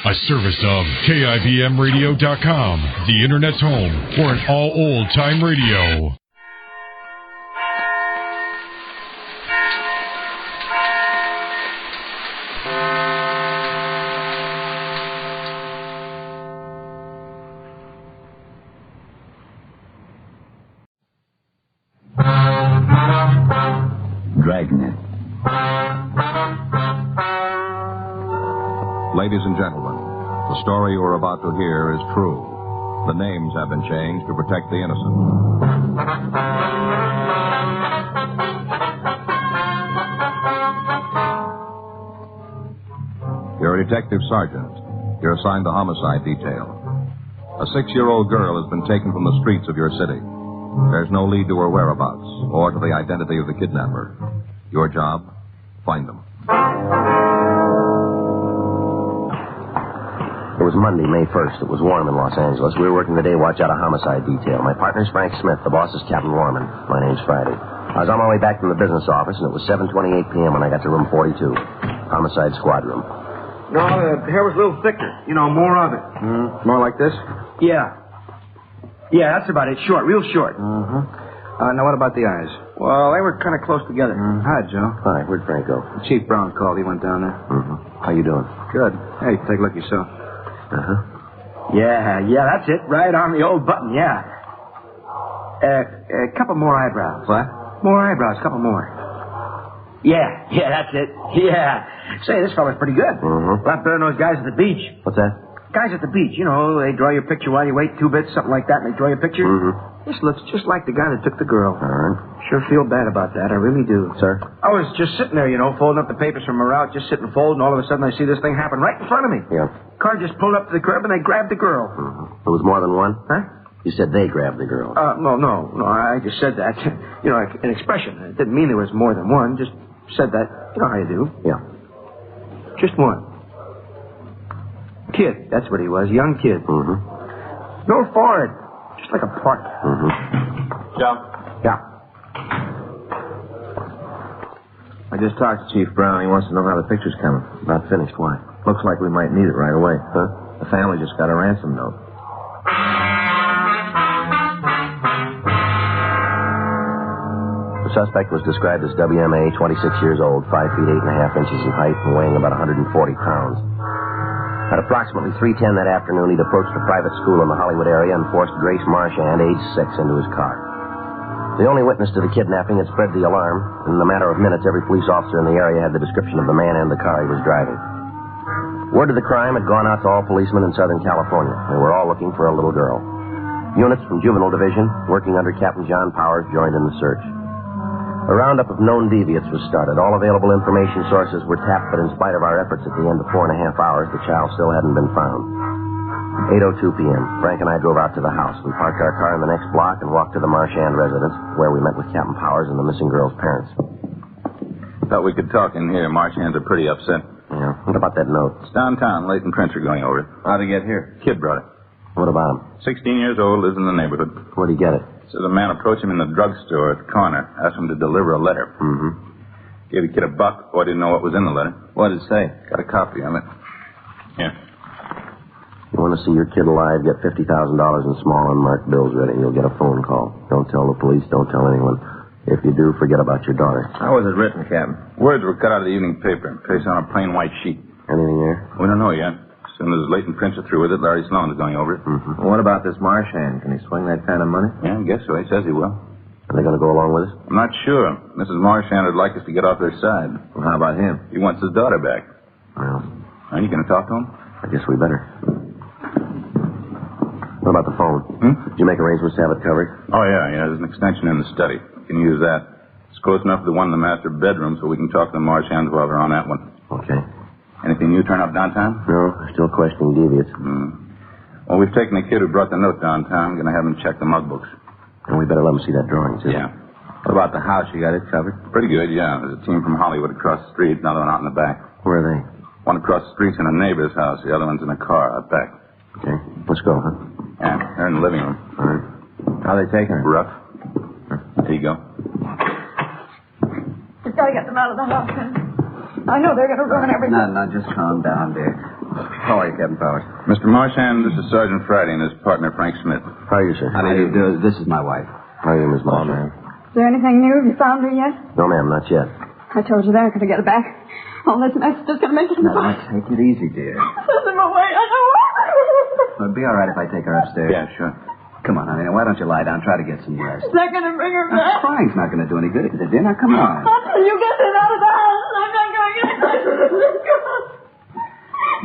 A service of KIBMradio.com, the Internet's home for an all old-time radio. Dragnet. Ladies and gentlemen, the story you are about to hear is true. The names have been changed to protect the innocent. You're a detective sergeant. You're assigned to homicide detail. A 6-year-old girl has been taken from the streets of your city. There's no lead to her whereabouts or to the identity of the kidnapper. Your job? Find them. It was Monday, May 1st. It was warm in Los Angeles. We were working the day watch out of homicide detail. My partner's Frank Smith. The boss is Captain Lorman. My name's Friday. I was on my way back from the business office, and it was 7:28 p.m. when I got to room 42. Homicide squad room. No, the hair was a little thicker. You know, more of it. More like this? Yeah. Yeah, that's about it. Short, real short. Now, what about the eyes? Well, they were kind of close together. Hi, Joe. Hi, where'd Frank go? Chief Brown called. He went down there. How you doing? Good. Hey, take a look yourself. Yeah, that's it. Right on the old button, yeah. A couple more eyebrows. What? More eyebrows, couple more. Yeah, that's it. Yeah. Say, this fella's pretty good. A lot better than those guys at the beach. What's that? Guys at the beach, you know, they draw your picture while you wait 2 bits, something like that, and they draw your picture. This looks just like the guy that took the girl. All right. Sure feel bad about that. I really do. Sir? I was just sitting there, you know, folding up the papers from my route, just sitting folding, and all of a sudden I see this thing happen right in front of me. Yeah. Car just pulled up to the curb, and they grabbed the girl. There was more than one? Huh? You said they grabbed the girl. No, I just said that. You know, like an expression. It didn't mean there was more than one, just said that. You know how you do. Yeah. Just one. Kid, that's what he was, young kid. No forehead, just like a part. Joe? Yeah. I just talked to Chief Brown. He wants to know how the picture's coming. Not finished. Why? Looks like we might need it right away. Huh? The family just got a ransom note. The suspect was described as WMA, 26 years old, 5 feet 8.5 inches in height, and weighing about 140 pounds. At approximately 3:10 that afternoon, he'd approached a private school in the Hollywood area and forced Grace Marchand, age 6, into his car. The only witness to the kidnapping had spread the alarm, and in a matter of minutes, every police officer in the area had the description of the man and the car he was driving. Word of the crime had gone out to all policemen in Southern California. They were all looking for a little girl. Units from Juvenile Division, working under Captain John Powers, joined in the search. A roundup of known deviates was started. All available information sources were tapped, but in spite of our efforts at the end of 4.5 hours, the child still hadn't been found. 8:02 p.m. Frank and I drove out to the house. We parked our car in the next block and walked to the Marchand residence, where we met with Captain Powers and the missing girl's parents. Thought we could talk in here. Marchands are pretty upset. Yeah. What about that note? It's downtown. Leighton Prince are going over it. How'd he get here? Kid brought it. What about him? 16 years old, lives in the neighborhood. Where'd he get it? Says a man approached him in the drugstore at the corner, asked him to deliver a letter. Gave the kid $1, boy didn't know what was in the letter. What did it say? Got a copy of it. Here. You want to see your kid alive, get $50,000 in small unmarked bills ready. You'll get a phone call. Don't tell the police. Don't tell anyone. If you do, forget about your daughter. How was it written, Captain? Words were cut out of the evening paper and pasted on a plain white sheet. Anything there? We don't know yet. As soon as Leighton Prince are through with it, Larry Sloan is going over it. Well, what about this Marchand? Can he swing that kind of money? Yeah, I guess so. He says he will. Are they going to go along with us? I'm not sure. Mrs. Marchand would like us to get off their side. Well, how about him? He wants his daughter back. Well, Are you going to talk to him? I guess we better. What about the phone? Did you make arrangements to have it covered? Oh, yeah. There's an extension in the study. You can use that. It's close enough to the one in the master bedroom so we can talk to the Marchands while they're on that one. Okay. Anything new turn up downtown? No, still questioning deviates. Well, we've taken the kid who brought the note downtown. Going to have him check the mug books. And we better let him see that drawing, too. Yeah. What about the house? You got it covered? Pretty good, yeah. There's a team from Hollywood across the street, another one out in the back. Where are they? One across the street's in a neighbor's house. The other one's in a car out back. Okay. Let's go, huh? Yeah, they're in the living room. All right. How are they taking her? Rough. There you go. We've got to get them out of the house. I know they're going to ruin everything. No, just calm down, dear. How are you, Captain Powers? Mr. Marchand, this is Sergeant Friday and his partner, Frank Smith. How are you, sir? How do you do? This is my wife. How are you, Miss Marchand? Is there anything new? Have you found her yet? No, ma'am, not yet. I told you that I could get her back. All this mess is just going to make it Now, take it easy, dear. Send them away. I know. It'd be all right if I take her upstairs. Yeah, sure. Come on, honey. Now, why don't you lie down? Try to get some rest. Is that going to bring her back? Frank's not going to do any good, is it, dear? Now, come on. Until you get this out of the house, I'm not going to.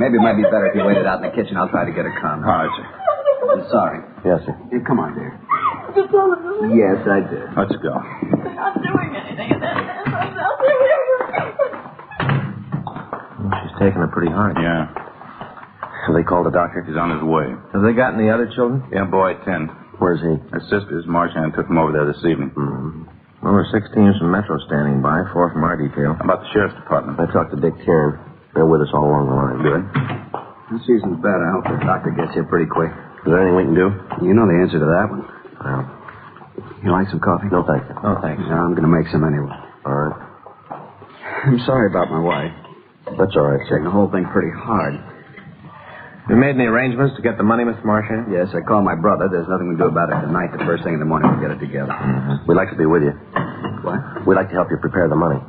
Maybe it might be better if you waited out in the kitchen. I'll try to get her calm. All right, sir. I'm sorry. Yes, sir. Here, come on, dear. You told her to leave. Yes, I did. Let's go. They're not doing anything, and then She's taking it pretty hard. Yeah. Have they called the doctor? He's on his way. Have they gotten the other children? Yeah, boy, 10. Where's he? His sisters, Marchand, took him over there this evening. Well, there were 6 teams from Metro standing by, 4 from our detail. How about the sheriff's department? I talked to Dick Tiernan. They're with us all along the line. Good. This season's bad. I hope the doctor gets here pretty quick. Is there anything we can do? You know the answer to that one. Well, You like some coffee? no, thank you. Oh, thanks. No, I'm going to make some anyway. All right. I'm sorry about my wife. That's all right, Taking sir. the whole thing pretty hard. You made any arrangements to get the money, Mr. Marchand? Yes, I called my brother. There's nothing we can do about it tonight. The first thing in the morning, we'll get it together. We'd like to be with you. What? We'd like to help you prepare the money.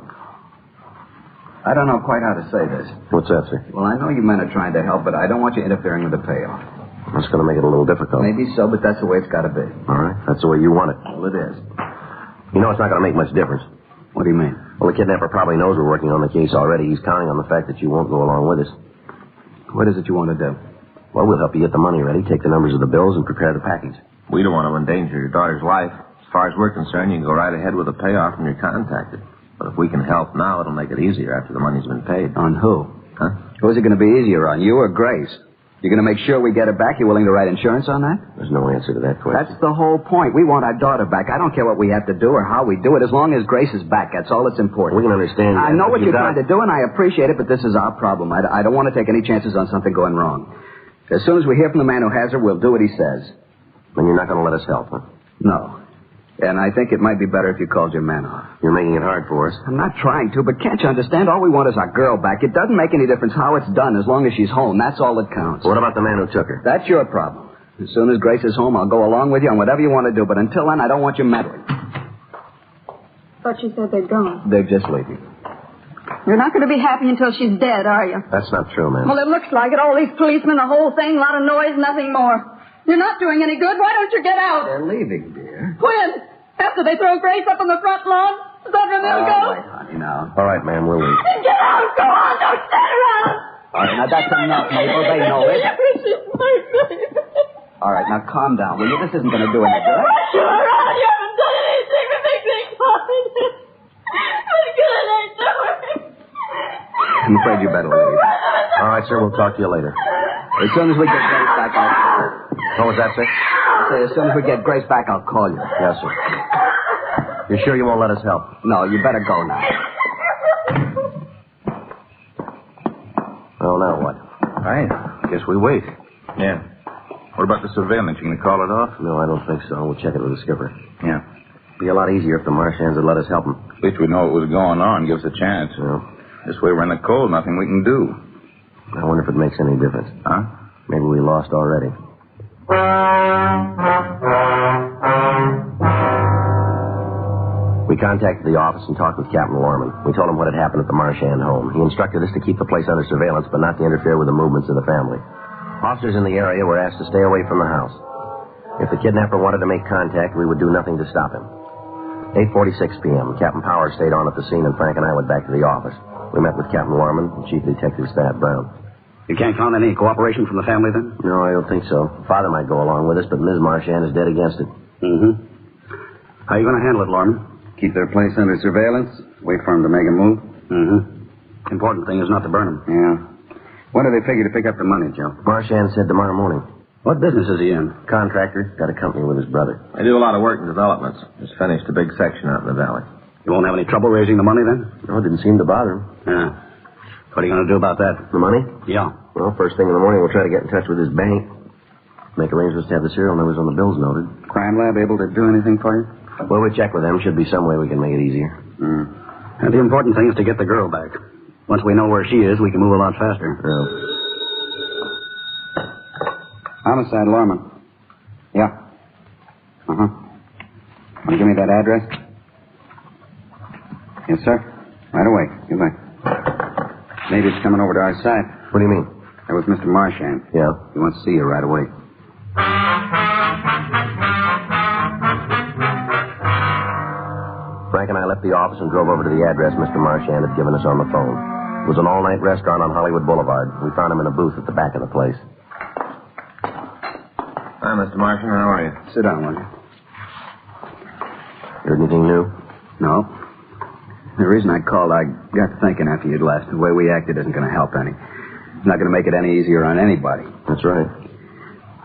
I don't know quite how to say this. What's that, sir? Well, I know you men are trying to help, but I don't want you interfering with the payoff. That's going to make it a little difficult. Maybe so, but that's the way it's got to be. All right. That's the way you want it. Well, it is. You know it's not going to make much difference. What do you mean? Well, the kidnapper probably knows we're working on the case already. He's counting on the fact that you won't go along with us. What is it you want to do? Well, we'll help you get the money ready, take the numbers of the bills, and prepare the package. We don't want to endanger your daughter's life. As far as we're concerned, you can go right ahead with the payoff when you're contacted. But if we can help now, it'll make it easier after the money's been paid. On who? Huh? Who's it going to be easier on, you or Grace? You're going to make sure we get her back? You willing to write insurance on that? There's no answer to that question. That's the whole point. We want our daughter back. I don't care what we have to do or how we do it, as long as Grace is back. That's all that's important. We can understand that. I know but what you're trying to do, and I appreciate it, but this is our problem. I don't want to take any chances on something going wrong. As soon as we hear from the man who has her, we'll do what he says. Then you're not going to let us help, huh? No. And I think it might be better if you called your man off. You're making it hard for us. I'm not trying to, but can't you understand? All we want is our girl back. It doesn't make any difference how it's done as long as she's home. That's all that counts. What about the man who took her? That's your problem. As soon as Grace is home, I'll go along with you on whatever you want to do. But until then, I don't want you meddling. Thought she said they'd gone. They're just leaving. You're not going to be happy until she's dead, are you? That's not true, ma'am. Well, it looks like it. All these policemen, the whole thing, a lot of noise, nothing more. You're not doing any good. Why don't you get out? They're leaving, dear. When? After they throw Grace up on the front lawn? Is that when they'll go? All right, honey, now. All right, ma'am, we'll leave. Then get out. Go on. Don't stand around. All right, now that's enough, Mabel. They know it. She's my baby. All right, now calm down, will you? This isn't going to do any good. Sure, you haven't done anything to make things fine. What good ain't doing? I'm afraid you better leave. All right, sir, we'll talk to you later. As soon as we get Grace back, What was that, sir? I'll say as soon as we get Grace back, I'll call you. Yes, sir. You're sure you won't let us help? No, you better go now. Well, now what? All right. Guess we wait. Yeah. What about the surveillance? You gonna call it off? No, I don't think so. We'll check it with the skipper. Yeah. Be a lot easier if the Marchands would let us help them. At least we know what was going on. Give us a chance. Well, This way we're in the cold. Nothing we can do. I wonder if it makes any difference. Huh? Maybe we lost already. We contacted the office and talked with Captain Lorman. We told him what had happened at the Marchand home. He instructed us to keep the place under surveillance, but not to interfere with the movements of the family. Officers in the area were asked to stay away from the house. If the kidnapper wanted to make contact, we would do nothing to stop him. 8:46 p.m. Captain Powers stayed on at the scene, and Frank and I went back to the office. We met with Captain Lorman and Chief Detective Stat Brown. You can't count on any cooperation from the family, then? No, I don't think so. Father might go along with us, but Ms. Marchand is dead against it. Mm-hmm. How are you going to handle it, Lorman? Keep their place under surveillance? Wait for them to make a move? Mm-hmm. Important thing is not to burn them. Yeah. When do they figure to pick up the money, Joe? Marchand said tomorrow morning. What business is he in? Contractor. Got a company with his brother. They do a lot of work in developments. Just finished a big section out in the valley. You won't have any trouble raising the money, then? No, it didn't seem to bother him. Yeah. What are you going to do about that? The money? Yeah. Well, first thing in the morning, we'll try to get in touch with his bank. Make arrangements to have the serial numbers on the bills noted. Crime Lab able to do anything for you? Well, we'll check with them. Should be some way we can make it easier. And the important thing is to get the girl back. Once we know where she is, we can move a lot faster. Yeah. Homicide, Lorman. Yeah. Uh-huh. Want to give me that address? Yes, sir. Right away. Goodbye. Maybe it's coming over to our side. What do you mean? That was Mr. Marchand. Yeah? He wants to see you right away. Frank and I left the office and drove over to the address Mr. Marchand had given us on the phone. It was an all-night restaurant on Hollywood Boulevard. We found him in a booth at the back of the place. Hi, Mr. Marchand. How are you? Sit down, will you? Heard anything new? No. The reason I called, I got to thinking after you'd left. The way we acted isn't going to help any. It's not going to make it any easier on anybody. That's right.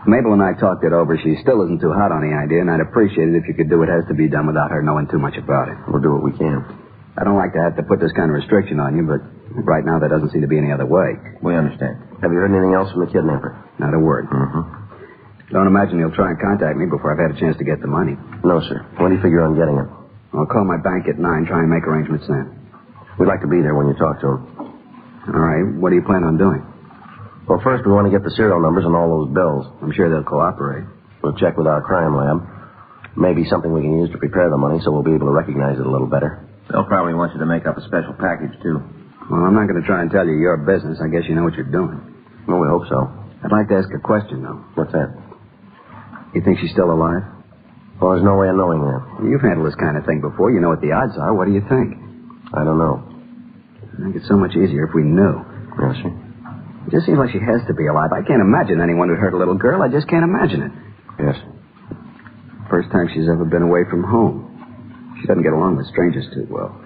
Mabel and I talked it over. She still isn't too hot on the idea, and I'd appreciate it if you could do what has to be done without her knowing too much about it. We'll do what we can. I don't like to have to put this kind of restriction on you, but right now there doesn't seem to be any other way. We understand. Have you heard anything else from the kidnapper? Not a word. Mm-hmm. Don't imagine he'll try and contact me before I've had a chance to get the money. No, sir. When do you figure on getting it? I'll call my bank at 9, try and make arrangements then. We'd like to be there when you talk to him. All right. What do you plan on doing? Well, first we want to get the serial numbers on all those bills. I'm sure they'll cooperate. We'll check with our crime lab. Maybe something we can use to prepare the money so we'll be able to recognize it a little better. They'll probably want you to make up a special package, too. Well, I'm not going to try and tell you your business. I guess you know what you're doing. Well, we hope so. I'd like to ask a question, though. What's that? You think she's still alive? Well, there's no way of knowing that. You've handled this kind of thing before. You know what the odds are. What do you think? I don't know. I think it's so much easier if we knew. Yes, sir. It just seems like she has to be alive. I can't imagine anyone would hurt a little girl. I just can't imagine it. Yes. First time she's ever been away from home. She doesn't get along with strangers too well.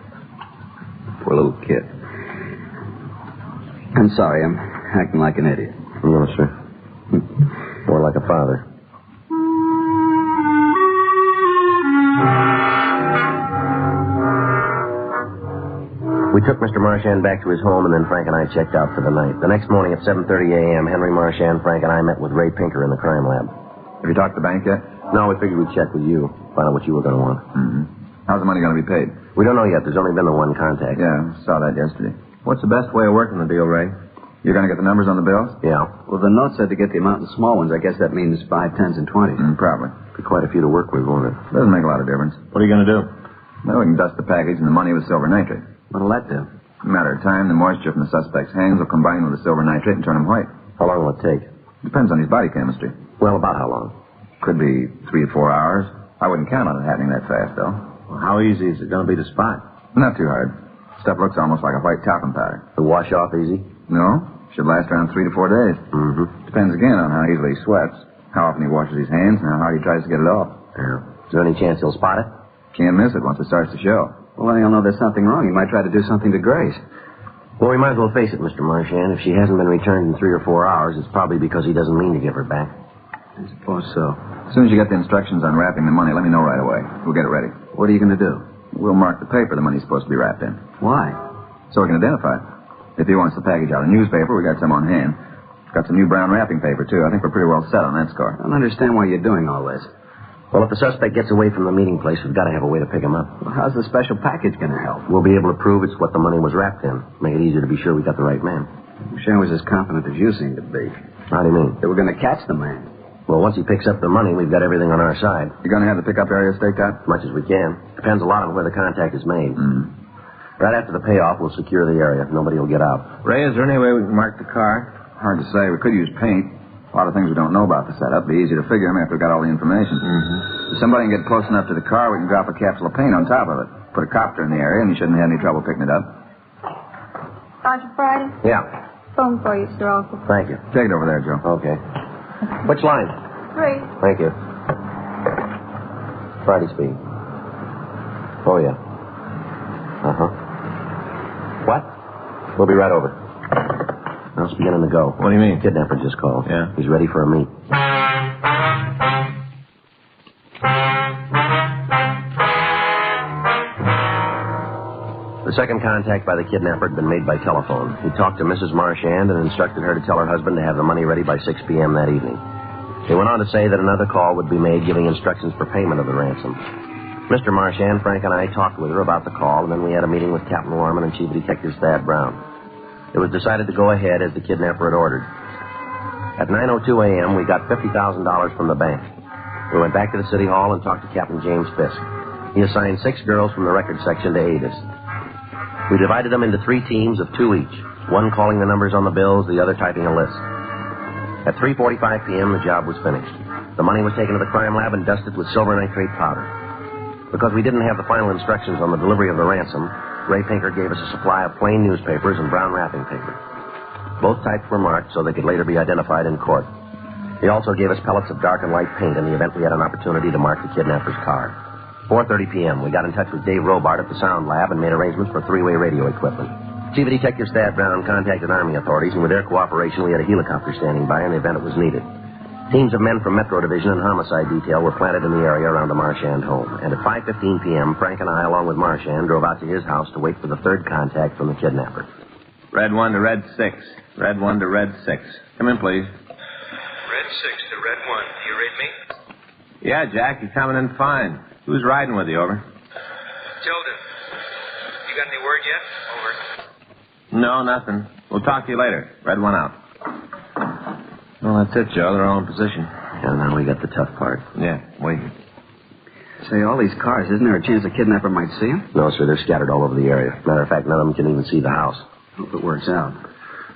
Poor little kid. I'm sorry. I'm acting like an idiot. No, sir. More like a father. We took Mr. Marchand back to his home, and then Frank and I checked out for the night. The next morning at 7:30 a.m., Henry Marchand, Frank, and I met with Ray Pinker in the crime lab. Have you talked to the bank yet? No, we figured we'd check with you, find out what you were going to want. Mm-hmm. How's the money going to be paid? We don't know yet. There's only been the one contact. Yeah, saw that yesterday. What's the best way of working the deal, Ray? You're going to get the numbers on the bills? Yeah. Well, the note said to get the amount in small ones. I guess that means 5, 10s, and 20s. Probably. Be quite a few to work with, won't it? Doesn't make a lot of difference. What are you going to do? Well, we can dust the package and the money with silver nitrate. What'll that do? In a matter of time, the moisture from the suspect's hands will combine with the silver nitrate and turn him white. How long will it take? Depends on his body chemistry. Well, about how long? Could be 3 to 4 hours. I wouldn't count on it happening that fast, though. Well, how easy is it going to be to spot? Not too hard. Stuff looks almost like a white talcum powder. To wash off easy? No. Should last around 3 to 4 days. Mm-hmm. Depends again on how easily he sweats, how often he washes his hands, and how hard he tries to get it off. Yeah. Is there any chance he'll spot it? Can't miss it once it starts to show. Well, then he'll know there's something wrong. He might try to do something to Grace. Well, we might as well face it, Mr. Marchand. If she hasn't been returned in 3 or 4 hours, it's probably because he doesn't mean to give her back. I suppose so. As soon as you get the instructions on wrapping the money, let me know right away. We'll get it ready. What are you going to do? We'll mark the paper the money's supposed to be wrapped in. Why? So we can identify it. If he wants the package out of newspaper, we got some on hand. Got some new brown wrapping paper, too. I think we're pretty well set on that score. I don't understand why you're doing all this. Well, if the suspect gets away from the meeting place, we've got to have a way to pick him up. Well, how's the special package going to help? We'll be able to prove it's what the money was wrapped in. Make it easier to be sure we got the right man. I wish I was as confident as you seem to be. How do you mean? That we're going to catch the man. Well, once he picks up the money, we've got everything on our side. You're going to have the pickup area staked out? As much as we can. Depends a lot on where the contact is made. Mm. Right after the payoff, we'll secure the area. Nobody will get out. Ray, is there any way we can mark the car? Hard to say. We could use paint. A lot of things we don't know about the setup. Be easy to figure them after we've got all the information. Mm-hmm. If somebody can get close enough to the car, we can drop a capsule of paint on top of it. Put a copter in the area, and you shouldn't have any trouble picking it up. Sergeant Friday? Yeah. Phone for you, Sir Arthur. Thank you. Take it over there, Joe. Okay. Which line? 3. Thank you. Friday speed. Oh, yeah. Uh-huh. What? We'll be right over. Now it's beginning to go. What do you mean? Kidnapper just called. Yeah? He's ready for a meet. The second contact by the kidnapper had been made by telephone. He talked to Mrs. Marchand and instructed her to tell her husband to have the money ready by 6 p.m. that evening. He went on to say that another call would be made giving instructions for payment of the ransom. Mr. Marchand, Frank, and I talked with her about the call, and then we had a meeting with Captain Lorman and Chief Detective Thad Brown. It was decided to go ahead as the kidnapper had ordered. At 9:02 a.m., we got $50,000 from the bank. We went back to the city hall and talked to Captain James Fisk. He assigned 6 girls from the record section to aid us. We divided them into 3 teams of 2 each, one calling the numbers on the bills, the other typing a list. At 3:45 p.m., the job was finished. The money was taken to the crime lab and dusted with silver nitrate powder. Because we didn't have the final instructions on the delivery of the ransom, Ray Pinker gave us a supply of plain newspapers and brown wrapping paper. Both types were marked so they could later be identified in court. He also gave us pellets of dark and light paint in the event we had an opportunity to mark the kidnapper's car. 4:30 p.m., we got in touch with Dave Robart at the sound lab and made arrangements for 3-way radio equipment. Chief of Detectives Thad Brown contacted Army authorities, and with their cooperation, we had a helicopter standing by in the event it was needed. Teams of men from Metro Division and Homicide Detail were planted in the area around the Marchand home. And at 5:15 p.m., Frank and I, along with Marchand, drove out to his house to wait for the third contact from the kidnapper. Red 1 to Red 6. Red 1 to Red 6. Come in, please. Red 6 to Red 1. Do you read me? Yeah, Jack, you're coming in fine. Who's riding with you, over? Tilden. You got any word yet? Over. No, nothing. We'll talk to you later. Red 1 out. Well, that's it, Joe. They're all in position. And now we got the tough part. Yeah, wait. Say, all these cars, isn't there a chance the kidnapper might see them? No, sir, they're scattered all over the area. Matter of fact, none of them can even see the house. Hope it works out.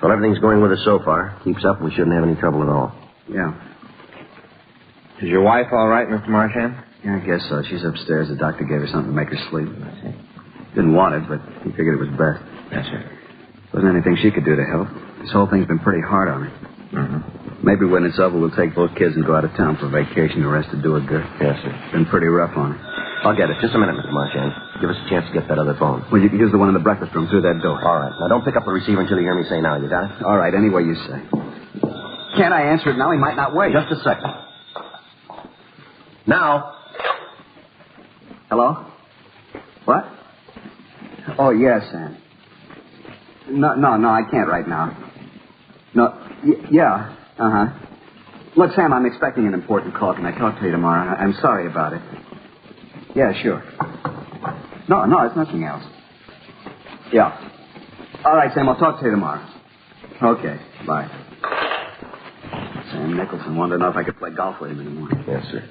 Well, everything's going with us so far. Keeps up, we shouldn't have any trouble at all. Yeah. Is your wife all right, Mr. Marchand? Yeah, I guess so. She's upstairs. The doctor gave her something to make her sleep. Didn't want it, but he figured it was best. Yes, sir. Wasn't anything she could do to help. This whole thing's been pretty hard on her. Mm-hmm. Maybe when it's over, we'll take both kids and go out of town for vacation. The rest to do it good. Yes, sir. Been pretty rough on her. I'll get it. Just a minute, Mr. Marchand. Give us a chance to get that other phone. Well, you can use the one in the breakfast room through that door. All right. Now, don't pick up the receiver until you hear me say now. You got it? All right, any way you say. Can't I answer it now? He might not wait. Just a second. Now. Hello? What? Oh, yes, Sam. No, I can't right now. No, yeah, uh-huh. Look, Sam, I'm expecting an important call. Can I talk to you tomorrow? I'm sorry about it. Yeah, sure. No, it's nothing else. Yeah. All right, Sam, I'll talk to you tomorrow. Okay, bye. Sam Nicholson wanted to know if I could play golf with him in the morning. Yes, sir.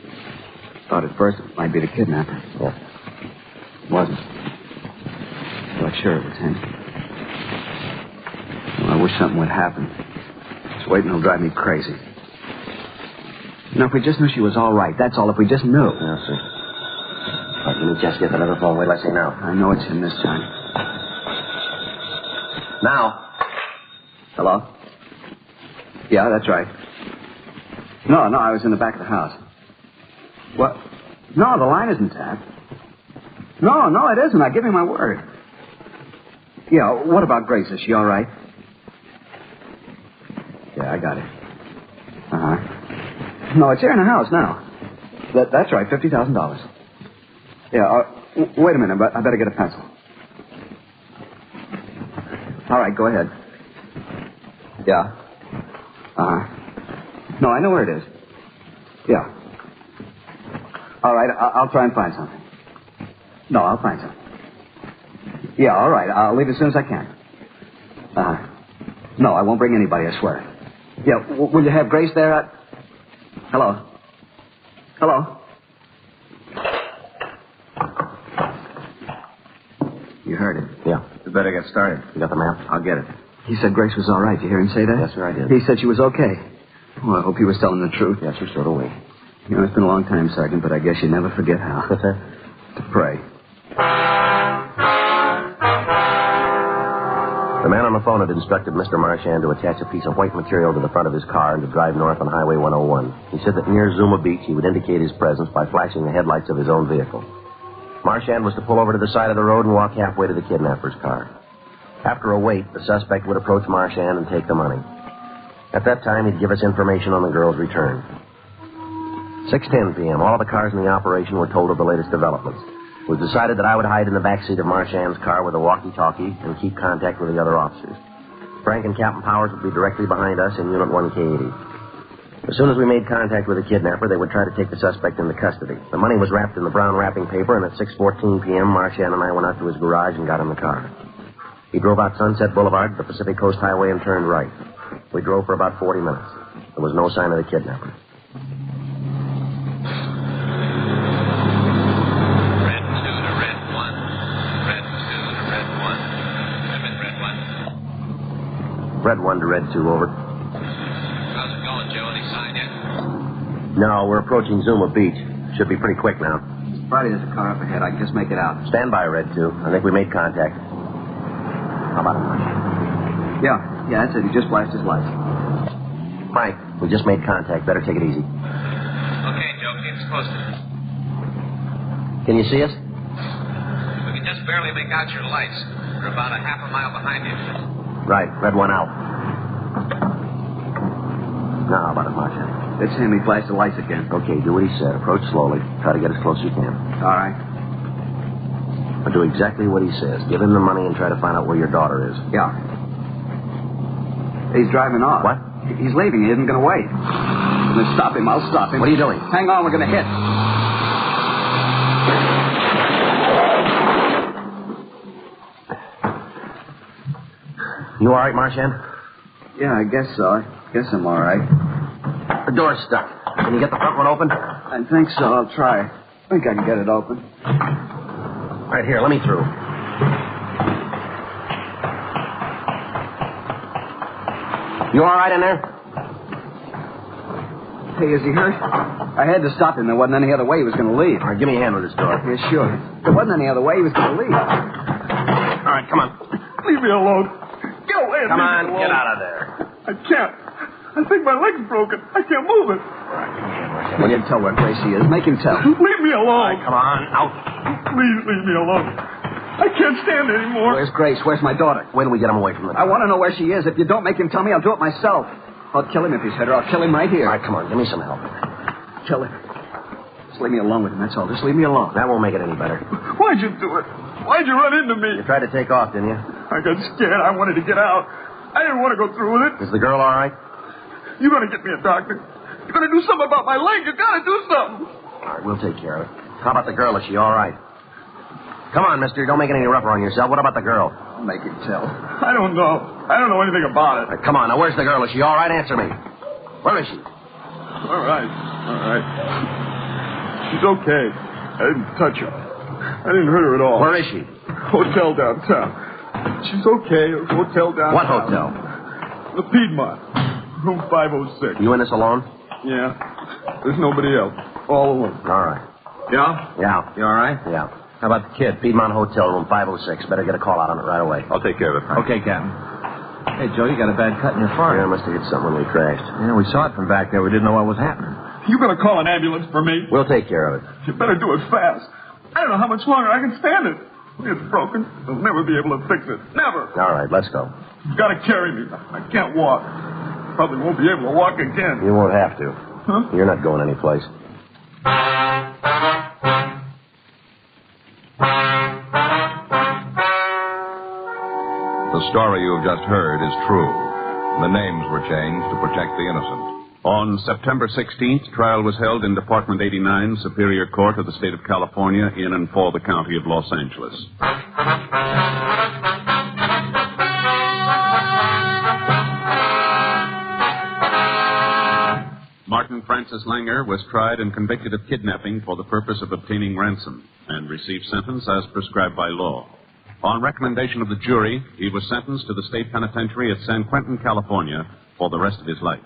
Thought at first it might be the kidnapper. Yeah. Wasn't. Thought sure it was him. Well, I wish something would happen. Just waiting will drive me crazy. You know, if we just knew she was all right, that's all. If we just knew. Yes, sir. All right, let me just get that other phone. Wait till I say now. I know it's him this time. Now. Hello? Yeah, that's right. No, I was in the back of the house. What? No, the line isn't tapped. No, it isn't. I give you my word. Yeah, what about Grace? Is she all right? Yeah, I got it. Uh-huh. No, it's here in the house now. That's right, $50,000. Yeah, wait a minute. I better get a pencil. All right, go ahead. Yeah. Uh-huh. No, I know where it is. Yeah. All right, I'll try and find something. No, I'll find something. Yeah, all right. I'll leave as soon as I can. No, I won't bring anybody, I swear. Yeah, will you have Grace there? Hello? Hello? You heard it. Yeah. We better get started. You got the map? I'll get it. He said Grace was all right. Did you hear him say that? Yes, sir, I did. He said she was okay. Well, I hope he was telling the truth. Yes, sir, so do we. You know, it's been a long time, Sergeant, but I guess you never forget how. What's that? To pray. The man on the phone had instructed Mr. Marchand to attach a piece of white material to the front of his car and to drive north on Highway 101. He said that near Zuma Beach he would indicate his presence by flashing the headlights of his own vehicle. Marchand was to pull over to the side of the road and walk halfway to the kidnapper's car. After a wait, the suspect would approach Marchand and take the money. At that time, he'd give us information on the girl's return. 6:10 p.m., all of the cars in the operation were told of the latest developments. It was decided that I would hide in the backseat of Marchand's car with a walkie-talkie and keep contact with the other officers. Frank and Captain Powers would be directly behind us in Unit 1K80. As soon as we made contact with the kidnapper, they would try to take the suspect into custody. The money was wrapped in the brown wrapping paper, and at 6:14 p.m., Marchand and I went out to his garage and got in the car. He drove out Sunset Boulevard to the Pacific Coast Highway and turned right. We drove for about 40 minutes. There was no sign of the kidnapper. Red 2 to red 1. Red 2 to red 1. I'm in red 1. Red 1 to red 2, over. How's it going, Joe? Any sign yet? No, we're approaching Zuma Beach. Should be pretty quick now. Friday, there's a car up ahead. I can just make it out. Stand by, Red 2. I think we made contact. How about it, Marsh? Yeah, that's it. He just flashed his lights. Frank, we just made contact. Better take it easy. Okay, Joe. Keep us posted. Can you see us? We can just barely make out your lights. We're about a half a mile behind you. Right. Red 1 out. Now, how about it, Marsh? Let's him. He flashed the lights again. Okay, do what he said. Approach slowly. Try to get as close as you can. All right. But do exactly what he says. Give him the money and try to find out where your daughter is. Yeah. He's driving off. What? He's leaving. He isn't going to wait. I'm going to stop him. I'll stop him. What are you doing? Hang on. We're going to hit. You all right, Marchand? Yeah, I guess so. I guess I'm all right. The door's stuck. Can you get the front one open? I think so. I'll try. I think I can get it open. Right here. Let me through. You all right in there? Hey, is he hurt? I had to stop him. There wasn't any other way he was going to leave. All right, give me a hand with this door. Yeah, sure. There wasn't any other way he was going to leave. All right, come on. Leave me alone. Get away. Come on, get out of there. I can't. I think my leg's broken. I can't move it. Will you tell where Gracie is? Make him tell. Leave me alone. All right, come on, out. Please leave me alone. I can't stand it anymore. Where's Grace? Where's my daughter? Wait till we get him away from the door. I want to know where she is. If you don't make him tell me, I'll do it myself. I'll kill him if he's hurt her. I'll kill him right here. All right, come on, give me some help. Kill him. Just leave me alone with him, that's all. Just leave me alone. That won't make it any better. Why'd you do it? Why'd you run into me? You tried to take off, didn't you? I got scared. I wanted to get out. I didn't want to go through with it. Is the girl all right? You're going to get me a doctor. You're going to do something about my leg. You got to do something. All right, we'll take care of it. How about the girl? Is she all right? Come on, mister. Don't make it any rougher on yourself. What about the girl? I'll make him tell. I don't know. I don't know anything about it. All right, come on. Now, where's the girl? Is she all right? Answer me. Where is she? All right. She's okay. I didn't touch her. I didn't hurt her at all. Where is she? Hotel downtown. She's okay. Hotel downtown. What hotel? The Piedmont. Room 506. You in this alone? Yeah. There's nobody else. All alone. All right. Yeah? Yeah. You all right? Yeah. How about the kid? Piedmont Hotel, room 506. Better get a call out on it right away. I'll take care of it, Frank. Okay, Captain. Hey, Joe, you got a bad cut in your forehead. Yeah, must have hit something when we crashed. Yeah, we saw it from back there. We didn't know what was happening. You going to call an ambulance for me? We'll take care of it. You better do it fast. I don't know how much longer I can stand it. It's broken. They'll never be able to fix it. Never. All right, let's go. You've got to carry me. I can't walk. Probably won't be able to walk again. You won't have to. Huh? You're not going anyplace. The story you have just heard is true. The names were changed to protect the innocent. On September 16th, trial was held in Department 89, Superior Court of the State of California, in and for the County of Los Angeles. Martin Francis Langer was tried and convicted of kidnapping for the purpose of obtaining ransom and received sentence as prescribed by law. On recommendation of the jury, he was sentenced to the state penitentiary at San Quentin, California, for the rest of his life.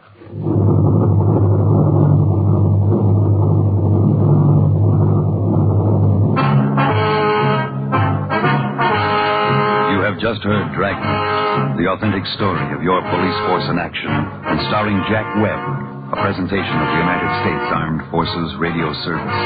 You have just heard Dragnet, the authentic story of your police force in action, and starring Jack Webb, a presentation of the United States Armed Forces Radio Service.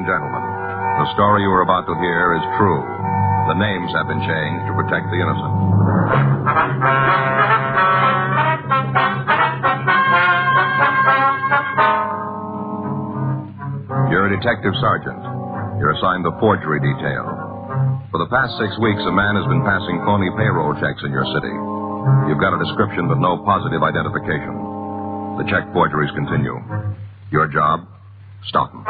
and gentlemen, the story you are about to hear is true. The names have been changed to protect the innocent. You're a detective sergeant. You're assigned the forgery detail. For the past 6 weeks, a man has been passing phony payroll checks in your city. You've got a description but no positive identification. The check forgeries continue. Your job? Stop them.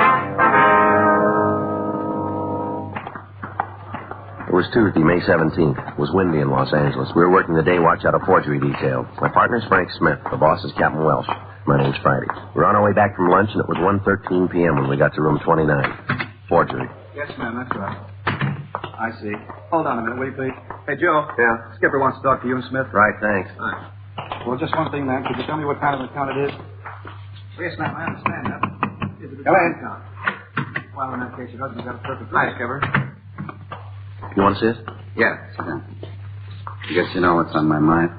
It was Tuesday, May 17th. It was windy in Los Angeles. We were working the day watch out of forgery detail. My partner's Frank Smith. The boss is Captain Welsh. My name's Friday. We were on our way back from lunch, and it was 1:13 p.m. when we got to room 29. Forgery. Yes, ma'am, that's right. I see. Hold on a minute, will you, please? Hey, Joe. Yeah? Skipper wants to talk to you and Smith. Right, thanks. Well, just one thing, ma'am. Could you tell me what kind of account it is? Yes, ma'am, I understand that. Is it a Come in. account? Well, in that case, your husband's got a perfect right. Hi, Skipper. You want to see it? Yeah, sit down. I guess you know what's on my mind.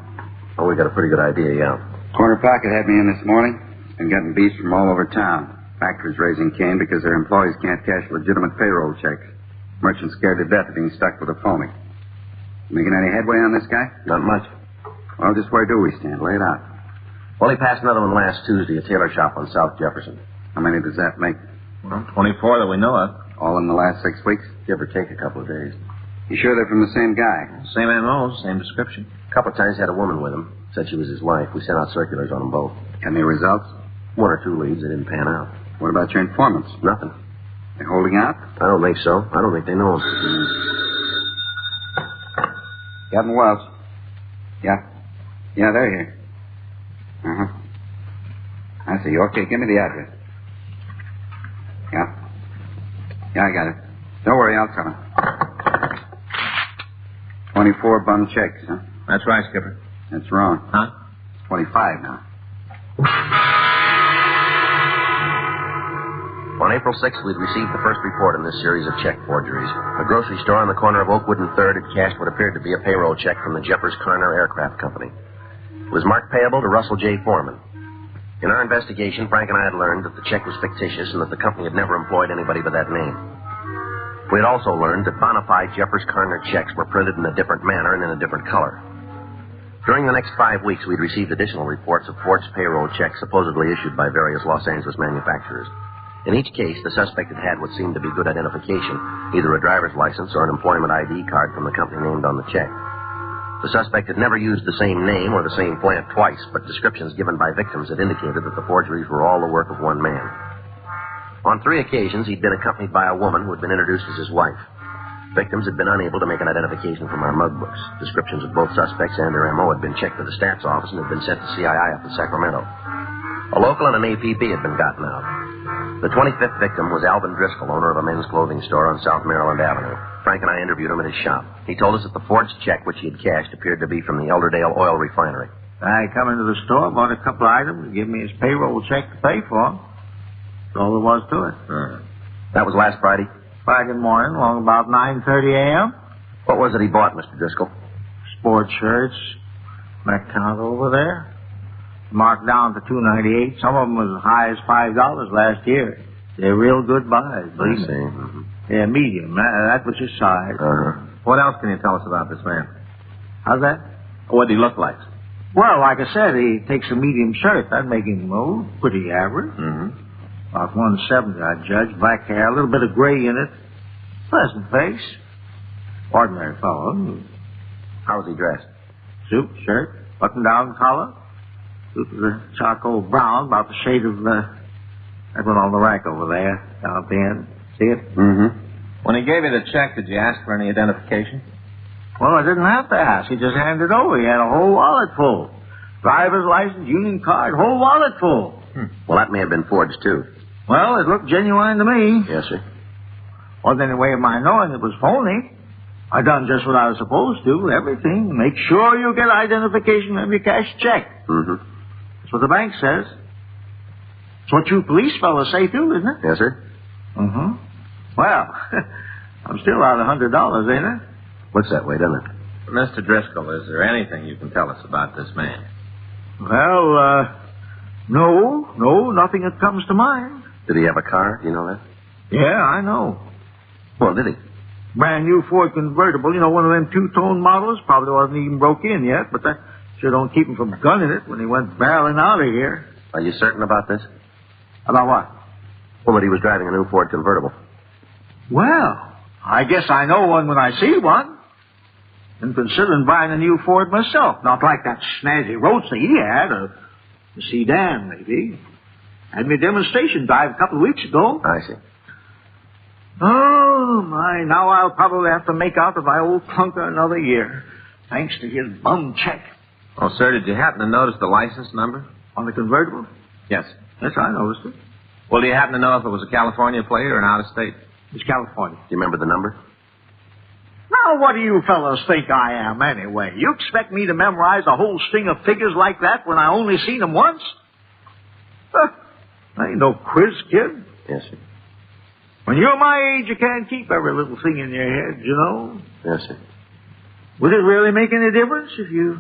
Oh, we got a pretty good idea, yeah. Corner Pocket had me in this morning. Been getting beats from all over town. Factories raising Cain because their employees can't cash legitimate payroll checks. Merchants scared to death of being stuck with a phony. Making any headway on this guy? Not much. Well, just where do we stand? Lay it out. Well, he passed another one last Tuesday, a tailor shop on South Jefferson. How many does that make? Well, 24 that we know of. All in the last 6 weeks? Give or take a couple of days. You sure they're from the same guy? Same MO, same description. A couple of times he had a woman with him. Said she was his wife. We sent out circulars on them both. Any results? 1 or 2 leads. They didn't pan out. What about your informants? Nothing. They're holding out? I don't think so. I don't think they know him. Captain Wells. Yeah. Yeah, they're here. Uh-huh. I see. Okay, give me the address. Yeah. Yeah, I got it. Don't worry, I'll tell him. 24 bum checks, huh? That's right, Skipper. That's wrong. Huh? It's 25 now. On April 6th, we'd received the first report in this series of check forgeries. A grocery store on the corner of Oakwood and 3rd had cashed what appeared to be a payroll check from the Jeffers Carner Aircraft Company. It was marked payable to Russell J. Foreman. In our investigation, Frank and I had learned that the check was fictitious and that the company had never employed anybody by that name. We had also learned that bona fide Jeffers Carner checks were printed in a different manner and in a different color. During the next 5 weeks, we'd received additional reports of forged payroll checks supposedly issued by various Los Angeles manufacturers. In each case, the suspect had what seemed to be good identification, either a driver's license or an employment ID card from the company named on the check. The suspect had never used the same name or the same plant twice, but descriptions given by victims had indicated that the forgeries were all the work of one man. On 3 occasions, he'd been accompanied by a woman who had been introduced as his wife. Victims had been unable to make an identification from our mug books. Descriptions of both suspects and their MO had been checked to the stats office and had been sent to CII up in Sacramento. A local and an APB had been gotten out. The 25th victim was Alvin Driscoll, owner of a men's clothing store on South Maryland Avenue. Frank and I interviewed him at his shop. He told us that the forged check which he had cashed appeared to be from the Elderdale Oil Refinery. I come into the store, bought a couple of items, gave me his payroll check to pay for. That's all there was to it. That was last Friday? Friday morning, along about 9:30 a.m. What was it he bought, Mr. Driscoll? Sports shirts. My count over there. Marked down to $2.98. Some of them was as high as $5 last year. They're real good buys, believe me. Mm-hmm. Yeah, medium. That was his size. What else can you tell us about this man? How's that? What did he look like? Well, like I said, he takes a medium shirt. That'd make him pretty average. Mm-hmm. About 170, I'd judge. Black hair, a little bit of gray in it. Pleasant face. Ordinary fellow. How was he dressed? Suit, shirt, button-down collar. Suit was a charcoal brown, about the shade of that one on the rack over there, down at the end. See it? Mm-hmm. When he gave you the check, did you ask for any identification? Well, I didn't have to ask. He just handed it over. He had a whole wallet full. Driver's license, union card, whole wallet full. Well, that may have been forged, too. Well, it looked genuine to me. Yes, sir. Wasn't any way of my knowing it was phony. I done just what I was supposed to, everything. Make sure you get identification of your cash check. Mm-hmm. That's what the bank says. It's what you police fellows say, too, isn't it? Yes, sir. Mm-hmm. Well, I'm still out $100, ain't I? Looks that way, doesn't it? Mr. Driscoll, is there anything you can tell us about this man? Well, no, nothing that comes to mind. Did he have a car? Do you know that? Yeah, I know. Well, did he? Brand new Ford convertible, one of them two-tone models. Probably wasn't even broke in yet, but that sure don't keep him from gunning it when he went barreling out of here. Are you certain about this? About what? Well, that he was driving a new Ford convertible. Well, I guess I know one when I see one. And considering buying a new Ford myself. Not like that snazzy roadster he had, a sedan, maybe. Had me a demonstration drive a couple of weeks ago. I see. Oh, my. Now I'll probably have to make out of my old clunker another year. Thanks to his bum check. Oh, sir, did you happen to notice the license number? On the convertible? Yes. Yes, I noticed it. Well, do you happen to know if it was a California plate or an out-of-state? It's California. Do you remember the number? Now, what do you fellows think I am, anyway? You expect me to memorize a whole string of figures like that when I only seen them once? I ain't no quiz kid. Yes, sir. When you're my age, you can't keep every little thing in your head, Yes, sir. Would it really make any difference if you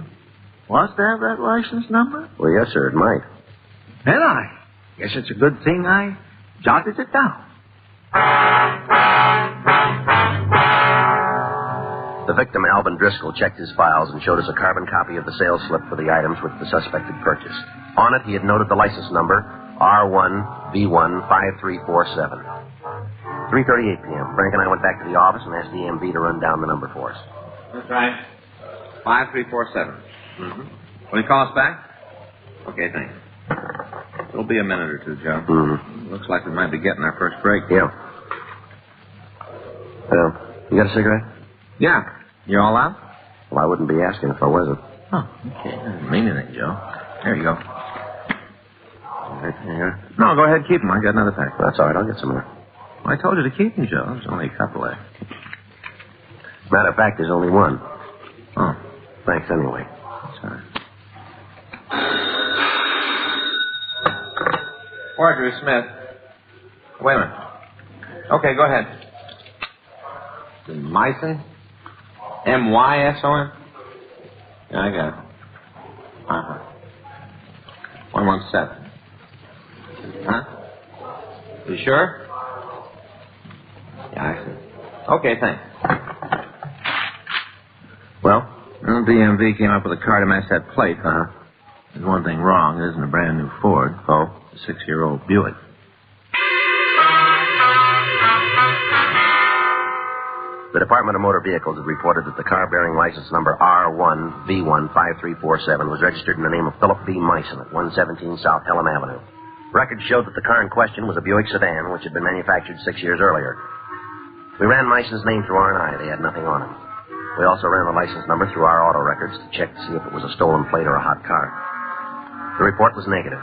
was to have that license number? Well, yes, sir, it might. Then I guess it's a good thing I jotted it down. The victim, Alvin Driscoll, checked his files and showed us a carbon copy of the sales slip for the items which the suspect had purchased. On it, he had noted the license number, R1V15347. 3:38 p.m. Frank and I went back to the office and asked the EMV to run down the number for us. That's right. 5347. Mm-hmm. Will you call us back? Okay, thanks. It'll be a minute or two, Joe. Mm-hmm. Looks like we might be getting our first break. Yeah. Well, you got a cigarette? Yeah. You all out? Well, I wouldn't be asking if I wasn't. Oh, okay. Doesn't mean anything, Joe. There you go. Right here. No, go ahead, keep them. I got another pack. That's all right. I'll get some more. Well, I told you to keep them, Joe. There's only a couple left. Matter of fact, there's only one. Oh. Thanks anyway. Sorry. Marjorie Smith. Wait a minute. Okay, go ahead. Myson? M-Y-S-O-N? Yeah, I got it. Uh-huh. 117. Huh? You sure? Yeah, I see. Okay, thanks. Well, the DMV came up with a car to match that plate. Uh-huh. There's one thing wrong. It isn't a brand new Ford. Oh? It's a 6-year-old Buick. The Department of Motor Vehicles had reported that the car bearing license number R1V15347 was registered in the name of Philip B. Myson at 117 South Helen Avenue. Records showed that the car in question was a Buick sedan, which had been manufactured 6 years earlier. We ran Myson's name through R&I. They had nothing on him. We also ran the license number through our auto records to check to see if it was a stolen plate or a hot car. The report was negative.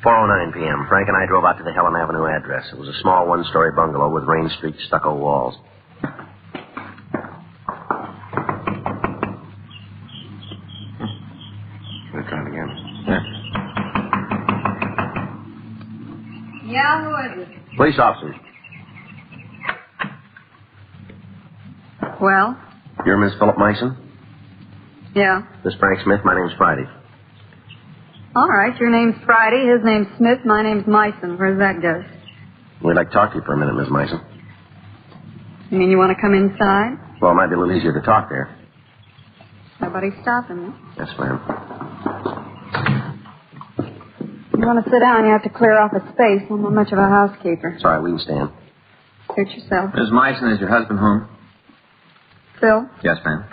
4:09 p.m., Frank and I drove out to the Helen Avenue address. It was a small one-story bungalow with rain-streaked stucco walls. We'll try it again. Yeah, who is it? Police officers. Well? You're Miss Philip Myson? Yeah. Miss Frank Smith, my name's Friday. All right, your name's Friday, his name's Smith, my name's Myson. Where's that go? We'd like to talk to you for a minute, Miss Myson. You mean you want to come inside? Well, it might be a little easier to talk there. Nobody's stopping you. Yes, ma'am. You want to sit down, you have to clear off a space. I'm not much of a housekeeper. Sorry, we can stand. Suit yourself. Miss Myson, is your husband home? Phil? Yes, ma'am.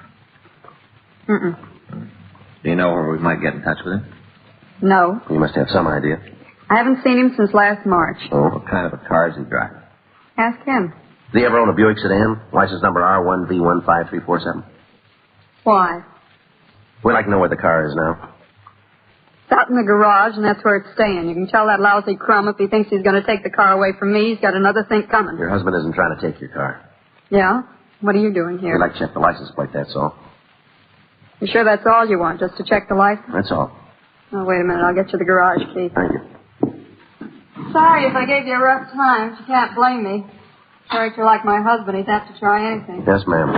Mm-mm. Do you know where we might get in touch with him? No. You must have some idea. I haven't seen him since last March. Oh? What kind of a car is he driving? Ask him. Did he ever own a Buick sedan? License number R1V15347. Why? We'd like to know where the car is now. It's out in the garage, and that's where it's staying. You can tell that lousy crumb if he thinks he's going to take the car away from me, he's got another thing coming. Your husband isn't trying to take your car. Yeah? What are you doing here? We'd like to check the license plate, that's all. You sure that's all you want, just to check the license? That's all. Oh, wait a minute. I'll get you the garage key. Thank you. Sorry if I gave you a rough time. You can't blame me. Sorry if you're like my husband. He'd have to try anything. Yes, ma'am.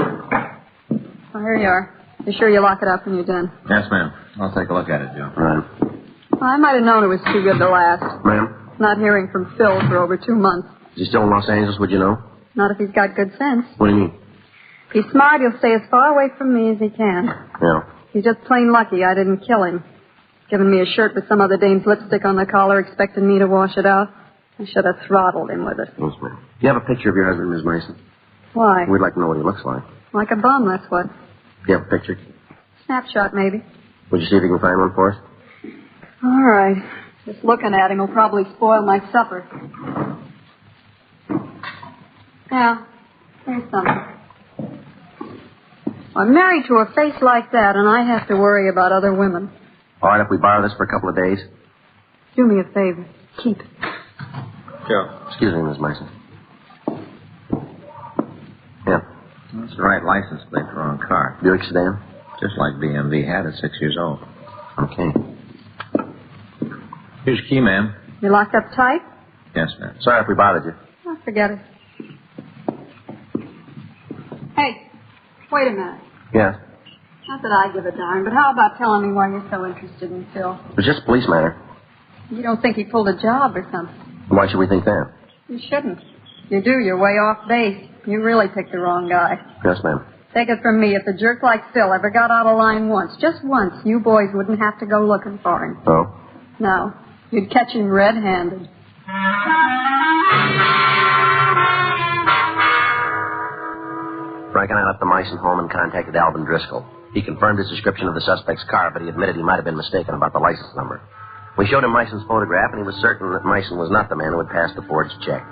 Well, here you are. You sure you lock it up when you're done? Yes, ma'am. I'll take a look at it, Joe. Right. Well, I might have known it was too good to last. Ma'am? Not hearing from Phil for over 2 months. Is he still in Los Angeles, would you know? Not if he's got good sense. What do you mean? If he's smart, he'll stay as far away from me as he can. Yeah. He's just plain lucky I didn't kill him. Given me a shirt with some other dame's lipstick on the collar, expecting me to wash it out. I should have throttled him with it. Yes, ma'am. Do you have a picture of your husband, Miss Mason? Why? We'd like to know what he looks like. Like a bum, that's what. Do you have a picture? Snapshot, maybe. Would you see if you can find one for us? All right. Just looking at him will probably spoil my supper. Yeah, here's something. I'm married to a face like that, and I have to worry about other women. All right, if we borrow this for a couple of days. Do me a favor. Keep it. Sure. Excuse me, Miss Mason. Yeah. That's the right license plate for our car. Buick sedan? Just like BMV had at 6 years old. Okay. Here's your key, ma'am. You locked up tight? Yes, ma'am. Sorry if we bothered you. Oh, forget it. Hey, wait a minute. Yeah. Not that I give a darn, but how about telling me why you're so interested in Phil? It was just a police matter. You don't think he pulled a job or something? Why should we think that? You shouldn't. You do, you're way off base. You really picked the wrong guy. Yes, ma'am. Take it from me, if a jerk like Phil ever got out of line once, just once, you boys wouldn't have to go looking for him. Oh? No. You'd catch him red-handed. Frank and I left the Meissen home and contacted Alvin Driscoll. He confirmed his description of the suspect's car, but he admitted he might have been mistaken about the license number. We showed him Meissen's photograph, and he was certain that Meissen was not the man who had passed the forged check.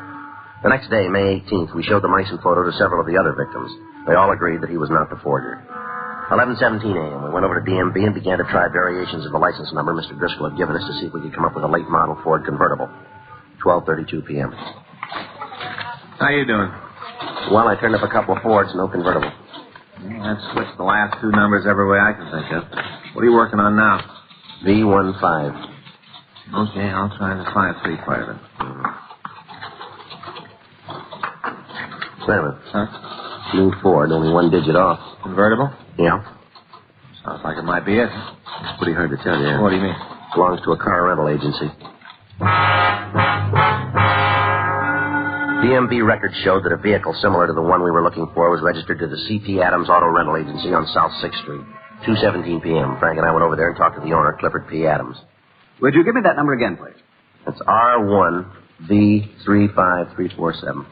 The next day, May 18th, we showed the Meissen photo to several of the other victims. They all agreed that he was not the forger. 11:17 a.m., we went over to DMV and began to try variations of the license number Mr. Driscoll had given us to see if we could come up with a late model Ford convertible. 12:32 p.m. How you doing? Well, I turned up a couple of Fords, no convertible. Well, that switched the last two numbers every way I can think of. What are you working on now? V15. Okay, I'll try the 53 part of it. Wait a minute. Huh? New Ford, only one digit off. Convertible? Yeah. Sounds like it might be it. Pretty hard to tell, yeah. What do you mean? Belongs to a car rental agency. DMV records showed that a vehicle similar to the one we were looking for was registered to the C.P. Adams Auto Rental Agency on South 6th Street. 2:17 p.m. Frank and I went over there and talked to the owner, Clifford P. Adams. Would you give me that number again, please? That's R1V35347.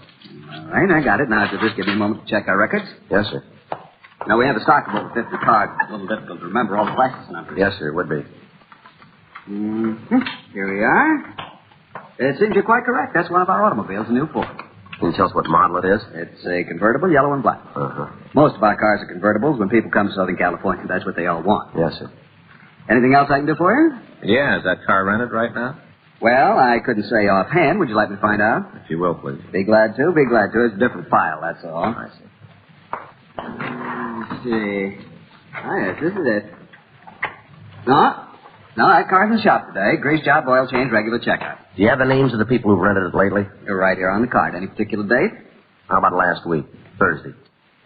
All right, I got it. Now, just give me a moment to check our records. Yes, sir. Now, we have a stock of over 50 cards. It's a little difficult to remember all the license numbers. Yes, sir, it would be. Mm-hmm. Here we are. It seems you're quite correct. That's one of our automobiles, a new Ford. Can you tell us what model it is? It's a convertible, yellow and black. Uh-huh. Most of our cars are convertibles. When people come to Southern California, that's what they all want. Yes, sir. Anything else I can do for you? Yeah, is that car rented right now? Well, I couldn't say offhand. Would you like me to find out? If you will, please. Be glad to. Be glad to. It's a different file, that's all. I see. Let's see. Oh, yes, this is it. No, that car's in the shop today. Grease job, oil change, regular checkup. Do you have the names of the people who've rented it lately? They're right here on the card. Any particular date? How about last week? Thursday.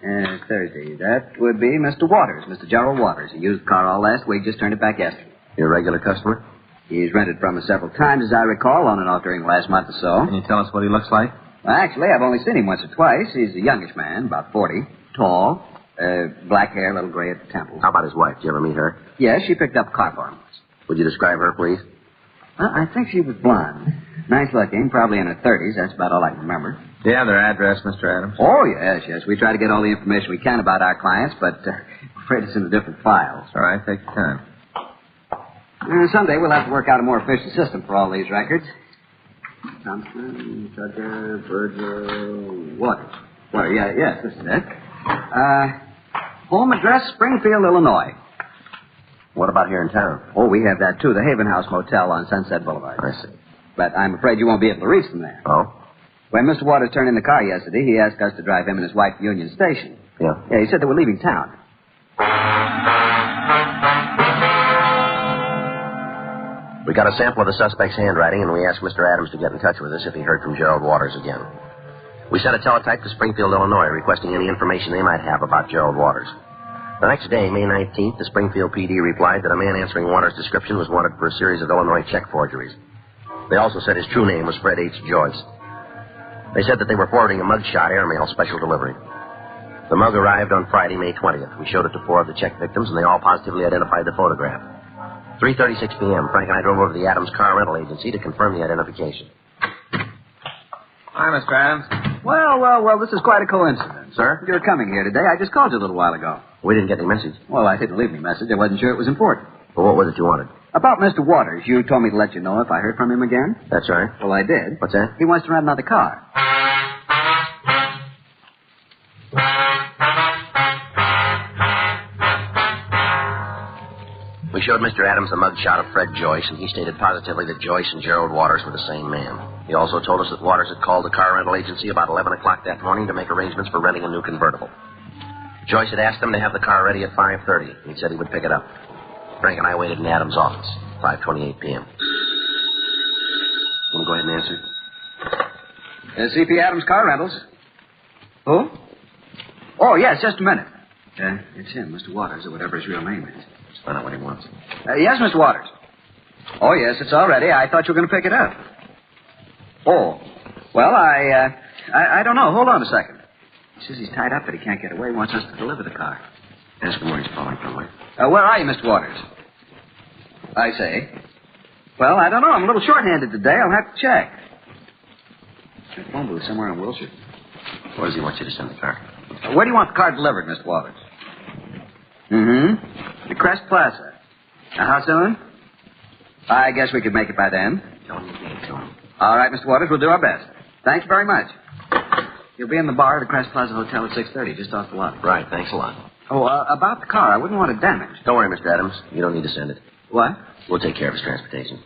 Thursday. That would be Mr. Waters, Mr. Gerald Waters. He used the car all last week, just turned it back yesterday. Your regular customer? He's rented from us several times, as I recall, on and off during the last month or so. Can you tell us what he looks like? Well, actually, I've only seen him once or twice. He's a youngish man, about 40, tall, black hair, a little gray at the temples. How about his wife? Did you ever meet her? Yes, she picked up a car for him. Would you describe her, please? Well, I think she was blonde. Nice looking, probably in her 30s. That's about all I can remember. Do you have their address, Mr. Adams? Oh, yes. We try to get all the information we can about our clients, but I'm afraid it's in the different files. All right, take your time. Someday we'll have to work out a more efficient system for all these records. Thompson, Tucker, Virgil, Waters. Yes, this is it. Home address, Springfield, Illinois. What about here in town? Oh, we have that, too. The Haven House Motel on Sunset Boulevard. I see. But I'm afraid you won't be able to reach them there. Oh? When Mr. Waters turned in the car yesterday, he asked us to drive him and his wife to Union Station. Yeah? Yeah, he said they were leaving town. We got a sample of the suspect's handwriting, and we asked Mr. Adams to get in touch with us if he heard from Gerald Waters again. We sent a teletype to Springfield, Illinois, requesting any information they might have about Gerald Waters. The next day, May 19th, the Springfield PD replied that a man answering Waters' description was wanted for a series of Illinois check forgeries. They also said his true name was Fred H. Joyce. They said that they were forwarding a mugshot airmail special delivery. The mug arrived on Friday, May 20th. We showed it to 4 of the check victims, and they all positively identified the photograph. 3:36 p.m., Frank and I drove over to the Adams car rental agency to confirm the identification. Hi, Mr. Adams. Well, this is quite a coincidence. Sir? You're coming here today. I just called you a little while ago. We didn't get any message. Well, I didn't leave any message. I wasn't sure it was important. Well, what was it you wanted? About Mr. Waters. You told me to let you know if I heard from him again. That's right. Well, I did. What's that? He wants to rent another car. We showed Mr. Adams the mugshot of Fred Joyce, and he stated positively that Joyce and Gerald Waters were the same man. He also told us that Waters had called the car rental agency about 11 o'clock that morning to make arrangements for renting a new convertible. Joyce had asked him to have the car ready at 5:30, and he said he would pick it up. Frank and I waited in Adams' office, 5:28 p.m. Want to go ahead and answer? C.P. Adams Car Rentals. Who? Oh, yes, just a minute. It's him, Mr. Waters, or whatever his real name is. Let's find out what he wants. Yes, Mr. Waters. Oh, yes, it's all ready. I thought you were going to pick it up. Oh. Well, I don't know. Hold on a second. He says he's tied up, but he can't get away. He wants us to deliver the car. Ask him where he's calling from, Wade. Where are you, Mr. Waters? I say. Well, I don't know. I'm a little short-handed today. I'll have to check. The phone booth somewhere in Wilshire. Where does he want you to send the car? Where do you want the car delivered, Mr. Waters? The Crest Plaza. How soon? I guess we could make it by then. Don't you think so? All right, Mr. Waters, we'll do our best. Thank you very much. You'll be in the bar at the Crest Plaza Hotel at 6:30, just off the lot. Right, thanks a lot. Oh, about the car, I wouldn't want it damaged. Don't worry, Mr. Adams. You don't need to send it. What? We'll take care of his transportation.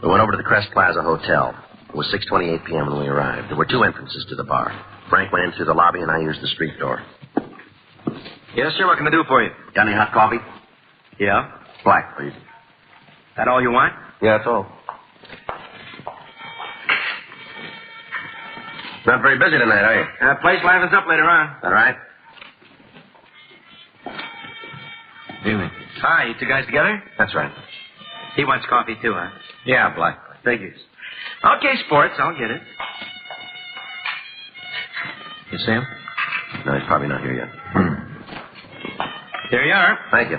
We went over to the Crest Plaza Hotel. It was 6:28 p.m. when we arrived. There were 2 entrances to the bar. Frank went in through the lobby, and I used the street door. Yes, sir. What can I do for you? Got any hot coffee? Yeah. Black, please. That all you want? Yeah, that's all. Not very busy tonight, are you? Place livens up later on. All right. Evening. Hi, you 2 guys together? That's right. He wants coffee, too, huh? Yeah, black. Figures. Okay, sports. I'll get it. You see him? No, he's probably not here yet. Here you are. Thank you.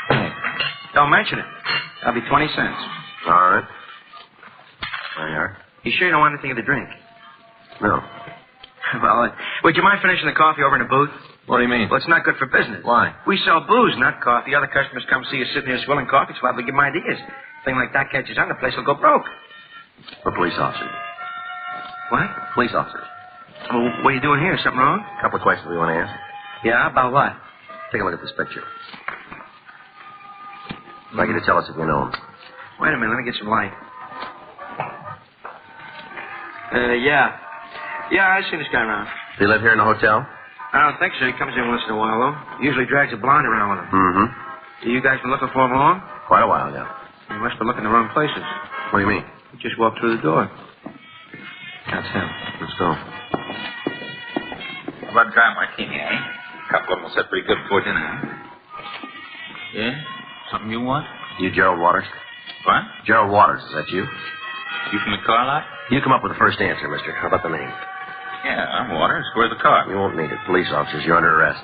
Hey, don't mention it. That'll be 20 cents. All right. There you are. You sure you don't want anything to drink? No. Well, would you mind finishing the coffee over in the booth? What do you mean? Well, it's not good for business. Why? We sell booze, not coffee. Other customers come see us sitting here swilling coffee, so I'll give them ideas. Thing like that catches on, the place will go broke. For police officers. What? Police officers. Well, what are you doing here? Something wrong? A couple of questions we want to ask. Yeah, about what? Take a look at this picture. I'd like you to tell us if you know him. Wait a minute, let me get some light. Yeah. Yeah, I've seen this guy around. Does he live here in the hotel? I don't think so. He comes in once in a while, though. Usually drags a blonde around with him. Mm-hmm. You guys been looking for him long? Quite a while ago. You must be looking in the wrong places. What do you mean? He just walked through the door. That's him. Let's go. How about dry martini, eh? A couple of them will set pretty good before dinner, huh? Yeah? Something you want? You Gerald Waters? What? Gerald Waters, is that you? You from the car lot? You come up with the first answer, mister. How about the name? Yeah, I'm Waters. Where's the car? You won't need it. Police officers, you're under arrest.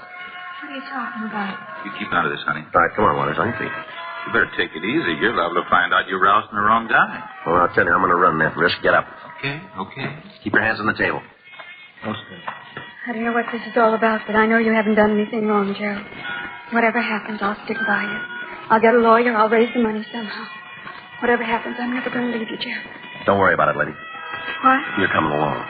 What are you talking about? You keep out of this, honey. All right, come on, Waters. On your feet. You better take it easy. You're liable to find out you're rousing the wrong guy. Well, I'll tell you, I'm going to run that risk. Get up. Okay. Keep your hands on the table. I don't know what this is all about, but I know you haven't done anything wrong, Gerald. Whatever happens, I'll stick by you. I'll get a lawyer. I'll raise the money somehow. Whatever happens, I'm never going to leave you, Gerald. Don't worry about it, lady. What? You're coming along.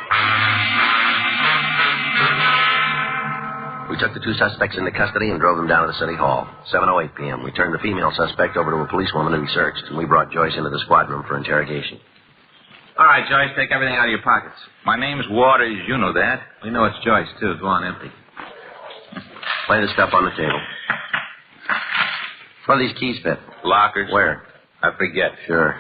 We took the 2 suspects into custody and drove them down to the city hall. 7:08 p.m. We turned the female suspect over to a policewoman to be searched, and we brought Joyce into the squad room for interrogation. All right, Joyce, take everything out of your pockets. My name's Waters. You know that. We know it's Joyce, too. Go on, empty. Lay the stuff on the table. Where do these keys fit? Lockers. Where? I forget. Sure.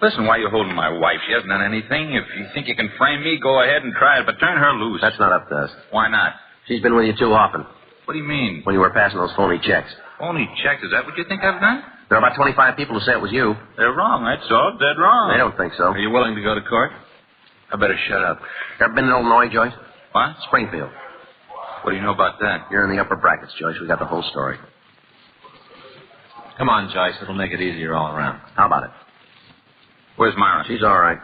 Listen, why are you holding my wife? She hasn't done anything. If you think you can frame me, go ahead and try it, but turn her loose. That's not up to us. Why not? She's been with you too often. What do you mean? When you were passing those phony checks. Phony checks, is that what you think I've done? There are about 25 people who say it was you. They're wrong, that's all. Dead wrong. They don't think so. Are you willing to go to court? I better shut up. Ever been in Illinois, Joyce? What? Springfield. What do you know about that? You're in the upper brackets, Joyce. We got the whole story. Come on, Joyce. It'll make it easier all around. How about it? Where's Myra? She's all right.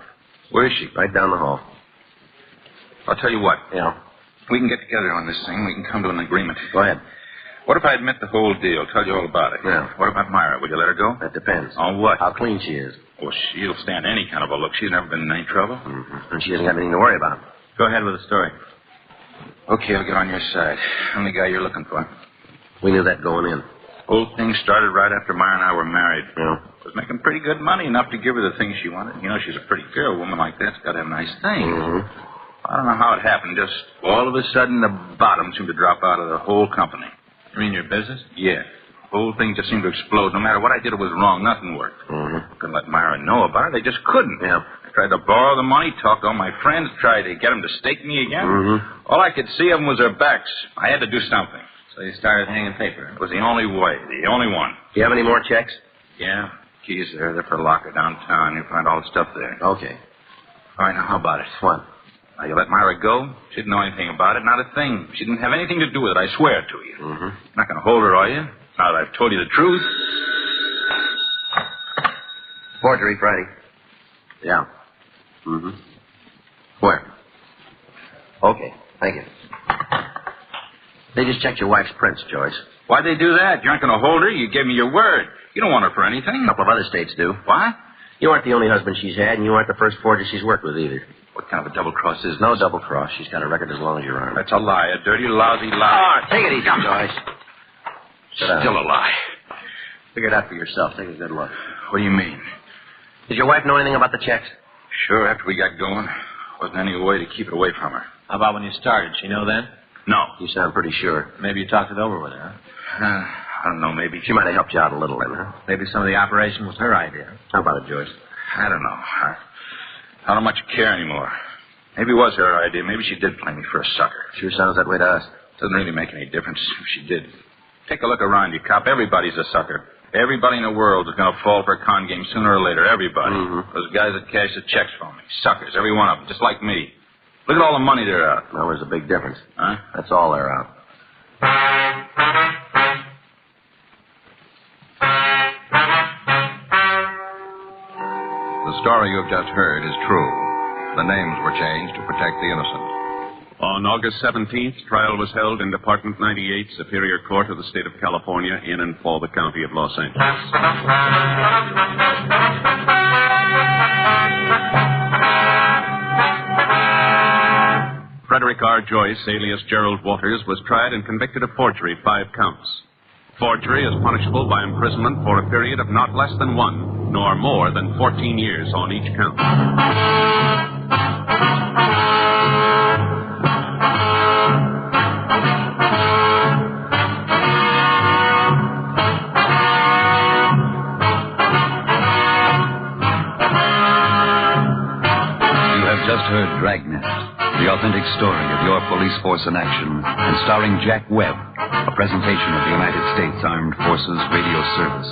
Where is she? Right down the hall. I'll tell you what. Yeah. We can get together on this thing. We can come to an agreement. Go ahead. What if I admit the whole deal? Tell you all about it. Yeah. What about Myra? Would you let her go? That depends. On what? How clean she is. Well, she'll stand any kind of a look. She's never been in any trouble. Mm-hmm. And she doesn't have anything to worry about. Go ahead with the story. Okay, I'll get on your side. I'm the guy you're looking for. We knew that going in. Whole thing started right after Myra and I were married. Yeah. Was making pretty good money, enough to give her the things she wanted. You know, she's a pretty girl. A woman like that's got to have nice things. Mm-hmm. I don't know how it happened. Just all of a sudden, the bottom seemed to drop out of the whole company. You mean your business? Yeah. The whole thing just seemed to explode. No matter what I did, it was wrong. Nothing worked. Mm-hmm. Couldn't let Myra know about it. They just couldn't. Yeah. I tried to borrow the money, talked to all my friends, tried to get them to stake me again. Mm-hmm. All I could see of them was their backs. I had to do something. So you started hanging paper. It was the only way, the only one. Do you have any more checks? Yeah. Keys there. They're for a locker downtown. You'll find all the stuff there. Okay. All right, now how about it? What? Now, you let Myra go? She didn't know anything about it, not a thing. She didn't have anything to do with it, I swear to you. Mm-hmm. You're not going to hold her, are you? Now that I've told you the truth. Forgery, Friday. Yeah. Mm-hmm. Where? Okay, thank you. They just checked your wife's prints, Joyce. Why'd they do that? You aren't going to hold her. You gave me your word. You don't want her for anything. A couple of other states do. What? You aren't the only husband she's had, and you aren't the first forger she's worked with either. What kind of a double cross is this? No double cross. She's got a record as long as your arm. That's a lie, a dirty, lousy lie. Take it easy, Joyce. Still a lie. Figure it out for yourself. Take a good look. What do you mean? Did your wife know anything about the checks? Sure, after we got going. Wasn't any way to keep it away from her. How about when you started? She know then? No. You sound pretty sure. Maybe you talked it over with her, huh? I don't know, maybe. She might have helped you out a little then, huh? Maybe some of the operation was her idea. How about it, Joyce? I don't know. I don't much care anymore. Maybe it was her idea. Maybe she did play me for a sucker. Sure sounds that way to us. Doesn't really make any difference if she did. Take a look around you, cop. Everybody's a sucker. Everybody in the world is going to fall for a con game sooner or later. Everybody. Mm-hmm. Those guys that cash the checks for me. Suckers, every one of them, just like me. Look at all the money they're out. Well, there's a big difference. Huh? That's all they're out. The story you have just heard is true. The names were changed to protect the innocent. On August 17th, trial was held in Department 98, Superior Court of the State of California, in and for the County of Los Angeles. Frederick R. Joyce, alias Gerald Waters, was tried and convicted of forgery, 5 counts. Forgery is punishable by imprisonment for a period of not less than 1, nor more than 14 years on each count. Just heard Dragnet, the authentic story of your police force in action, and starring Jack Webb, a presentation of the United States Armed Forces Radio Service.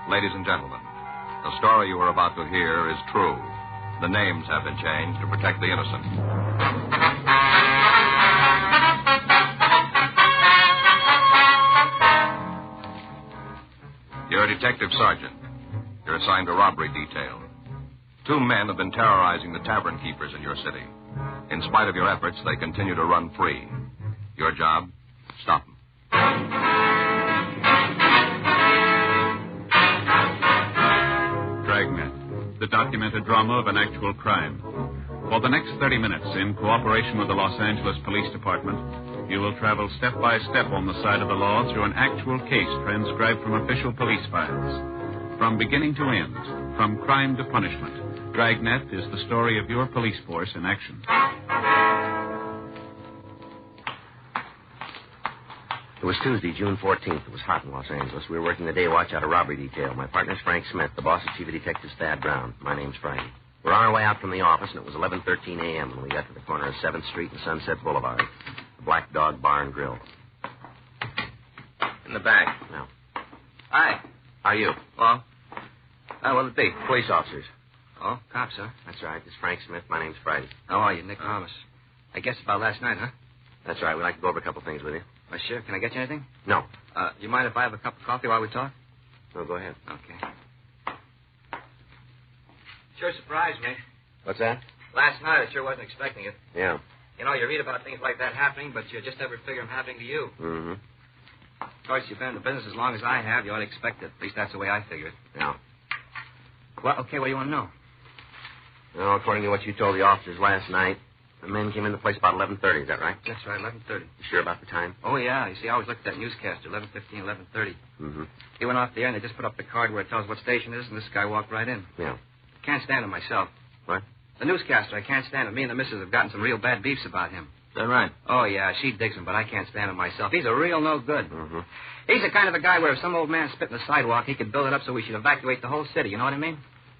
Ladies and gentlemen, the story you are about to hear is true. The names have been changed to protect the innocent. You're a detective sergeant. You're assigned to robbery detail. 2 men have been terrorizing the tavern keepers in your city. In spite of your efforts, they continue to run free. Your job? Stop them. Dragnet, the documented drama of an actual crime. For the next 30 minutes, in cooperation with the Los Angeles Police Department, you will travel step by step on the side of the law through an actual case transcribed from official police files. From beginning to end, from crime to punishment, Dragnet is the story of your police force in action. It was Tuesday, June 14th. It was hot in Los Angeles. We were working the day watch out of robbery detail. My partner's Frank Smith. The boss is Chief of Detectives Thad Brown. My name's Friday. We're on our way out from the office, and it was 11:13 a.m. when we got to the corner of 7th Street and Sunset Boulevard. The Black Dog Bar and Grill. In the back. Now. Hi. How are you? Well? What'll it be? Police officers. Oh, cops, huh? That's right. This is Frank Smith. My name's Friday. How are you, Nick Thomas? I guess about last night, huh? That's right. We'd like to go over a couple things with you. Well, sure. Can I get you anything? No. You mind if I have a cup of coffee while we talk? No, go ahead. Okay. Sure surprised me. What's that? Last night, I sure wasn't expecting it. Yeah. You know, you read about things like that happening, but you just never figure them happening to you. Mm-hmm. Of course, you've been in the business as long as I have. You ought to expect it. At least that's the way I figure it. Yeah. Well, okay, what do you want to know? Well, according to what you told the officers last night, the men came in the place about 11:30. Is that right? That's right, 11:30. You sure about the time? Oh, yeah. You see, I always look at that newscaster, 11:15, 11:30. Mm-hmm. He went off the air, and they just put up the card where it tells what station it is, and this guy walked right in. Yeah. Can't stand him myself. What? The newscaster, I can't stand him. Me and the missus have gotten some real bad beefs about him. Is that right? Oh, yeah, she digs him, but I can't stand him myself. He's a real no good. Mm-hmm. He's the kind of a guy where if some old man spit in the sidewalk, he could build it up so we should evacuate the whole city. You know what I mean?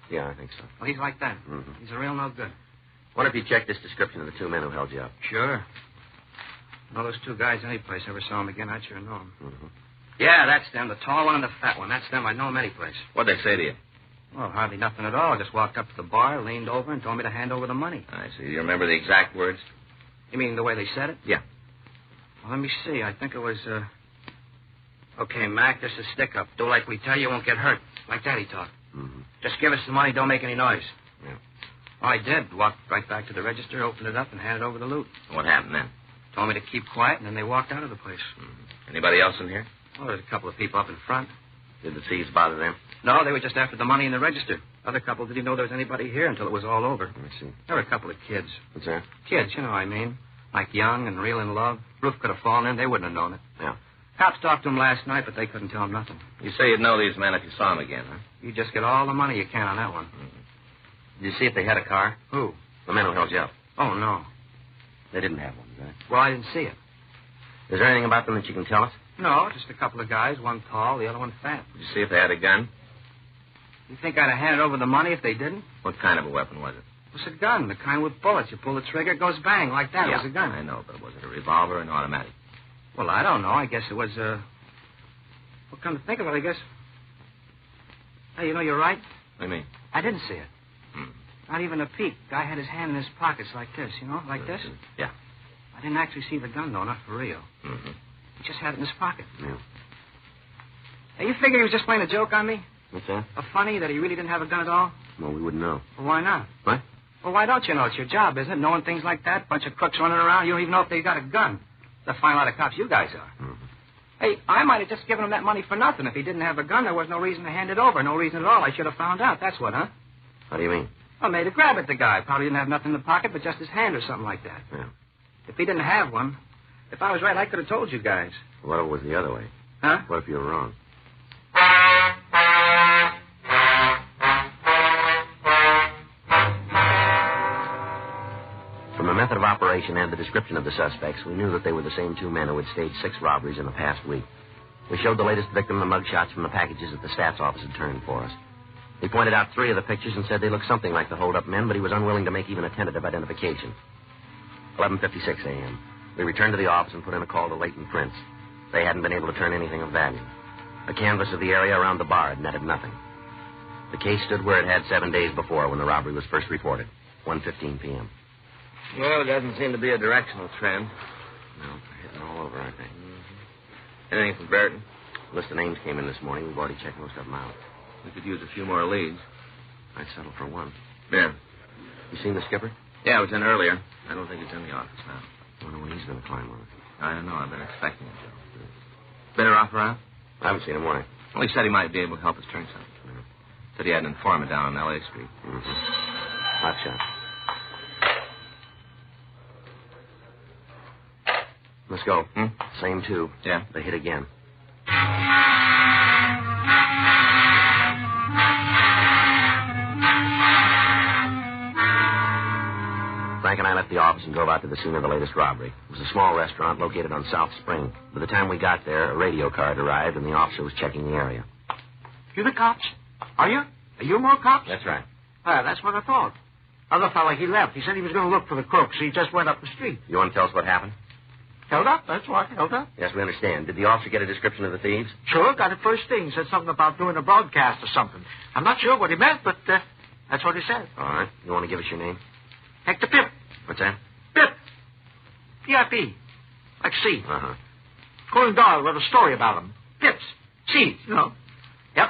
Yeah, I think so. Well, he's like that. Mm-hmm. He's a real no good. What if you check this description of the 2 men who held you up? Sure. Know those 2 guys any place. Ever saw them again, I'd sure know them. Mm-hmm. Yeah, that's them. The tall one and the fat one. That's them. I know them any place. What'd they say to you? Well, hardly nothing at all. Just walked up to the bar, leaned over, and told me to hand over the money. I see. Do you remember the exact words? You mean the way they said it? Yeah. Well, let me see. I think it was, Okay, Mac, this is stick-up. Do like we tell you, won't get hurt. Like that he talked. Mm-hmm. Just give us the money, don't make any noise. Yeah. Oh, I did. Walked right back to the register, opened it up, and handed over the loot. What happened then? Told me to keep quiet, and then they walked out of the place. Mm-hmm. Anybody else in here? Well, there's a couple of people up in front. Did the thieves bother them? No, they were just after the money in the register. Other couple didn't even know there was anybody here until it was all over. I see. There were a couple of kids. What's that? Kids, you know what I mean. Like young and real in love. Roof could have fallen in. They wouldn't have known it. Yeah. Cops talked to them last night, but they couldn't tell them nothing. You say you'd know these men if you saw them again, huh? You just get all the money you can on that one. Mm-hmm. Did you see if they had a car? Who? The men who held you up. Oh, no. They didn't have one, right? Well, I didn't see it. Is there anything about them that you can tell us? No, just a couple of guys, one tall, the other one fat. Did you see if they had a gun? You think I'd have handed over the money if they didn't? What kind of a weapon was it? It was a gun, the kind with bullets. You pull the trigger, it goes bang, like that. Yeah, It was a gun. I know, but was it a revolver or an automatic? Well, I don't know. I guess it was, Well, come to think of it, I guess... Hey, you know, you're right. What do you mean? I didn't see it. Not even a peep. Guy had his hand in his pockets like this, you know, like this. Yeah. I didn't actually see the gun, though, not for real. Mm-hmm. He just had it in his pocket. Yeah. Hey, you figure he was just playing a joke on me? What's that? A funny that he really didn't have a gun at all? Well, we wouldn't know. Well, why not? What? Well, why don't you know? It's your job, isn't it? Knowing things like that? Bunch of crooks running around. You don't even know if they got a gun. The fine lot of cops you guys are. Mm-hmm. Hey, I might have just given him that money for nothing. If he didn't have a gun, there was no reason to hand it over. No reason at all. I should have found out. That's what, huh? How do you mean? I made a grab at the guy. Probably didn't have nothing in the pocket but just his hand or something like that. Yeah. If he didn't have one, if I was right, I could have told you guys. What if it was the other way? Huh? What if you were wrong? From the method of operation and the description of the suspects, we knew that they were the same 2 men who had staged 6 robberies in the past week. We showed the latest victim the mugshots from the packages that the stats office had turned for us. He pointed out 3 of the pictures and said they looked something like the hold-up men, but he was unwilling to make even a tentative identification. 11:56 a.m. We returned to the office and put in a call to Leighton Prince. They hadn't been able to turn anything of value. A canvass of the area around the bar had netted nothing. The case stood where it had 7 days before when the robbery was first reported, 1:15 p.m. Well, it doesn't seem to be a directional trend. No, they're hitting all over, I think. Anything from Burton? A list of names came in this morning. We've already checked most of them out. We could use a few more leads. I'd settle for one. Yeah. You seen the skipper? Yeah, it was in earlier. I don't think he's in the office now. I wonder when he's going to climb on it. I don't know. I've been expecting him to. Better off around? I haven't seen him. Why? Well, he said he might be able to help us turn something. Yeah. Said he had an informant down on L.A. Street. Hot shot. Let's go. Same two. Yeah. They hit again. Frank and I left the office and drove out to the scene of the latest robbery. It was a small restaurant located on South Spring. By the time we got there, a radio car had arrived, and the officer was checking the area. You the cops? Are you? Are you more cops? That's right. Well, that's what I thought. Other fella, he left. He said he was going to look for the crooks. He just went up the street. You want to tell us what happened? Held up, that's what. Held up. Yes, we understand. Did the officer get a description of the thieves? Sure, got it first thing. Said something about doing a broadcast or something. I'm not sure what he meant, but that's what he said. All right. You want to give us your name? Hector Pip. What's that? Pip. P-I-P. Like C. Uh-huh. Conan Doyle wrote a story about him. Pips. C, you know. Yep.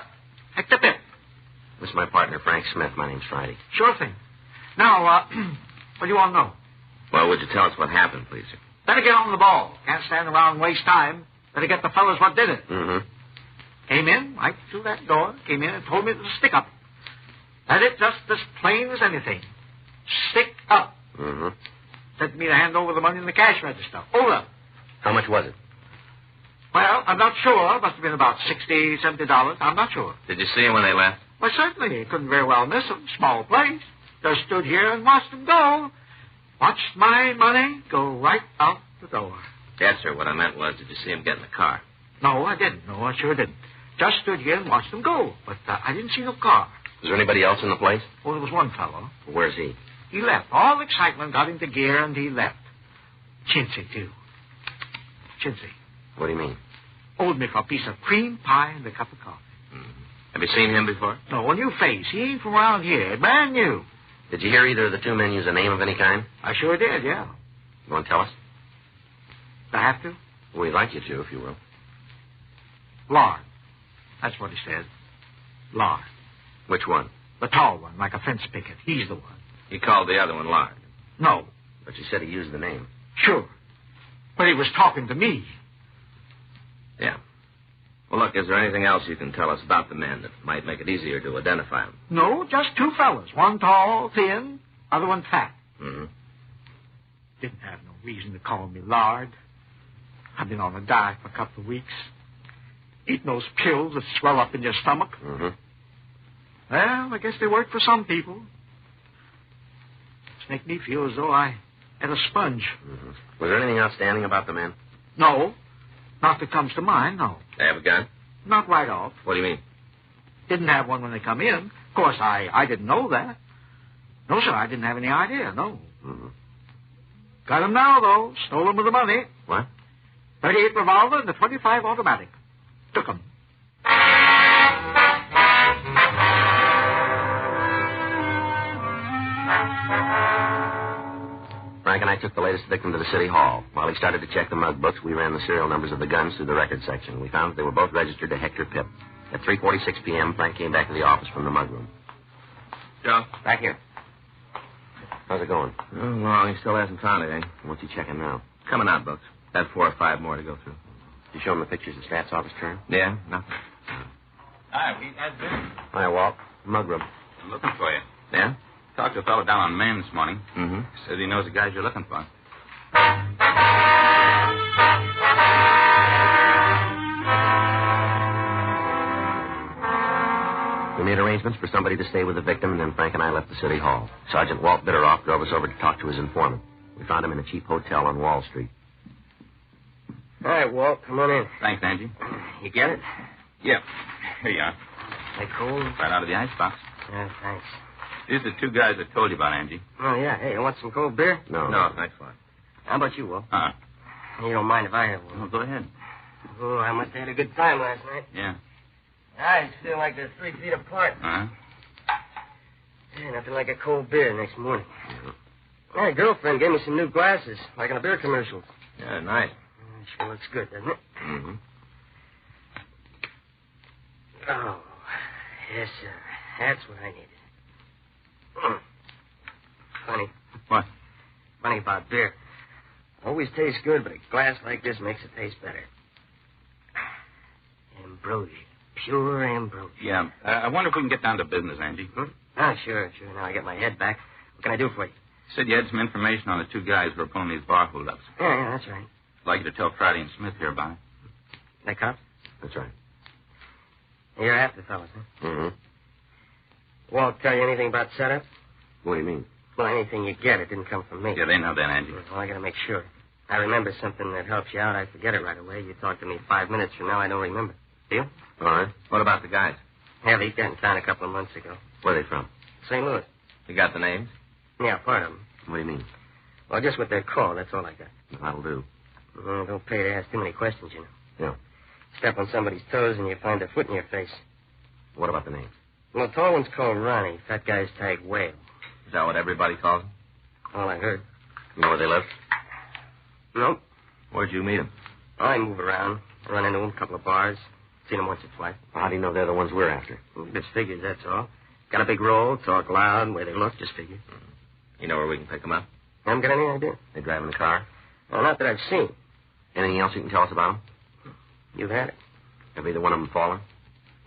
Hector Pip. This is my partner, Frank Smith. My name's Friday. Sure thing. Now, what do you want to know? Well, would you tell us what happened, please, sir? Better get on the ball. Can't stand around and waste time. Better get the fellas what did it. Mm-hmm. Came in, right through that door. Came in and told me to stick up. That's it, just as plain as anything. Stick up. Mm-hmm. Said me to hand over the money in the cash register. Over. How much was it? Well, I'm not sure. Must have been about $60, $70. I'm not sure. Did you see him when they left? Well, certainly. Couldn't very well miss them. Small place. Just stood here and watched them go. Watched my money go right out the door. Yes, sir. What I meant was, did you see him get in the car? No, I didn't. No, I sure didn't. Just stood here and watched them go. But I didn't see no car. Was there anybody else in the place? Oh, there was one fellow. Where's he? He left. All excitement got into gear, and he left. Chintzy, too. Chintzy. What do you mean? Owed me for a piece of cream pie and a cup of coffee. Mm-hmm. Have you seen him before? No, a new face. He ain't from around here. Brand new. Did you hear either of the two men use a name of any kind? I sure did, yeah. You want to tell us? I have to? We'd like you to, if you will. Lard. That's what he said. Lard. Which one? The tall one, like a fence picket. He's the one. He called the other one Lard. No. But you said he used the name. Sure. But he was talking to me. Yeah. Well, look, is there anything else you can tell us about the men that might make it easier to identify them? No, just two fellas. One tall, thin, other one fat. Mm-hmm. Didn't have no reason to call me Lard. I've been on a diet for a couple of weeks. Eating those pills that swell up in your stomach. Mm-hmm. Well, I guess they work for some people. Just make me feel as though I had a sponge. Mm-hmm. Was there anything outstanding about the men? No. Not that comes to mind, no. They have a gun? Not right off. What do you mean? Didn't have one when they come in. Of course, I didn't know that. No, sir, I didn't have any idea, no. Mm-hmm. Got 'em now, though. Stole 'em with the money. What? 38 revolver and the 25 automatic. Took 'em. Frank and I took the latest victim to the city hall. While he started to check the mug books, we ran the serial numbers of the guns through the record section. We found that they were both registered to Hector Pip. At 3:46 p.m., Frank came back to the office from the mug room. Joe? Back here. How's it going? Oh, well, he still hasn't found anything. What's he checking now? Coming out books. Had 4 or 5 more to go through. You show him the pictures the stats office turned? Yeah, nothing. Hi, we had been. Hi, Walt. Mug room. I'm looking for you. Yeah? Talked to a fellow down on Main this morning. Mm-hmm. Says he knows the guys you're looking for. We made arrangements for somebody to stay with the victim, and then Frank and I left the city hall. Sergeant Walt Bitteroff drove us over to talk to his informant. We found him in a cheap hotel on Wall Street. All right, Walt, come on in. Thanks, Angie. You get it? Yeah. Here you are. They cold? Right out of the icebox. Yeah, thanks. These are the 2 guys I told you about, Angie. Oh, yeah. Hey, you want some cold beer? No, thanks a lot. How about you, Walt? Uh-uh. You don't mind if I have one? Well, go ahead. Oh, I must have had a good time last night. Yeah. I feel like they're 3 feet apart. Huh? Yeah, nothing like a cold beer next morning. My girlfriend gave me some new glasses, like in a beer commercial. Yeah, nice. Sure looks good, doesn't it? Mm-hmm. Oh, yes, sir. That's what I needed. Funny. What? Funny about beer. Always tastes good, but a glass like this makes it taste better. Ambrosia. Pure ambrosia. Yeah. I wonder if we can get down to business, Angie. Ah, sure. Now I get my head back. What can I do for you? You said you had some information on the 2 guys who were pulling these bar hold-ups. Yeah, that's right. I'd like you to tell Friday and Smith here about it. They cops? That's right. You're after fellas, huh? Mm-hmm. Won't tell you anything about setup? What do you mean? Well, anything you get, it didn't come from me. Yeah, they know that, Angie. Well, I gotta make sure. I remember something that helps you out. I forget it right away. You talk to me 5 minutes from now, I don't remember. Deal? All right. What about the guys? Yeah, they got in town a couple of months ago. Where are they from? St. Louis. You got the names? Yeah, part of them. What do you mean? Well, just what they're called, that's all I got. That'll do. Don't pay to ask too many questions, you know. Yeah. Step on somebody's toes and you find a foot in your face. What about the names? Well, the tall one's called Ronnie. Fat guy's tagged Whale. Is that what everybody calls them? All I heard. You know where they live? Nope. Where'd you meet them? I move around. Run into them, a couple of bars. Seen them once or twice. Well, how do you know they're the ones we're after? Just figures, that's all. Got a big roll, talk loud, way they look, just figures. You know where we can pick them up? Haven't got any idea. They drive in the car? Well, not that I've seen. Anything else you can tell us about them? You've had it. Have either one of them fallen?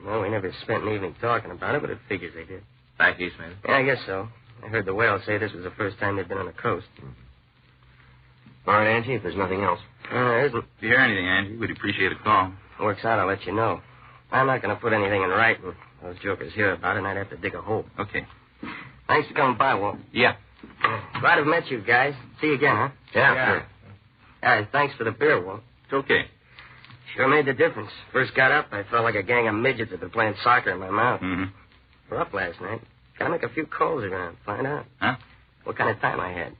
Well, we never spent an evening talking about it, but it figures they did. Back east, maybe? Yeah, I guess so. I heard the Whale say this was the first time they'd been on the coast. All right, Angie, if there's nothing else. There isn't. If you hear anything, Angie, we'd appreciate a call. Works out, I'll let you know. I'm not going to put anything in writing. Those jokers hear about it, and I'd have to dig a hole. Okay. Thanks for coming by, Walt. Yeah. Glad to have met you guys. See you again, huh? Yeah, sure. All right, thanks for the beer, Walt. It's okay. Sure made the difference. First got up, I felt like a gang of midgets that been playing soccer in my mouth. Mm-hmm. We're up last night. Gotta make a few calls around, find out. Huh? What kind of time I had.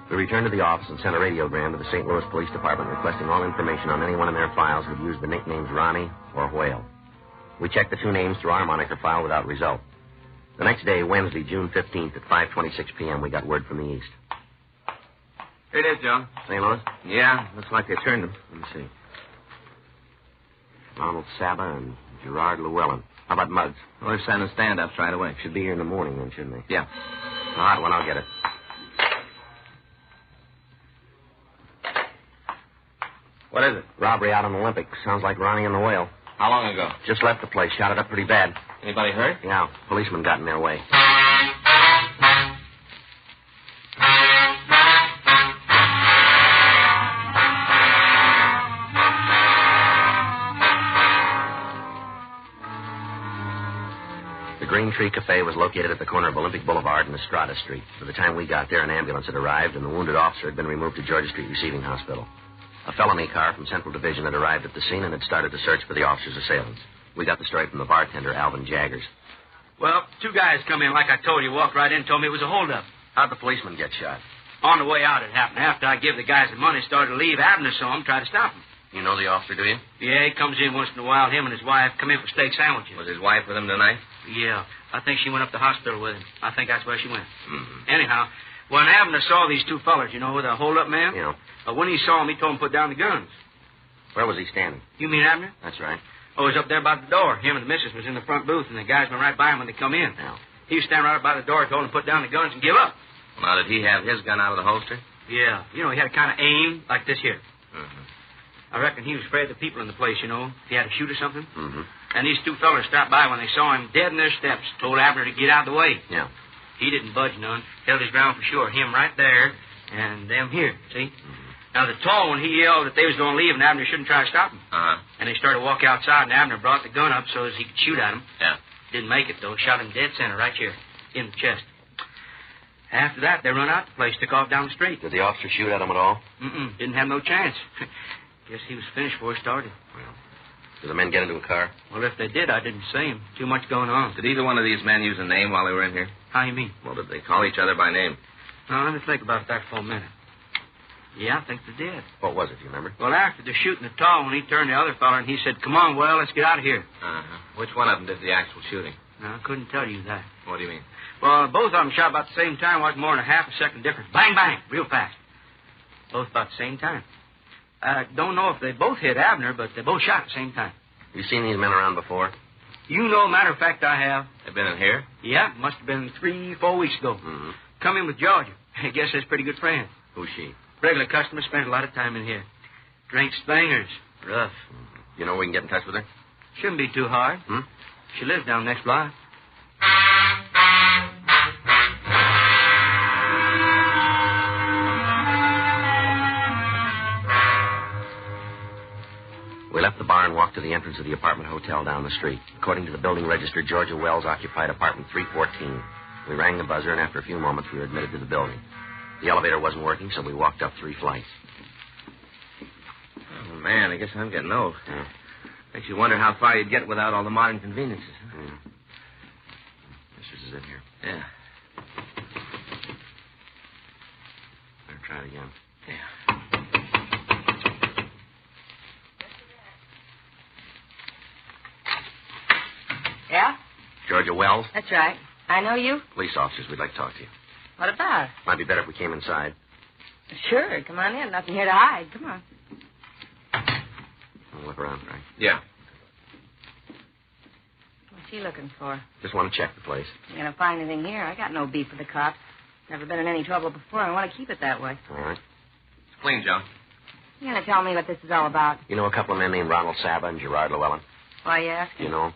We returned to the office and sent a radiogram to the St. Louis Police Department requesting all information on anyone in their files who'd used the nicknames Ronnie or Whale. We checked the 2 names through our moniker file without result. The next day, Wednesday, June 15th at 5:26 p.m., we got word from the east. Here it is, Joe. St. Louis? Yeah, looks like they turned them. Let me see. Ronald Saba and Gerard Llewellyn. How about Muggs? Well, they're sending stand-ups right away. Should be here in the morning then, shouldn't they? Yeah. All right, well, I'll get it. What is it? Robbery out on Olympic. Sounds like Ronnie and the Whale. How long ago? Just left the place. Shot it up pretty bad. Anybody hurt? Yeah, policemen got in their way. The Green Tree Cafe was located at the corner of Olympic Boulevard and Estrada Street. By the time we got there, an ambulance had arrived, and the wounded officer had been removed to Georgia Street Receiving Hospital. A felony car from Central Division had arrived at the scene and had started to search for the officer's assailants. We got the story from the bartender, Alvin Jaggers. Well, 2 guys come in, like I told you, walked right in, told me it was a holdup. How'd the policeman get shot? On the way out, it happened. After I give the guys the money, started to leave, Abner saw him, tried to stop him. You know the officer, do you? Yeah, he comes in once in a while. Him and his wife come in for steak sandwiches. Was his wife with him tonight? Yeah, I think she went up to the hospital with him. I think that's where she went. Mm-hmm. Anyhow, when Abner saw these 2 fellers, you know, with a hold-up man, Yeah. When he saw him, he told him to put down the guns. Where was he standing? You mean Abner? That's right. Oh, he was up there by the door. Him and the missus was in the front booth, and the guys went right by him when they come in. Yeah. He was standing right up by the door, told him to put down the guns and give up. Well, now, did he have his gun out of the holster? Yeah. You know, he had a kind of aim like this here. Mm-hmm. I reckon he was afraid of the people in the place, you know, if he had to shoot or something. Mm-hmm. And these 2 fellers stopped by when they saw him dead in their steps, told Abner to get out of the way. Yeah. He didn't budge none, held his ground for sure. Him right there, and them here, see? Mm-hmm. Now, the tall one, he yelled that they was going to leave, and Abner shouldn't try to stop him. Uh-huh. And they started to walk outside, and Abner brought the gun up so as he could shoot at him. Yeah. Didn't make it, though. Shot him dead center right here, in the chest. After that, they run out the place, took off down the street. Did the officer shoot at him at all? Didn't have no chance. Guess he was finished before he started. Well, Did the men get into a car? Well, if they did, I didn't see them. Too much going on. Did either one of these men use a name while they were in here? How you mean? Well, did they call each other by name? Now, let me think about that for a minute. Yeah, I think they did. What was it, do you remember? Well, after the shooting the tall one, he turned to the other fella and he said, "Come on, well, let's get out of here." Uh-huh. Which one of them did the actual shooting? No, I couldn't tell you that. What do you mean? Well, both of them shot about the same time. Wasn't more than a half a second difference. Bang, bang, real fast. Both about the same time. I don't know if they both hit Abner, but they both shot at the same time. You seen these men around before? You know, matter of fact, I have. They've been in here? Yeah, must have been 3-4 weeks ago. Mm-hmm. Come in with Georgia. I guess that's a pretty good friend. Who's she? Regular customer, spent a lot of time in here. Drinks bangers. Rough. You know we can get in touch with her? Shouldn't be too hard. She lives down next block. We left the bar and walked to the entrance of the apartment hotel down the street. According to the building register, Georgia Wells occupied apartment 314. We rang the buzzer, and after a few moments, we were admitted to the building. The elevator wasn't working, so we walked up 3 flights. Oh, man, I guess I'm getting old. Yeah. Makes you wonder how far you'd get without all the modern conveniences. Huh? Yeah. This is in here. Yeah. Better try it again. Yeah. Yeah? Georgia Wells? That's right. I know you. Police officers, we'd like to talk to you. What about? Might be better if we came inside. Sure, come on in. Nothing here to hide. Come on. I'll look around, Frank. Yeah. What's he looking for? Just want to check the place. You gonna find anything here? I got no beef with the cops. Never been in any trouble before. I want to keep it that way. All right. It's clean, Joe. You gonna tell me what this is all about? You know a couple of men named Ronald Saba and Gerard Llewellyn? Why you asking? You know them?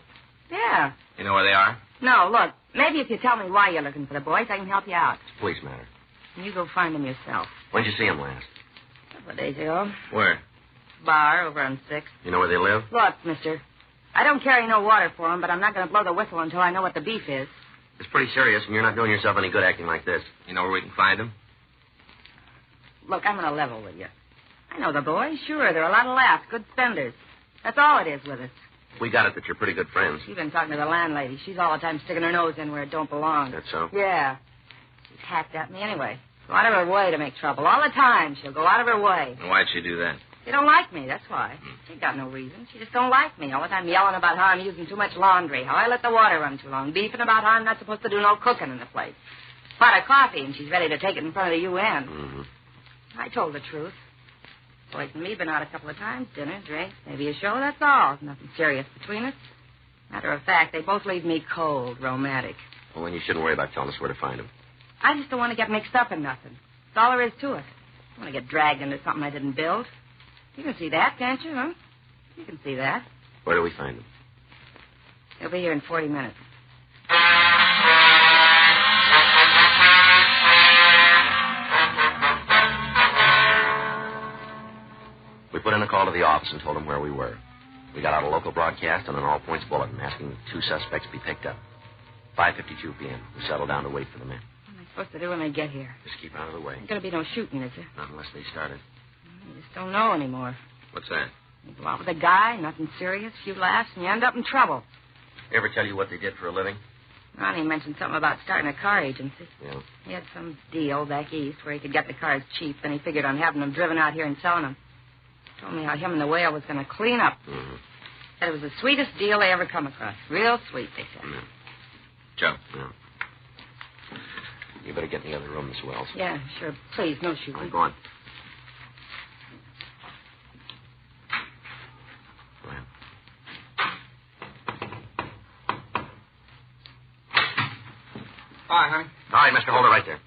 Yeah. You know where they are? No, look. Maybe if you tell me why you're looking for the boys, I can help you out. It's a police matter. You go find them yourself. When'd you see them last? A couple of days ago. Where? Bar over on 6th. You know where they live? Look, mister. I don't carry no water for them, but I'm not going to blow the whistle until I know what the beef is. It's pretty serious, and you're not doing yourself any good acting like this. You know where we can find them? Look, I'm on a level with you. I know the boys. Sure, they're a lot of laughs, good spenders. That's all it is with us. We got it that you're pretty good friends. You've been talking to the landlady. She's all the time sticking her nose in where it don't belong. That's so? Yeah. She's hacked at me anyway. Go out of her way to make trouble. All the time, she'll go out of her way. And why'd she do that? They don't like me, that's why. She ain't got no reason. She just don't like me. All the time yelling about how I'm using too much laundry, how I let the water run too long, beefing about how I'm not supposed to do no cooking in the place. Pot of coffee, and she's ready to take it in front of the UN. Mm-hmm. I told the truth. Boys and me been out a couple of times, dinner, drinks, maybe a show, that's all. Nothing serious between us. Matter of fact, they both leave me cold, romantic. Well, then you shouldn't worry about telling us where to find them. I just don't want to get mixed up in nothing. That's all there is to it. I want to get dragged into something I didn't build. You can see that, can't you, huh? You can see that. Where do we find them? They'll be here in 40 minutes. We put in a call to the office and told them where we were. We got out a local broadcast and an all-points bulletin asking that 2 suspects be picked up. 5:52 p.m. We settled down to wait for the men. What am I supposed to do when they get here? Just keep out of the way. There's going to be no shooting, is there? Not unless they started. You just don't know anymore. What's that? You go out with a guy, nothing serious, few laughs, and you end up in trouble. Ever tell you what they did for a living? Ronnie mentioned something about starting a car agency. Yeah. He had some deal back east where he could get the cars cheap, and he figured on having them driven out here and selling them. Told me how him and the whale was going to clean up. Mm-hmm. Said it was the sweetest deal they ever come across. Real sweet, they said. Mm-hmm. Joe. Yeah. You better get in the other room, Miss Wells. Yeah, sure. Please, no shooting. All right, go on. Go ahead. Hi, honey. All right, mister, hold it right there.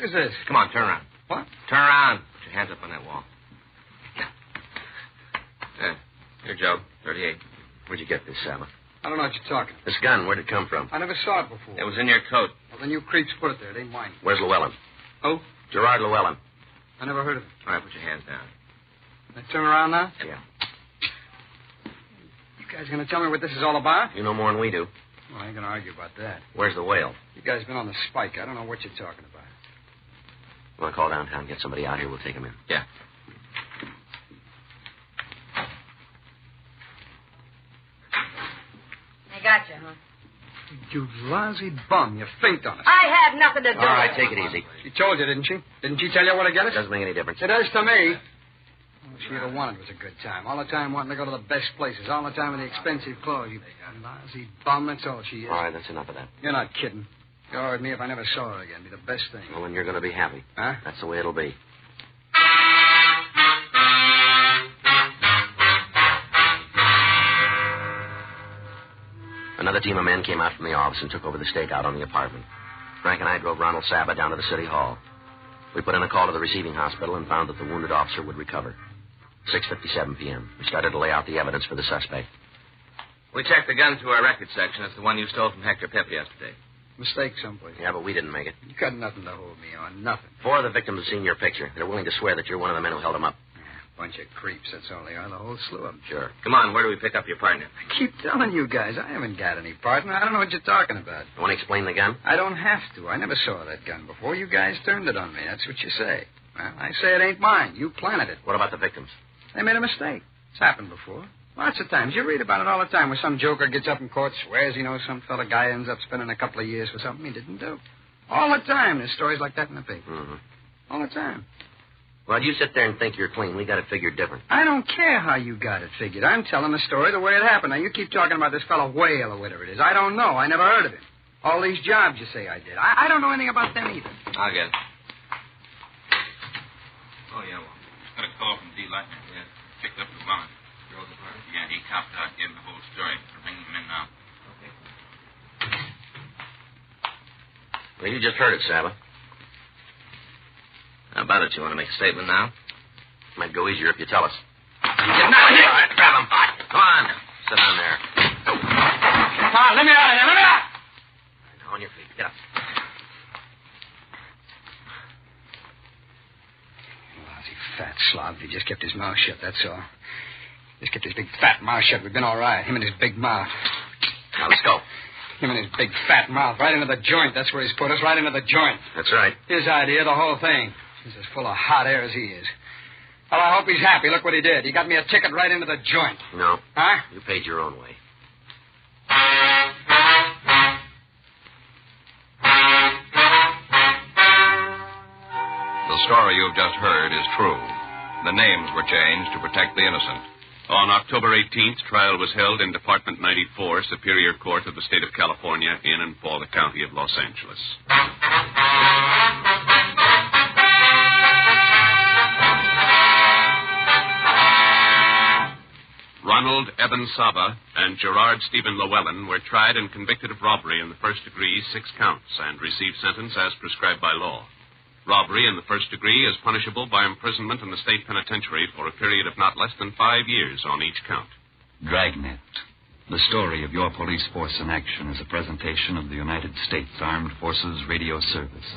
Who's this? Come on, turn around. What? Turn around. Put your hands up on that wall. Yeah. Here, Joe. 38. Where'd you get this, Saba? I don't know what you're talking. This gun, where'd it come from? I never saw it before. It was in your coat. Well, then you creeps put it there. It ain't mine. Where's Llewellyn? Who? Gerard Llewellyn. I never heard of it. All right, put your hands down. Now turn around now? Yeah. You guys gonna tell me what this is all about? You know more than we do. Well, I ain't gonna argue about that. Where's the whale? You guys been on the spike. I don't know what you're talking about. You want to call downtown, get somebody out here, we'll take him in. Yeah. You lousy bum. You finked on us. I had nothing to do with it. All right, take it easy. She told you, didn't she? Didn't she tell you where to get it? Doesn't make any difference. It does to me. All she ever wanted was a good time. All the time wanting to go to the best places. All the time with the expensive clothes. You lousy bum. That's all she is. All right, that's enough of that. You're not kidding. You're with me if I never saw her again. It'd be the best thing. Well, then you're going to be happy. Huh? That's the way it'll be. Another team of men came out from the office and took over the stakeout on the apartment. Frank and I drove Ronald Saba down to the city hall. We put in a call to the receiving hospital and found that the wounded officer would recover. 6:57 p.m. We started to lay out the evidence for the suspect. We checked the gun through our records section. It's the one you stole from Hector Pep yesterday. Mistake someplace. Yeah, but we didn't make it. You got nothing to hold me on. Nothing. 4 of the victims have seen your picture. They're willing to swear that you're one of the men who held him up. Bunch of creeps, that's all they are. The whole slew of them. Sure. Come on, where do we pick up your partner? I keep telling you guys, I haven't got any partner. I don't know what you're talking about. You want to explain the gun? I don't have to. I never saw that gun before. You guys turned it on me. That's what you say. Well, I say it ain't mine. You planted it. What about the victims? They made a mistake. It's happened before. Lots of times. You read about it all the time where some joker gets up in court, swears he knows some fella guy ends up spending a couple of years for something he didn't do. All the time. There's stories like that in the paper. Mm-hmm. All the time. Well, you sit there and think you're clean. We got it figured different. I don't care how you got it figured. I'm telling the story the way it happened. Now, you keep talking about this fellow Whale or whatever it is. I don't know. I never heard of him. All these jobs you say I did. I don't know anything about them either. I'll get it. Oh, yeah, well, got a call from D. Lightner. Yeah, picked up the bond. Drove the car. Yeah, he copped out, gave him the whole story. We're bringing him in now. Okay. Well, you just heard it, Saba. How about it? You want to make a statement now? Might go easier if you tell us. Get him out of here! All right, grab him. Come on. Sit down there. Come on, let me out of here. Let me out! Now on your feet. Get up. Lousy fat slob. He just kept his mouth shut, that's all. Just kept his big fat mouth shut. We've been all right. Him and his big mouth. Now, let's go. Him and his big fat mouth. Right into the joint. That's where he's put us. Right into the joint. That's right. His idea, the whole thing. He's as full of hot air as he is. Well, I hope he's happy. Look what he did. He got me a ticket right into the joint. No. Huh? You paid your own way. The story you've just heard is true. The names were changed to protect the innocent. On October 18th, trial was held in Department 94, Superior Court of the State of California, in and for the County of Los Angeles. Ronald Eben Saba and Gerard Stephen Llewellyn were tried and convicted of robbery in the first degree, 6 counts, and received sentence as prescribed by law. Robbery in the first degree is punishable by imprisonment in the state penitentiary for a period of not less than 5 years on each count. Dragnet. The story of your police force in action is a presentation of the United States Armed Forces Radio Service.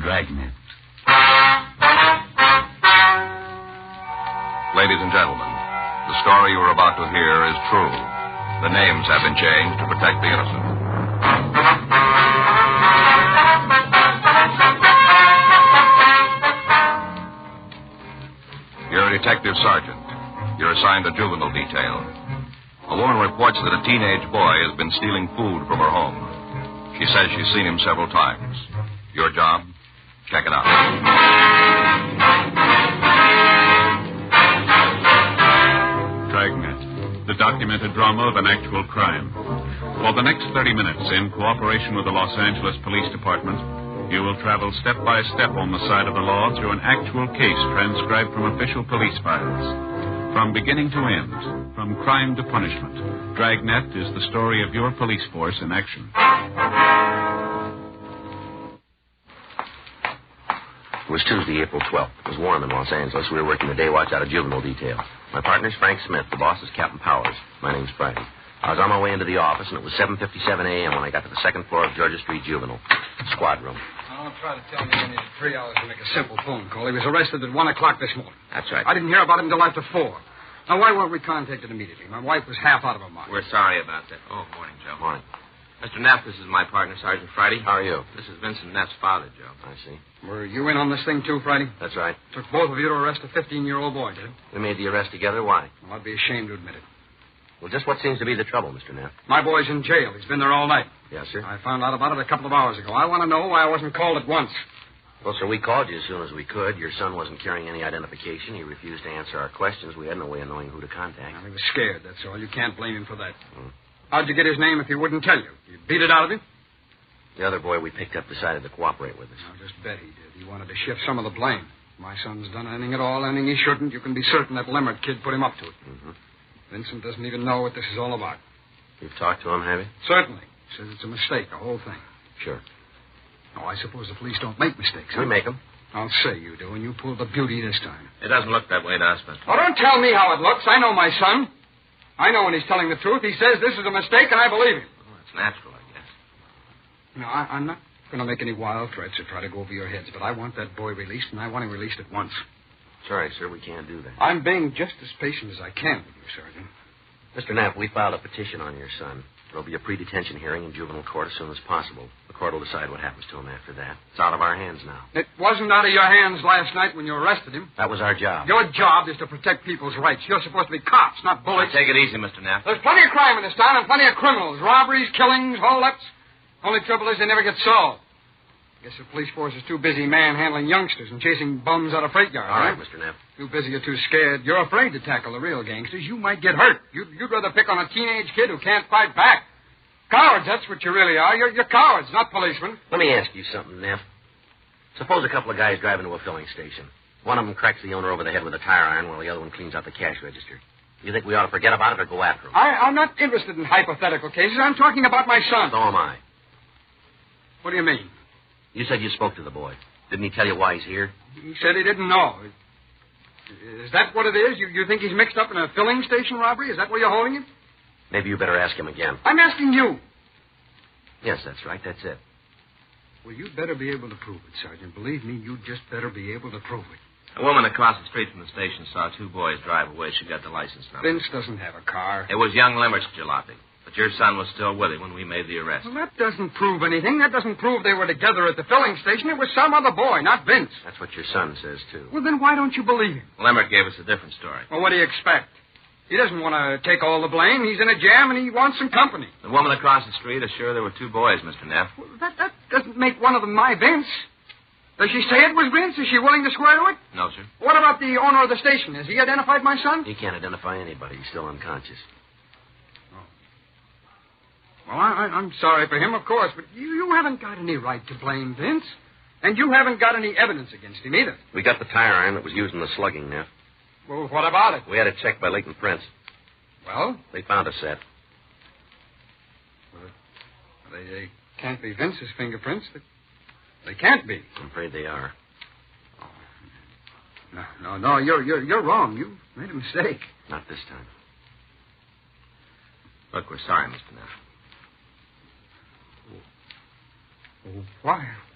Dragnet. Ladies and gentlemen, the story you are about to hear is true. The names have been changed to protect the innocent. You're a detective sergeant. You're assigned a juvenile detail. A woman reports that a teenage boy has been stealing food from her home. She says she's seen him several times. Your job? Check it out. Dragnet, the documented drama of an actual crime. For the next 30 minutes, in cooperation with the Los Angeles Police Department, you will travel step by step on the side of the law through an actual case transcribed from official police files. From beginning to end, from crime to punishment, Dragnet is the story of your police force in action. It was Tuesday, April 12th. It was warm in Los Angeles. We were working the day watch out of juvenile detail. My partner's Frank Smith. The boss is Captain Powers. My name's Friday. I was on my way into the office, and it was 7:57 a.m. when I got to the second floor of Georgia Street Juvenile, squad room. Don't try to tell me you needed 3 hours to make a simple phone call. He was arrested at 1 o'clock this morning. That's right. I didn't hear about him until after 4. Now, why weren't we contacted immediately? My wife was half out of her mind. We're sorry about that. Oh, morning, Joe. Morning. Mr. Neff, this is my partner, Sergeant Friday. How are you? This is Vincent Neff's father, Joe. I see. Were you in on this thing, too, Friday? That's right. Took both of you to arrest a 15-year-old boy, did it? We made the arrest together. Why? Well, I'd be ashamed to admit it. Well, just what seems to be the trouble, Mr. Neff? My boy's in jail. He's been there all night. Yes, sir. I found out about it a couple of hours ago. I want to know why I wasn't called at once. Well, sir, we called you as soon as we could. Your son wasn't carrying any identification. He refused to answer our questions. We had no way of knowing who to contact. Well, he was scared, that's all. You can't blame him for that. How'd you get his name if he wouldn't tell you? You beat it out of him? The other boy we picked up decided to cooperate with us. I'll just bet he did. He wanted to shift some of the blame. My son's done anything at all, anything he shouldn't. You can be certain that Leonard kid put him up to it. Mm-hmm. Vincent doesn't even know what this is all about. You've talked to him, have you? Certainly. Says it's a mistake, the whole thing. Sure. Oh, I suppose the police don't make mistakes. We make them. I'll say you do, and you pulled the beauty this time. It doesn't look that way to us, but... Oh, don't tell me how it looks. I know my son. I know when he's telling the truth. He says this is a mistake, and I believe him. Well, it's natural, I guess. No, I'm not going to make any wild threats or try to go over your heads, but I want that boy released, and I want him released at once. Sorry, sir, we can't do that. I'm being just as patient as I can with you, Sergeant. Mr. Knapp, we filed a petition on your son. There'll be a pre-detention hearing in juvenile court as soon as possible. The court will decide what happens to him after that. It's out of our hands now. It wasn't out of your hands last night when you arrested him. That was our job. Your job is to protect people's rights. You're supposed to be cops, not bullets. Now, take it easy, Mr. Knapp. There's plenty of crime in this town and plenty of criminals. Robberies, killings, holdups. Only trouble is they never get solved. I guess the police force is too busy manhandling youngsters and chasing bums out of freight yards. All right, Mr. Knapp. Too busy or too scared. You're afraid to tackle the real gangsters. You might get hurt. You'd rather pick on a teenage kid who can't fight back. Cowards, that's what you really are. You're cowards, not policemen. Let me ask you something, Neff. Suppose a couple of guys drive into a filling station. One of them cracks the owner over the head with a tire iron while the other one cleans out the cash register. You think we ought to forget about it or go after him? I'm not interested in hypothetical cases. I'm talking about my son. So am I. What do you mean? You said you spoke to the boy. Didn't he tell you why he's here? He said he didn't know. Is that what it is? You think he's mixed up in a filling station robbery? Is that where you're holding him? Maybe you better ask him again. I'm asking you. Yes, that's right. That's it. Well, you'd better be able to prove it, Sergeant. Believe me, you'd just better be able to prove it. A woman across the street from the station saw two boys drive away. She got the license number. Vince doesn't have a car. It was young Limerick's jalopy. But your son was still with him when we made the arrest. Well, that doesn't prove anything. That doesn't prove they were together at the filling station. It was some other boy, not Vince. That's what your son says, too. Well, then why don't you believe him? Limerick gave us a different story. Well, what do you expect? He doesn't want to take all the blame. He's in a jam, and he wants some company. The woman across the street is sure there were two boys, Mr. Neff. Well, that doesn't make one of them my Vince. Does she say it was Vince? Is she willing to swear to it? No, sir. What about the owner of the station? Has he identified my son? He can't identify anybody. He's still unconscious. Well, I'm sorry for him, of course, but you haven't got any right to blame Vince. And you haven't got any evidence against him either. We got the tire iron that was used in the slugging, Neff. Well, what about it? We had it checked by Leighton Prince. Well? They found a set. Well, they can't be Vince's fingerprints. They can't be. I'm afraid they are. Oh. No, you're wrong. You made a mistake. Not this time. Look, we're sorry, Mr. Neff.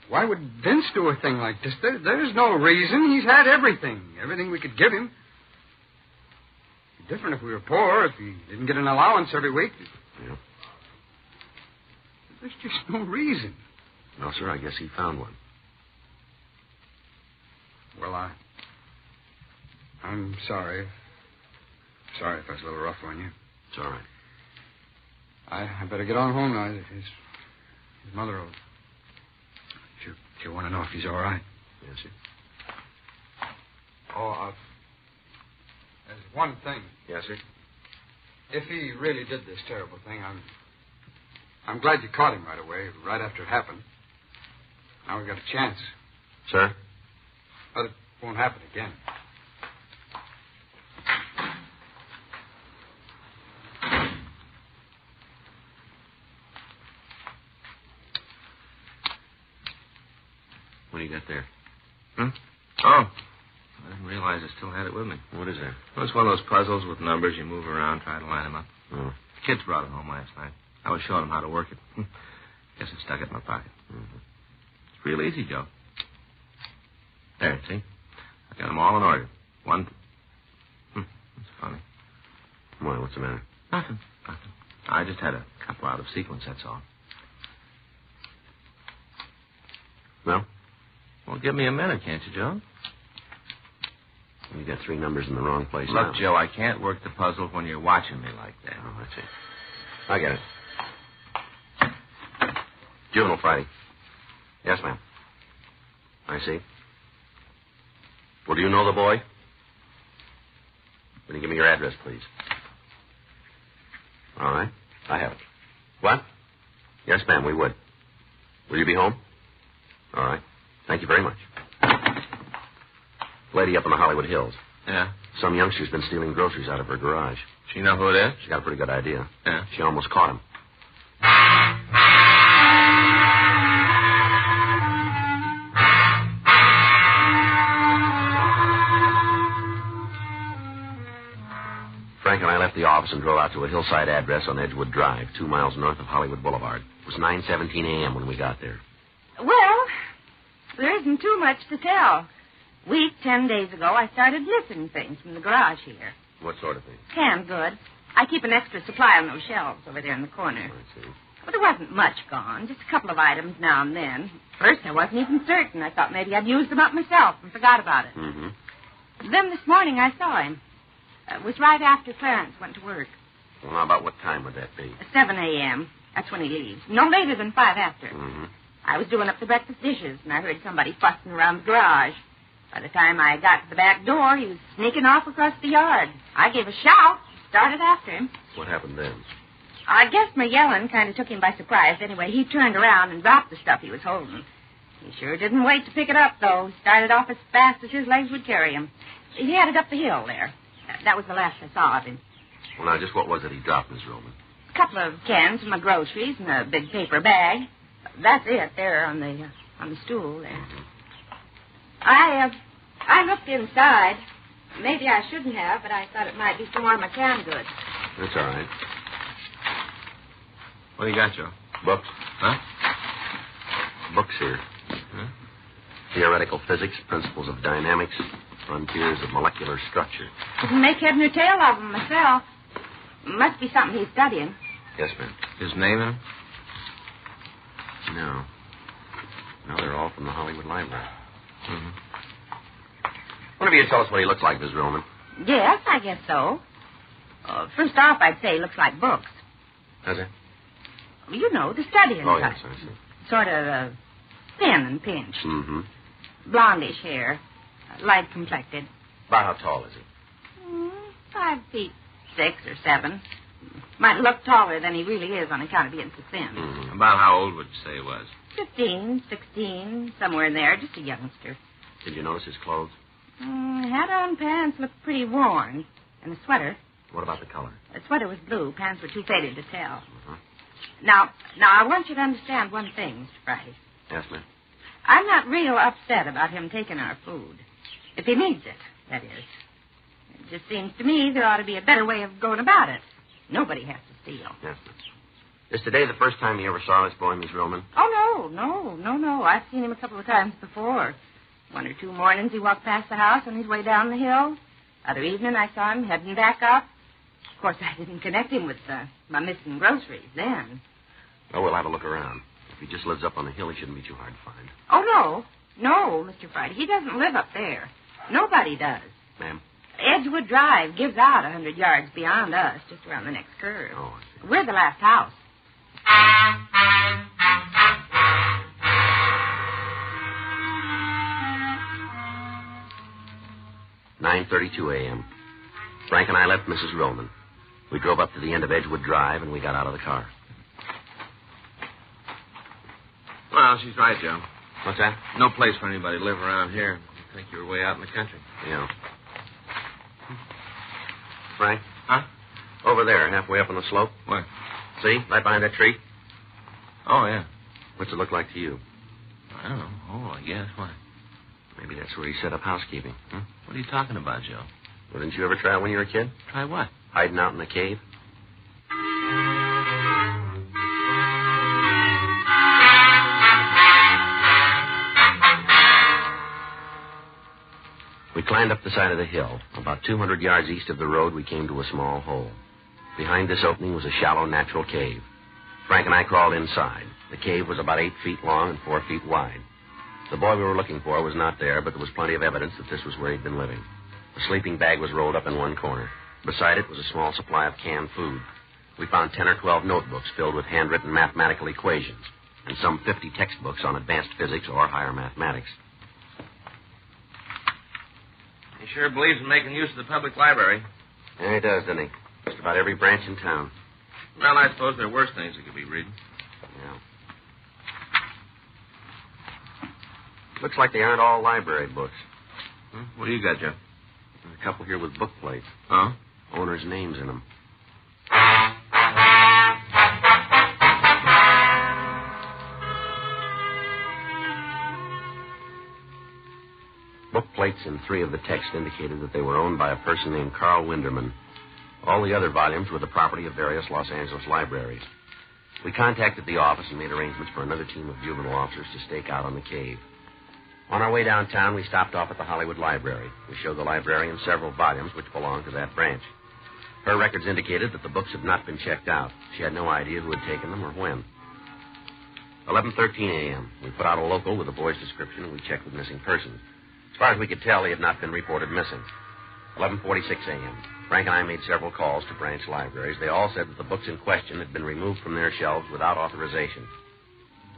Why would Vince do a thing like this? There's no reason. He's had everything we could give him. It'd be different if we were poor, if he didn't get an allowance every week. Yeah. There's just no reason. No, sir, I guess he found one. Well, I'm sorry. Sorry if I was a little rough on you. It's all right. I better get on home now. His mother will... You want to know if he's all right. Yes, sir. Oh, there's one thing. Yes, sir. If he really did this terrible thing, I'm glad you caught him right away, right after it happened. Now we've got a chance. Sir? But it won't happen again. What do you got there? Oh, I didn't realize I still had it with me. What is that? Well, it's one of those puzzles with numbers. You move around, try to line them up. Oh. The kids brought it home last night. I was showing them how to work it. Guess I stuck it in my pocket. Mm-hmm. It's real easy, Joe. There, see? I got them all in order. One. That's funny. Why, what's the matter? Nothing. I just had a couple out of sequence, that's all. Well? Well, give me a minute, can't you, Joe? You got 3 numbers in the wrong place. Look, now. Joe, I can't work the puzzle when you're watching me like that. Oh, that's it. I get it. Juvenile Friday. Yes, ma'am. I see. Well, do you know the boy? Will you give me your address, please? All right. I have it. What? Yes, ma'am, we would. Will you be home? All right. Thank you very much. Lady up in the Hollywood Hills. Yeah? Some youngster's been stealing groceries out of her garage. She know who it is? She got a pretty good idea. Yeah? She almost caught him. Frank and I left the office and drove out to a hillside address on Edgewood Drive, 2 miles north of Hollywood Boulevard. It was 9:17 a.m. when we got there. Well, there isn't too much to tell. Week, 10 days ago, I started missing things from the garage here. What sort of thing? Canned goods. I keep an extra supply on those shelves over there in the corner. I see. But there wasn't much gone, just a couple of items now and then. First, I wasn't even certain. I thought maybe I'd used them up myself and forgot about it. Mm-hmm. Then this morning I saw him. It was right after Clarence went to work. Well, now, about what time would that be? 7 a.m. That's when he leaves. No later than 5 after. Mm-hmm. I was doing up the breakfast dishes, and I heard somebody fussing around the garage. By the time I got to the back door, he was sneaking off across the yard. I gave a shout, started after him. What happened then? I guess my yelling kind of took him by surprise. Anyway, he turned around and dropped the stuff he was holding. He sure didn't wait to pick it up, though. He started off as fast as his legs would carry him. He headed up the hill there. That was the last I saw of him. Well, now, just what was it he dropped, Miss Roman? A couple of cans of my groceries and a big paper bag. That's it, there on the stool there. Mm-hmm. I looked inside. Maybe I shouldn't have, but I thought it might be some more of my canned goods. That's all right. What do you got, Joe? Books. Huh? Books here. Huh? Theoretical Physics, Principles of Dynamics, Frontiers of Molecular Structure. Didn't make head nor tail of them myself. Must be something he's studying. Yes, ma'am. His name in him? No. No, they're all from the Hollywood Library. Mm-hmm. One of you tell us what he looks like, Miss Roman. Yes, I guess so. First off, I'd say he looks like books. Does it? You know, the studying Oh, type. yes, I see. Sort of thin and pinched. Mm-hmm. Blondish hair. Light complected. About how tall is he? 5 feet 6 or 7. Might look taller than he really is on account of being so thin. Mm-hmm. About how old would you say he was? 15, 16, somewhere in there. Just a youngster. Did you notice his clothes? Hat on, pants looked pretty worn. And the sweater. What about the color? The sweater was blue. Pants were too faded to tell. Uh-huh. Now, I want you to understand one thing, Mr. Friday. Yes, ma'am. I'm not real upset about him taking our food. If he needs it, that is. It just seems to me there ought to be a better way of going about it. Nobody has to steal. Yes, ma'am. Is today the first time you ever saw this boy, Miss Roman? Oh, no. I've seen him a couple of times before. 1 or 2 mornings he walked past the house on his way down the hill. Other evening I saw him heading back up. Of course, I didn't connect him with my missing groceries then. Well, we'll have a look around. If he just lives up on the hill, he shouldn't be too hard to find. Oh, no, Mr. Friday. He doesn't live up there. Nobody does. Ma'am? Edgewood Drive gives out 100 yards beyond us, just around the next curve. Oh, I see. We're the last house. 9:32 a.m. Frank and I left Mrs. Roman. We drove up to the end of Edgewood Drive, and we got out of the car. Well, she's right, Joe. What's that? No place for anybody to live around here. I think you were way out in the country. Yeah. Frank? Huh? Over there, halfway up on the slope. Where? See? Right behind that tree. Oh, yeah. What's it look like to you? I don't know. Oh, I guess. Why? Maybe that's where he set up housekeeping. Huh? What are you talking about, Joe? Well, didn't you ever try it when you were a kid? Try what? Hiding out in the cave. We climbed up the side of the hill. About 200 yards east of the road, we came to a small hole. Behind this opening was a shallow natural cave. Frank and I crawled inside. The cave was about 8 feet long and 4 feet wide. The boy we were looking for was not there, but there was plenty of evidence that this was where he'd been living. A sleeping bag was rolled up in one corner. Beside it was a small supply of canned food. We found 10 or 12 notebooks filled with handwritten mathematical equations and some 50 textbooks on advanced physics or higher mathematics. He sure believes in making use of the public library. Yeah, he does, doesn't he? Just about every branch in town. Well, I suppose there are worse things he could be reading. Yeah. Looks like they aren't all library books. What do you got, Joe? A couple here with book plates. Huh? Owners' names in them. Book plates in 3 of the texts indicated that they were owned by a person named Carl Winderman. All the other volumes were the property of various Los Angeles libraries. We contacted the office and made arrangements for another team of juvenile officers to stake out on the cave. On our way downtown, we stopped off at the Hollywood Library. We showed the librarian several volumes which belonged to that branch. Her records indicated that the books had not been checked out. She had no idea who had taken them or when. 11:13 a.m. We put out a local with the boy's description, and we checked with missing persons. As far as we could tell, he had not been reported missing. 11:46 a.m. Frank and I made several calls to branch libraries. They all said that the books in question had been removed from their shelves without authorization.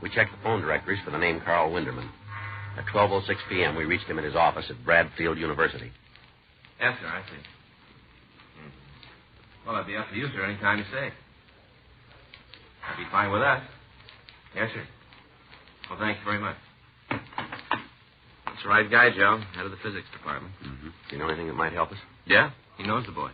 We checked the phone directories for the name Carl Winderman. At 12:06 p.m., we reached him at his office at Bradfield University. Yes, sir, I see. Well, that'd be up to you, sir, any time you say. That'd be fine with us. Yes, sir. Well, thank you very much. That's the right guy, Joe, head of the physics department. Mm-hmm. Do you know anything that might help us? Yeah, he knows the boy.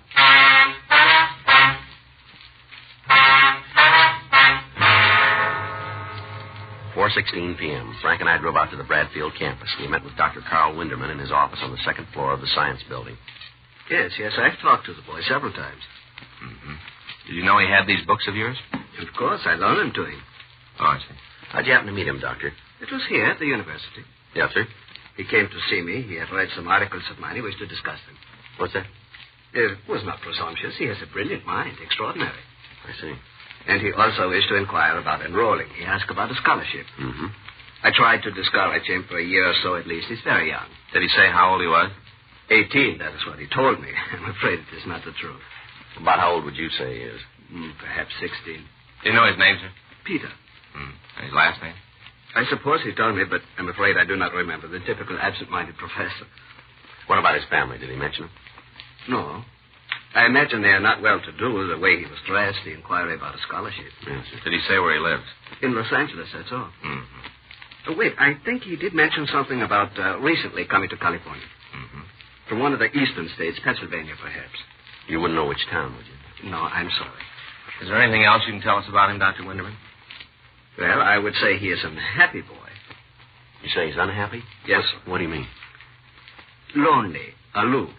4:16 p.m. Frank and I drove out to the Bradfield campus. We met with Dr. Carl Winderman in his office on the second floor of the science building. Yes, I've talked to the boy several times. Mm-hmm. Did you know he had these books of yours? Of course, I loaned them to him. Oh, I see. How'd you happen to meet him, Doctor? It was here at the university. Yes, sir. He came to see me. He had read some articles of mine. He wished to discuss them. What's that? It was not presumptuous. He has a brilliant mind. Extraordinary. I see. And he also wished to inquire about enrolling. He asked about a scholarship. Mm-hmm. I tried to discourage him for a year or so at least. He's very young. Did he say how old he was? 18, that is what he told me. I'm afraid it is not the truth. About how old would you say he is? Perhaps 16. Do you know his name, sir? Peter. And his last name? I suppose he told me, but I'm afraid I do not remember. The typical absent-minded professor. What about his family? Did he mention them? No. I imagine they are not well-to-do. The way he was dressed, the inquiry about a scholarship. Yes, sir. Did he say where he lives? In Los Angeles, that's all. Mm-hmm. Wait, I think he did mention something about recently coming to California. Mm-hmm. From one of the eastern states, Pennsylvania, perhaps. You wouldn't know which town, would you? No, I'm sorry. Is there anything else you can tell us about him, Dr. Winderman? Well, I would say he is an unhappy boy. You say he's unhappy? Yes, sir. What do you mean? Lonely, aloof.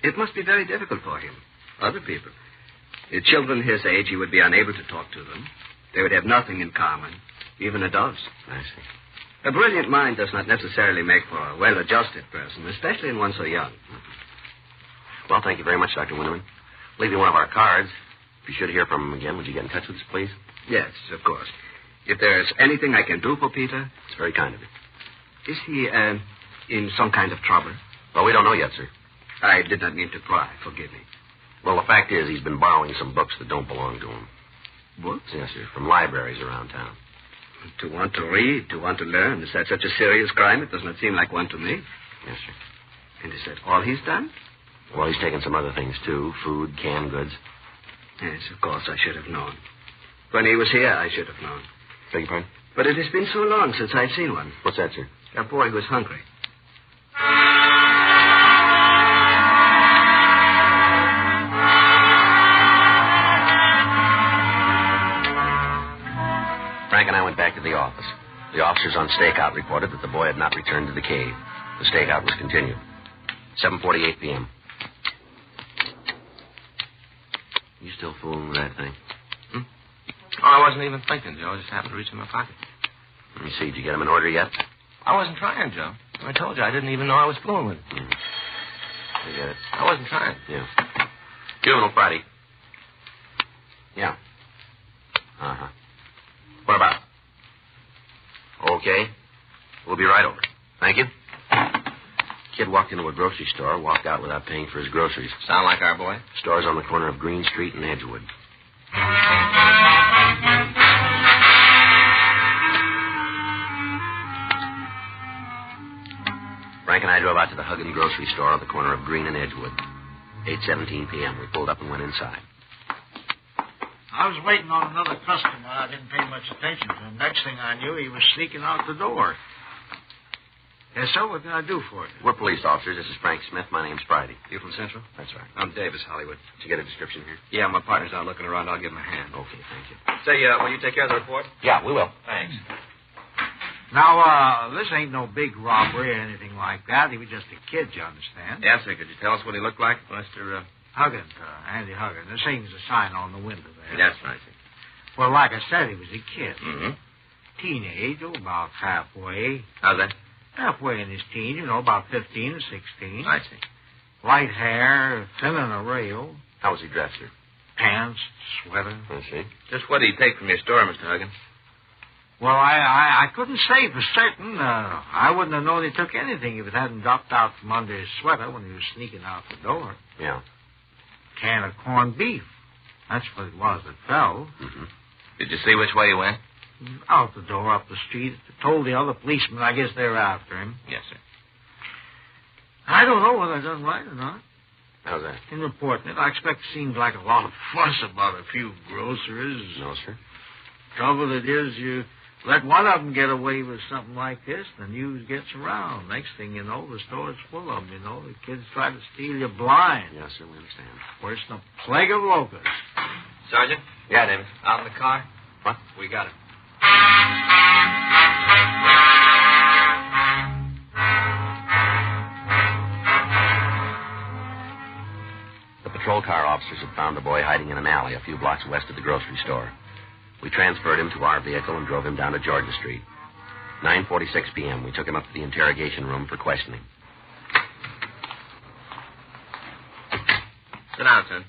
It must be very difficult for him. Other people. The children his age, he would be unable to talk to them. They would have nothing in common, even adults. I see. A brilliant mind does not necessarily make for a well-adjusted person, especially in one so young. Well, thank you very much, Dr. Winderman. Leave you one of our cards. If you should hear from him again, would you get in touch with us, please? Yes, of course. If there's anything I can do for Peter... It's very kind of you. Is he, in some kind of trouble? Well, we don't know yet, sir. I did not mean to pry. Forgive me. Well, the fact is he's been borrowing some books that don't belong to him. Books? Yes, sir, from libraries around town. To want to read, to want to learn, is that such a serious crime? It does not seem like one to me. Yes, sir. And is that all he's done? Well, he's taken some other things, too. Food, canned goods. Yes, of course, I should have known. When he was here, I should have known. Beg your pardon? But it has been so long since I've seen one. What's that, sir? A boy who was hungry. Frank and I went back to the office. The officers on stakeout reported that the boy had not returned to the cave. The stakeout was continued. 7:48 p.m. You still fooling with that thing? Oh, I wasn't even thinking, Joe. I just happened to reach in my pocket. Let me see. Did you get him in order yet? I wasn't trying, Joe. I told you I didn't even know I was fooling with it. You get it? I wasn't trying. Yeah. Juvenile Friday. Yeah. Uh-huh. What about? Okay. We'll be right over. Thank you. Kid walked into a grocery store, walked out without paying for his groceries. Sound like our boy? Store's on the corner of Green Street and Edgewood. Frank and I drove out to the Huggin grocery store on the corner of Green and Edgewood. 8:17 p.m. We pulled up and went inside. I was waiting on another customer. I didn't pay much attention to him. Next thing I knew, he was sneaking out the door. Yes, sir? What can I do for you? We're police officers. This is Frank Smith. My name's Friday. You from Central? That's right. I'm Davis, Hollywood. Did you get a description here? Yeah, my partner's out looking around. I'll give him a hand. Okay, thank you. Say, will you take care of the report? Yeah, we will. Thanks. Now, this ain't no big robbery or anything like that. He was just a kid, you understand? Yes, sir. Could you tell us what he looked like, Mr. Huggin, Andy Huggin. There's a sign on the window there. That's right, sir. Well, like I said, he was a kid. Mm-hmm. Teenage, about halfway. How's that? Halfway in his teens, about 15 or 16. I see. Light hair, thin on a rail. How was he dressed, sir? Pants, sweater. I see. Just what did he take from your store, Mr. Huggins? Well, I couldn't say for certain. I wouldn't have known he took anything if it hadn't dropped out from under his sweater when he was sneaking out the door. Yeah. Can of corned beef. That's what it was that fell. Mm-hmm. Did you see which way he went? Out the door, up the street. Told the other policemen. I guess they're after him. Yes, sir. I don't know whether I done right or not. How's that? In reporting it, I expect it seemed like a lot of fuss about a few groceries. No, sir. Trouble it is, you let one of them get away with something like this, the news gets around. Next thing you know, the store's full of them, The kids try to steal you blind. Yes, sir, we understand. Worse than a plague of locusts. Sergeant? Yeah, David. Out in the car? What? We got it. The patrol car officers had found the boy hiding in an alley a few blocks west of the grocery store. We transferred him to our vehicle and drove him down to Georgia Street. 9:46 p.m., we took him up to the interrogation room for questioning. Sit down, son.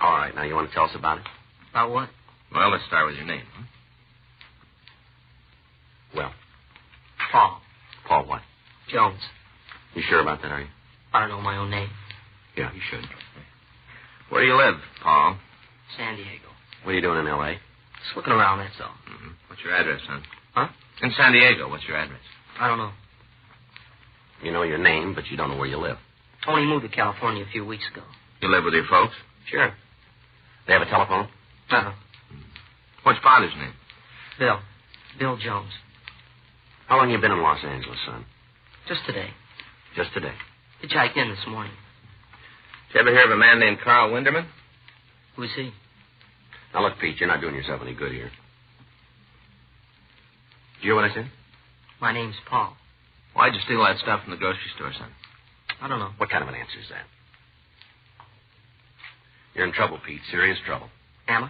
All right, now you want to tell us about it? About what? Well, let's start with your name. Huh? Well, Paul. Paul what? Jones. You sure about that, are you? I don't know my own name. Yeah, you should. Where do you live, Paul? San Diego. What are you doing in L.A.? Just looking around, that's all. Mm-hmm. What's your address, son? Huh? In San Diego. What's your address? I don't know. You know your name, but you don't know where you live. Tony moved to California a few weeks ago. You live with your folks? Sure. They have a telephone? Uh-huh. What's father's name? Bill. Bill Jones. How long you been in Los Angeles, son? Just today. Just today. Hitchhiked in this morning. Did you ever hear of a man named Carl Winderman? Who is he? Now, look, Pete, you're not doing yourself any good here. Did you hear what I said? My name's Paul. Why'd you steal that stuff from the grocery store, son? I don't know. What kind of an answer is that? You're in trouble, Pete. Serious trouble. Am I?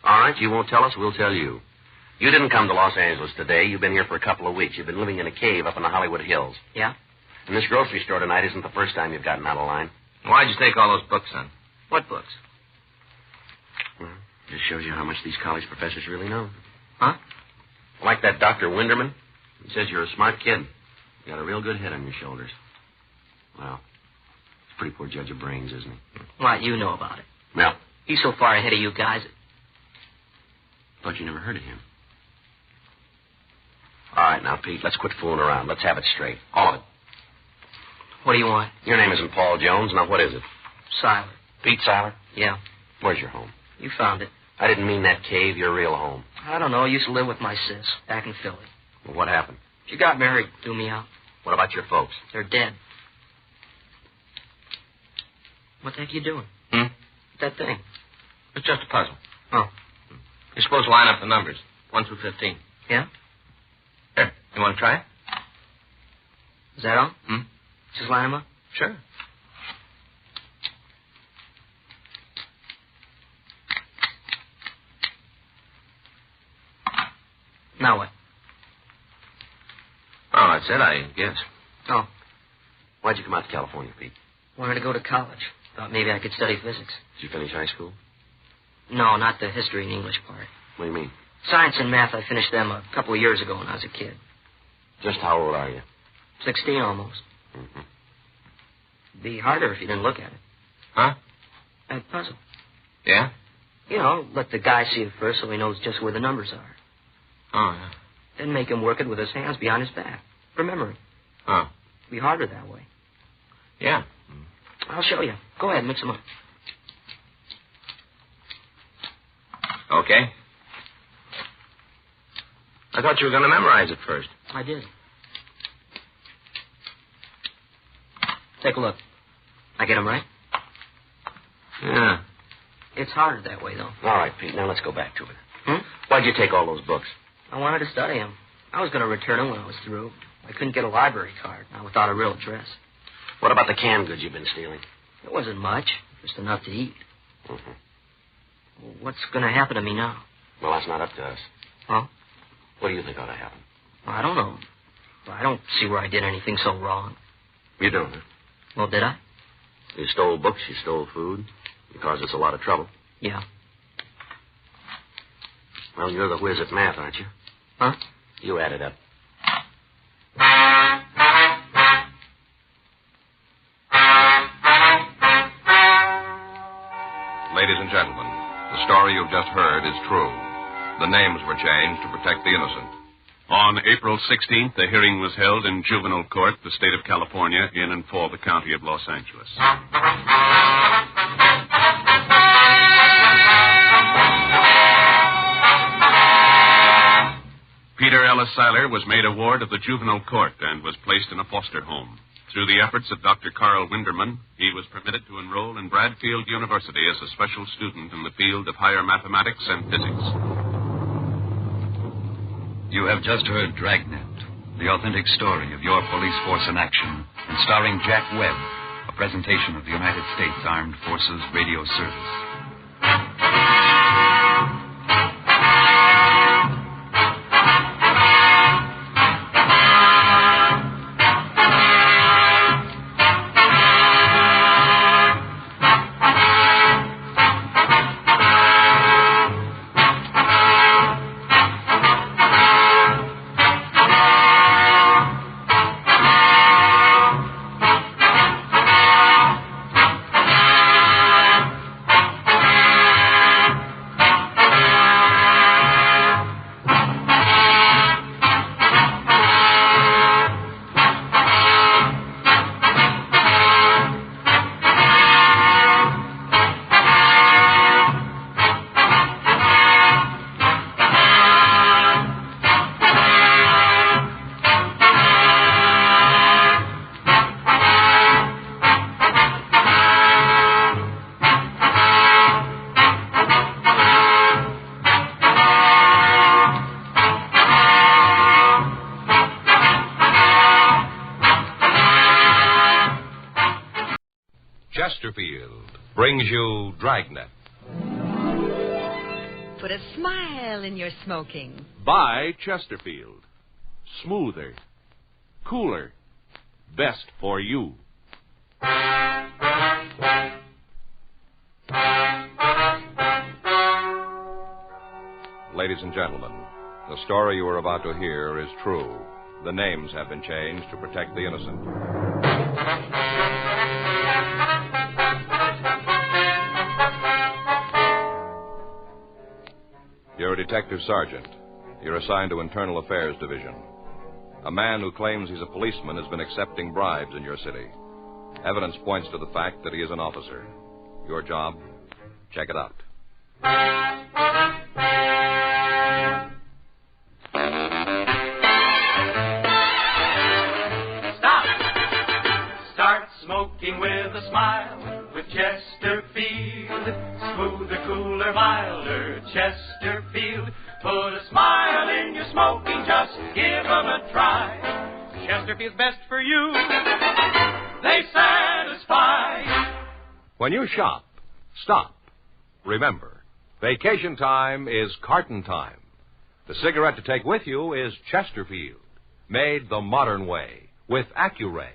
All right, you won't tell us, we'll tell you. You didn't come to Los Angeles today. You've been here for a couple of weeks. You've been living in a cave up in the Hollywood Hills. Yeah? And this grocery store tonight isn't the first time you've gotten out of line. Why'd you take all those books, son? What books? Well, just shows you how much these college professors really know. Huh? Like that Dr. Winderman. He says you're a smart kid. You got a real good head on your shoulders. Well, he's a pretty poor judge of brains, isn't he? What, you know about it? Well, he's so far ahead of you guys. Thought you never heard of him. All right, now. now, Pete. Let's quit fooling around. Let's have it straight. All of it. What do you want? Your name isn't Paul Jones. Now, what is it? Siler. Pete Siler? Yeah. Where's your home? You found it. I didn't mean that cave. Your real home. I don't know. I used to live with my sis back in Philly. Well, what happened? She got married. Threw me out. What about your folks? They're dead. What the heck are you doing? That thing. It's just a puzzle. Oh. You're supposed to line up the numbers, 1 through 15. Yeah? Here, you want to try it? Is that all? Just line them up? Sure. Now what? Oh, that's it, I guess. Oh. Why'd you come out to California, Pete? Wanted to go to college. Thought maybe I could study physics. Did you finish high school? No, not the history and English part. What do you mean? Science and math, I finished them a couple of years ago when I was a kid. Just how old are you? 16 almost. It'd be harder if you didn't look at it. Huh? That puzzle. Yeah? You know, let the guy see it first so he knows just where the numbers are. Oh, yeah. Then make him work it with his hands behind his back. Remember it. Oh. It'd be harder that way. Yeah. I'll show you. Go ahead, mix them up. Okay. I thought you were going to memorize it first. I did. Take a look. I get them right? Yeah. It's harder that way, though. All right, Pete, now let's go back to it. Why'd you take all those books? I wanted to study them. I was going to return them when I was through. I couldn't get a library card, not without a real address. What about the canned goods you've been stealing? It wasn't much, just enough to eat. Well, what's going to happen to me now? Well, that's not up to us. Huh? What do you think ought to happen? I don't know. I don't see where I did anything so wrong. You don't, huh? Well, did I? You stole books, you stole food. You caused us a lot of trouble. Yeah. Well, you're the whiz at math, aren't you? Huh? You add it up. Ladies and gentlemen, the story you've just heard is true. The names were changed to protect the innocent. On April 16th, a hearing was held in juvenile court, the state of California, in and for the county of Los Angeles. Peter Ellis Siler was made a ward of the juvenile court and was placed in a foster home. Through the efforts of Dr. Carl Winderman, he was permitted to enroll in Bradfield University as a special student in the field of higher mathematics and physics. You have just heard Dragnet, the authentic story of your police force in action, and starring Jack Webb, a presentation of the United States Armed Forces Radio Service. Chesterfield brings you Dragnet. Put a smile in your smoking. By Chesterfield. Smoother. Cooler. Best for you. Ladies and gentlemen, the story you are about to hear is true. The names have been changed to protect the innocent. You're a detective sergeant. You're assigned to Internal Affairs Division. A man who claims he's a policeman has been accepting bribes in your city. Evidence points to the fact that he is an officer. Your job? Check it out. Start smoking with a smile with Chesterfield. Smoother, cooler, milder Chesterfield. Put a smile in your smoking, just give them a try. Chesterfield's best for you. They satisfy. When you shop, stop. Remember, vacation time is carton time. The cigarette to take with you is Chesterfield, made the modern way with Accuray.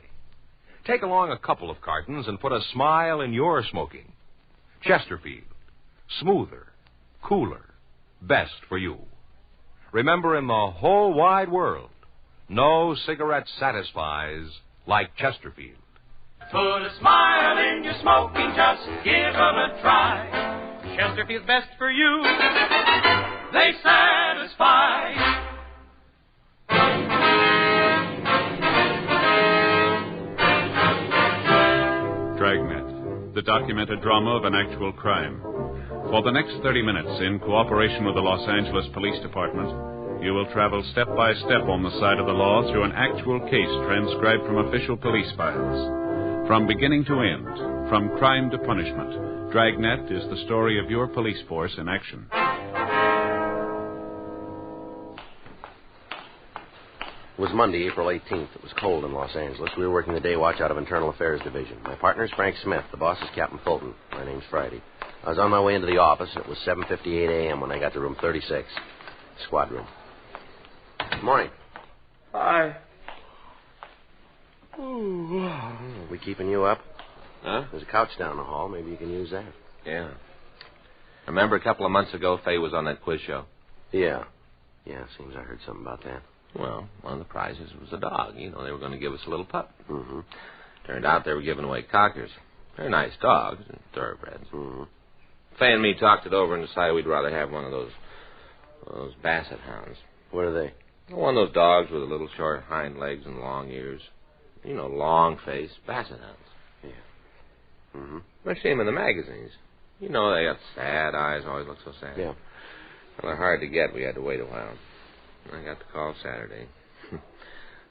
Take along a couple of cartons and put a smile in your smoking. Chesterfield, smoother, cooler, best for you. Remember, in the whole wide world, no cigarette satisfies like Chesterfield. Put a smile in your smoking, just give them a try. Chesterfield's best for you. They satisfy. Dragnet, the documented drama of an actual crime. For the next 30 minutes, in cooperation with the Los Angeles Police Department, you will travel step by step on the side of the law through an actual case transcribed from official police files. From beginning to end, from crime to punishment, Dragnet is the story of your police force in action. It was Monday, April 18th. It was cold in Los Angeles. We were working the day watch out of Internal Affairs Division. My partner is Frank Smith. The boss is Captain Fulton. My name's Friday. I was on my way into the office, and it was 7:58 a.m. when I got to room 36, squad room. Good morning. Hi. We keeping you up? Huh? There's a couch down the hall. Maybe you can use that. Yeah. Remember a couple of months ago, Faye was on that quiz show? Yeah. Yeah, seems I heard something about that. Well, one of the prizes was a dog. You know, they were going to give us a little pup. Mm-hmm. Turned out they were giving away cockers. They're nice dogs, and thoroughbreds. Mm-hmm. Faye and me talked it over and decided we'd rather have one of those basset hounds. What are they? One of those dogs with a little short hind legs and long ears. You know, long face, basset hounds. Yeah. Mm-hmm. I see them in the magazines. You know, they got sad eyes, always look so sad. Yeah. Well, they're hard to get. We had to wait a while. I got the call Saturday.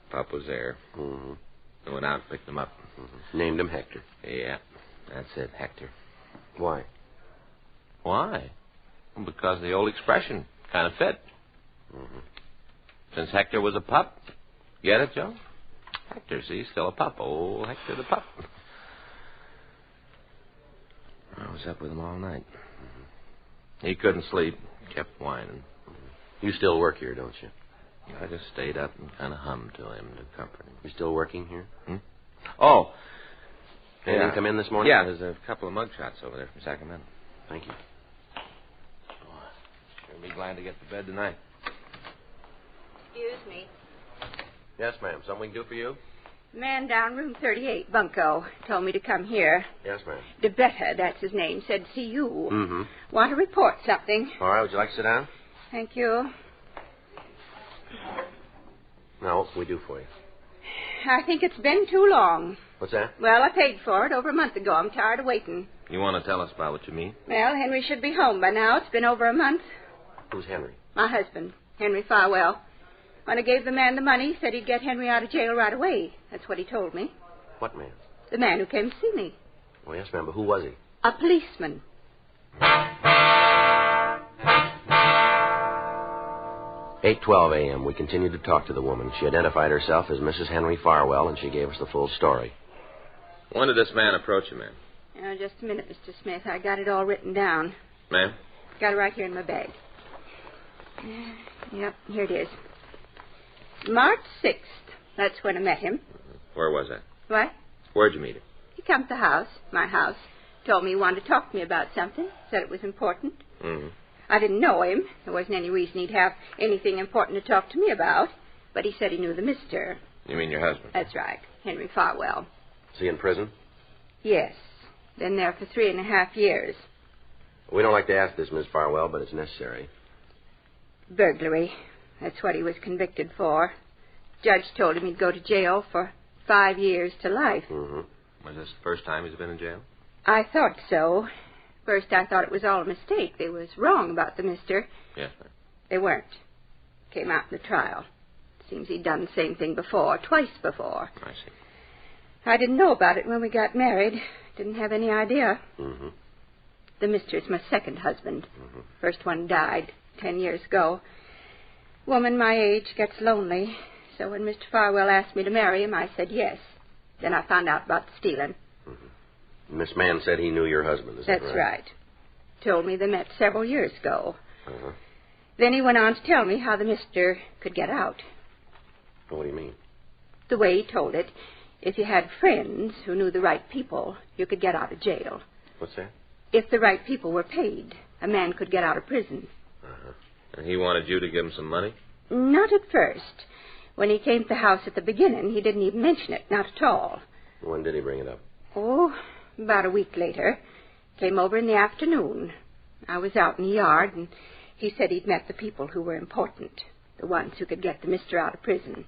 Pup was there. Mm-hmm. I went out and picked him up. Mm-hmm. Named him Hector. Yeah, that's it, Hector. Why? Why? Well, because the old expression kind of fit. Mm-hmm. Since Hector was a pup. Get it, Joe? Hector, see, still a pup. Old Hector the pup. I was up with him all night. Mm-hmm. He couldn't sleep. Kept whining. You still work here, don't you? I just stayed up and kind of hummed to him to comfort him. You still working here? Oh. Anything come in this morning? Yeah, there's a couple of mug shots over there from Sacramento. Thank you. Sure be glad to get to bed tonight. Excuse me. Yes, ma'am. Something we can do for you? Man down room 38, Bunko, told me to come here. Yes, ma'am. DeBetta, that's his name, said see you. Mm-hmm. Want to report something. All right, would you like to sit down? Thank you. Now, what can we do for you? I think it's been too long. What's that? Well, I paid for it over a month ago. I'm tired of waiting. You want to tell us about what you mean? Well, Henry should be home by now. It's been over a month. Who's Henry? My husband, Henry Farwell. When I gave the man the money, he said he'd get Henry out of jail right away. That's what he told me. What man? The man who came to see me. Oh, yes, ma'am, but who was he? A policeman. 8:12 a.m. We continued to talk to the woman. She identified herself as Mrs. Henry Farwell, and she gave us the full story. When did this man approach you, ma'am? Just a minute, Mr. Smith. I got it all written down. Ma'am? Got it right here in my bag. Yep, here it is. March 6th. That's when I met him. Where was that? What? Where'd you meet him? He come to the house, my house. Told me he wanted to talk to me about something. Said it was important. Mm-hmm. I didn't know him. There wasn't any reason he'd have anything important to talk to me about. But he said he knew the mister. You mean your husband? That's right, Henry Farwell. Is he in prison? Yes. Been there for 3.5 years. We don't like to ask this, Miss Farwell, but it's necessary. Burglary. That's what he was convicted for. Judge told him he'd go to jail for 5 years to life. Mm-hmm. Was this the first time he's been in jail? I thought so. First, I thought it was all a mistake. They was wrong about the mister. Yes, ma'am. They weren't. Came out in the trial. Seems he'd done the same thing before, twice before. I see. I didn't know about it when we got married. Didn't have any idea. Mm-hmm. The mister's my second husband. First one died 10 years ago. Woman my age gets lonely. So when Mr. Farwell asked me to marry him, I said yes. Then I found out about the stealing. And this man said he knew your husband, is that right? That's right. Told me they met several years ago. Uh-huh. Then he went on to tell me how the mister could get out. What do you mean? The way he told it, if you had friends who knew the right people, you could get out of jail. What's that? If the right people were paid, a man could get out of prison. Uh-huh. And he wanted you to give him some money? Not at first. When he came to the house at the beginning, he didn't even mention it, not at all. When did he bring it up? Oh, about a week later. Came over in the afternoon. I was out in the yard, and he said he'd met the people who were important, the ones who could get the mister out of prison.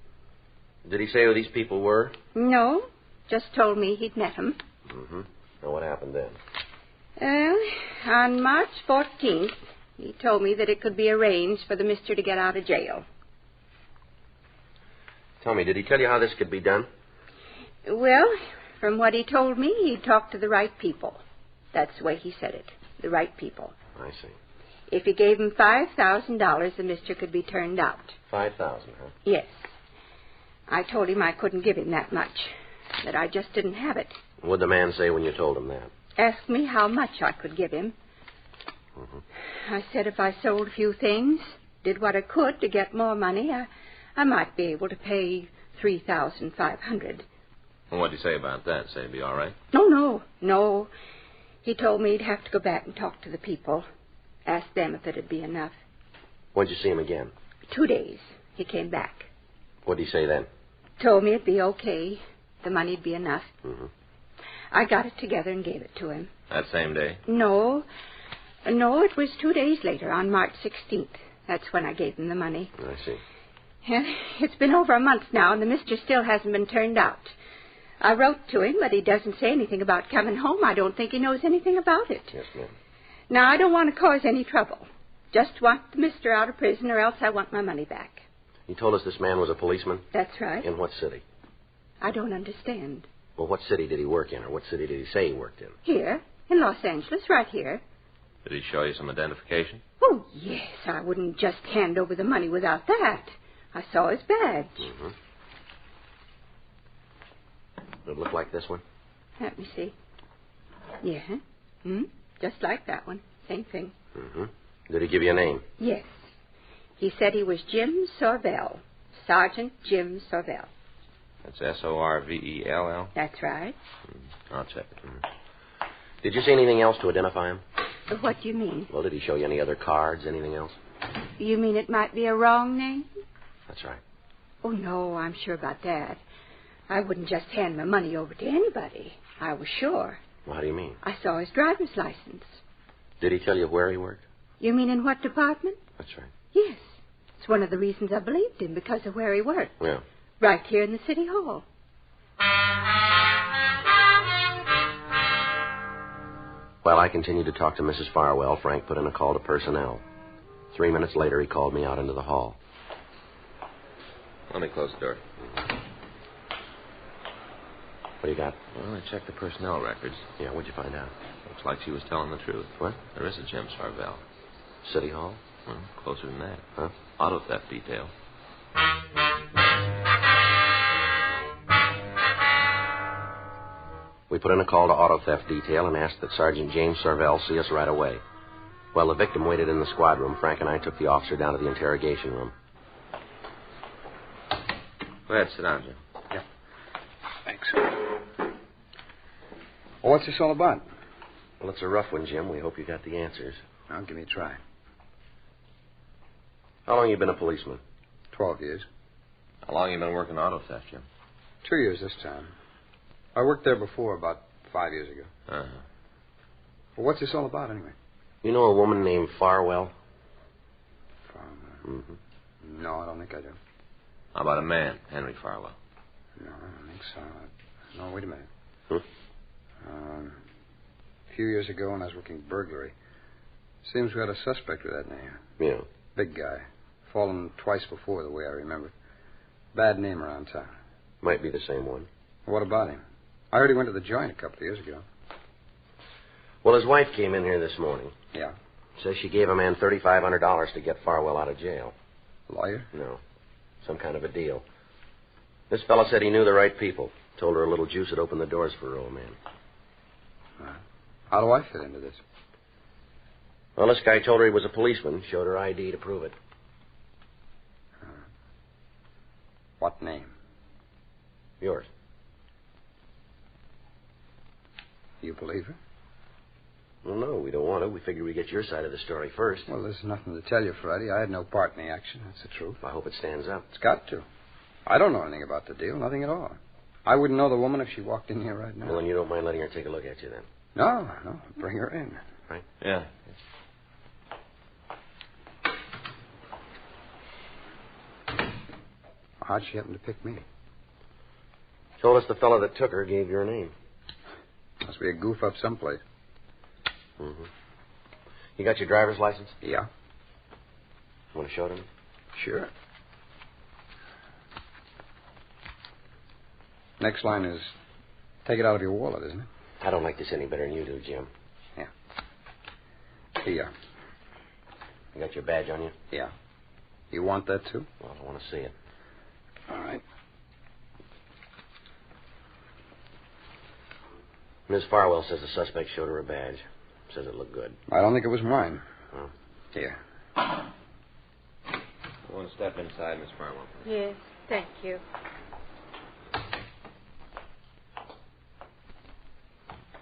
Did he say who these people were? No, just told me he'd met them. Mm-hmm. Now, what happened then? Well, on March 14th, he told me that it could be arranged for the mister to get out of jail. Tell me, did he tell you how this could be done? Well, from what he told me, he'd talk to the right people. That's the way he said it, the right people. I see. If he gave him $5,000, the mister could be turned out. 5,000, huh? Yes. I told him I couldn't give him that much, that I just didn't have it. What'd the man say when you told him that? Asked me how much I could give him. Mm-hmm. I said if I sold a few things, did what I could to get more money, I might be able to pay $3,500. Well, what'd he say about that? Say it'd be all right? No. He told me he'd have to go back and talk to the people. Ask them if it'd be enough. When'd you see him again? 2 days. He came back. What'd he say then? Told me it'd be okay. The money'd be enough. Mm-hmm. I got it together and gave it to him. That same day? No, it was 2 days later, on March 16th. That's when I gave him the money. I see. And it's been over a month now, and the mister still hasn't been turned out. I wrote to him, but he doesn't say anything about coming home. I don't think he knows anything about it. Yes, ma'am. Now, I don't want to cause any trouble. Just want the mister out of prison, or else I want my money back. You told us this man was a policeman? That's right. In what city? I don't understand. Well, what city did he work in, or what city did he say he worked in? Here, in Los Angeles, right here. Did he show you some identification? Oh, yes. I wouldn't just hand over the money without that. I saw his badge. Mm-hmm. Did it look like this one? Let me see. Yeah. Just like that one. Same thing. Mm-hmm. Did he give you a name? Yes. He said he was Jim Sorvell. Sergeant Jim Sorvell. That's S-O-R-V-E-L-L? That's right. I'll check it. Did you see anything else to identify him? What do you mean? Well, did he show you any other cards, anything else? You mean it might be a wrong name? That's right. Oh, no, I'm sure about that. I wouldn't just hand my money over to anybody. I was sure. Well, how do you mean? I saw his driver's license. Did he tell you where he worked? You mean in what department? That's right. Yes. It's one of the reasons I believed him, because of where he worked. Yeah. Right here in the city hall. While I continued to talk to Mrs. Farwell, Frank put in a call to personnel. 3 minutes later, he called me out into the hall. Let me close the door. What do you got? Well, I checked the personnel records. Yeah, what'd you find out? Looks like she was telling the truth. What? There is a Jim Sarvell. City Hall? Well, closer than that. Huh? Auto theft detail. We put in a call to auto theft detail and asked that Sergeant James Sarvell see us right away. While the victim waited in the squad room, Frank and I took the officer down to the interrogation room. Go ahead, sit down, Jim. Yeah. Thanks. Well, what's this all about? Well, it's a rough one, Jim. We hope you got the answers. I'll give me a try. How long you been a policeman? 12 years. How long you been working auto theft, Jim? 2 years this time. I worked there before, about 5 years ago. Uh-huh. Well, what's this all about, anyway? You know a woman named Farwell? Farwell? Mm-hmm. No, I don't think I do. How about a man, Henry Farwell? No, I don't think so. No, wait a minute. Hmm? A few years ago when I was working burglary, seems we had a suspect with that name. Yeah. Big guy. Fallen twice before, the way I remember. Bad name around town. Might be the same one. What about him? I heard he went to the joint a couple of years ago. Well, his wife came in here this morning. Yeah. Says she gave a man $3,500 to get Farwell out of jail. Lawyer? No. Some kind of a deal. This fellow said he knew the right people. Told her a little juice would open the doors for her old man. How do I fit into this? Well, this guy told her he was a policeman. Showed her ID to prove it. What name? Yours. You believe her? Well, no, we don't want to. We figure we get your side of the story first. Well, there's nothing to tell you, Friday. I had no part in the action. That's the truth. I hope it stands up. It's got to. I don't know anything about the deal. Nothing at all. I wouldn't know the woman if she walked in here right now. Well, then you don't mind letting her take a look at you then? No. Bring her in. Right? Yeah. How'd she happen to pick me? Told us the fellow that took her gave your name. Must be a goof up someplace. Mm-hmm. You got your driver's license? Yeah. Want to show it to me? Sure. Next line is, take it out of your wallet, isn't it? I don't like this any better than you do, Jim. Yeah. Here. You got your badge on you? Yeah. You want that, too? Well, I want to see it. All right. Ms. Farwell says the suspect showed her a badge. Says it looked good. I don't think it was mine. Oh. Here. I want to step inside, Miss Farwell. Yes, thank you.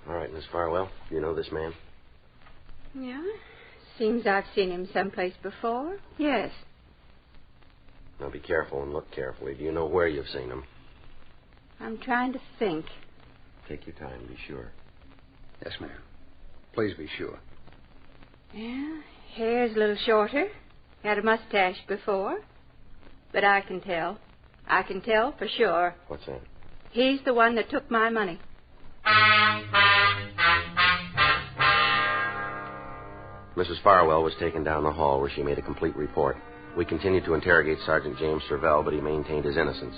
All right, Miss Farwell, you know this man? Yeah? Seems I've seen him someplace before. Yes. Now be careful and look carefully. Do you know where you've seen him? I'm trying to think. Take your time, be sure. Yes, ma'am. Please be sure. Yeah, hair's a little shorter. Had a mustache before. But I can tell. I can tell for sure. What's that? He's the one that took my money. Mrs. Farwell was taken down the hall where she made a complete report. We continued to interrogate Sergeant James Servell, but he maintained his innocence.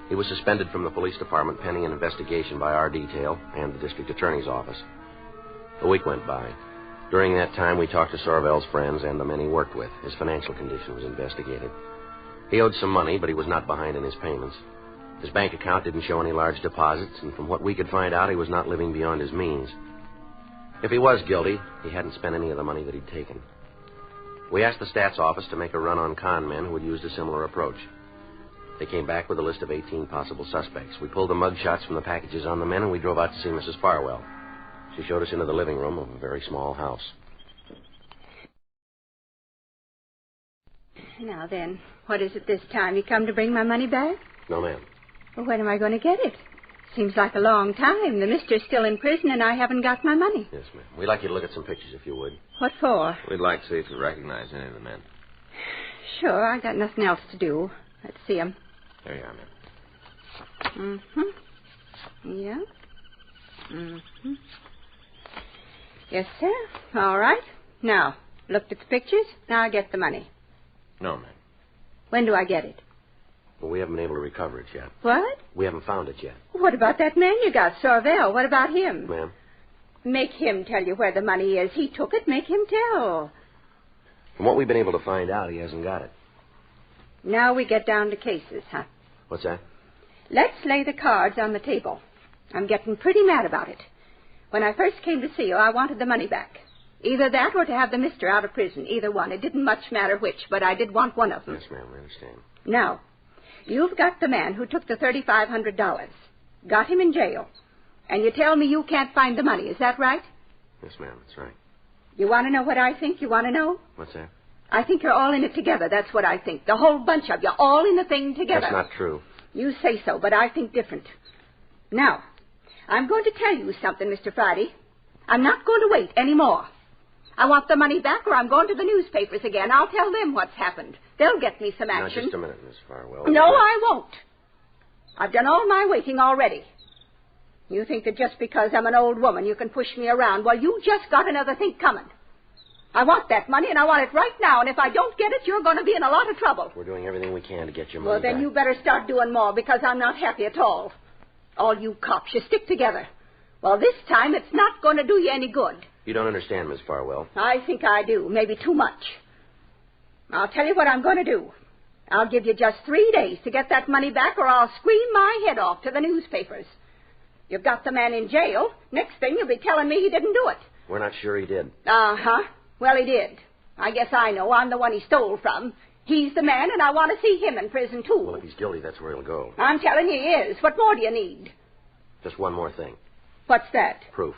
He was suspended from the police department pending an investigation by our detail and the district attorney's office. A week went by. During that time, we talked to Servell's friends and the men he worked with. His financial condition was investigated. He owed some money, but he was not behind in his payments. His bank account didn't show any large deposits, and from what we could find out, he was not living beyond his means. If he was guilty, he hadn't spent any of the money that he'd taken. We asked the stats office to make a run on con men who had used a similar approach. They came back with a list of 18 possible suspects. We pulled the mug shots from the packages on the men, and we drove out to see Mrs. Farwell. She showed us into the living room of a very small house. Now then, what is it this time? You come to bring my money back? No, ma'am. Well, when am I going to get it? Seems like a long time. The mister's still in prison, and I haven't got my money. Yes, ma'am. We'd like you to look at some pictures, if you would. What for? We'd like to see if you recognize any of the men. Sure, I got nothing else to do. Let's see 'em. There you are, ma'am. Mm-hmm. Yeah. Mm-hmm. Yes, sir. All right. Now, looked at the pictures. Now I get the money. No, ma'am. When do I get it? Well, we haven't been able to recover it yet. What? We haven't found it yet. What about that man you got, Sorvell? What about him? Ma'am? Make him tell you where the money is. He took it. Make him tell. From what we've been able to find out, he hasn't got it. Now we get down to cases, huh? What's that? Let's lay the cards on the table. I'm getting pretty mad about it. When I first came to see you, I wanted the money back. Either that or to have the mister out of prison. Either one. It didn't much matter which, but I did want one of them. Yes, ma'am, I understand. Now, you've got the man who took the $3,500. Got him in jail. And you tell me you can't find the money. Is that right? Yes, ma'am, that's right. You want to know what I think? You want to know? What's that? I think you're all in it together. That's what I think. The whole bunch of you, all in the thing together. That's not true. You say so, but I think different. Now, I'm going to tell you something, Mr. Friday. I'm not going to wait any more. I want the money back or I'm going to the newspapers again. I'll tell them what's happened. They'll get me some Now, action. just a minute, Miss Farwell. No, I won't. I've done all my waiting already. You think that just because I'm an old woman you can push me around. Well, you just got another thing coming. I want that money, and I want it right now, and if I don't get it, you're going to be in a lot of trouble. We're doing everything we can to get your money Well, then back. you better start doing more, because I'm not happy at all. All you cops, you stick together. Well, this time it's not going to do you any good. You don't understand, Miss Farwell. I think I do, maybe too much. I'll tell you what I'm going to do. I'll give you just 3 days to get that money back, or I'll scream my head off to the newspapers. You've got the man in jail. Next thing, you'll be telling me he didn't do it. We're not sure he did. Uh-huh. Well, he did. I guess I know. I'm the one he stole from. He's the man, and I want to see him in prison, too. Well, if he's guilty, that's where he'll go. I'm telling you he is. What more do you need? Just one more thing. What's that? Proof.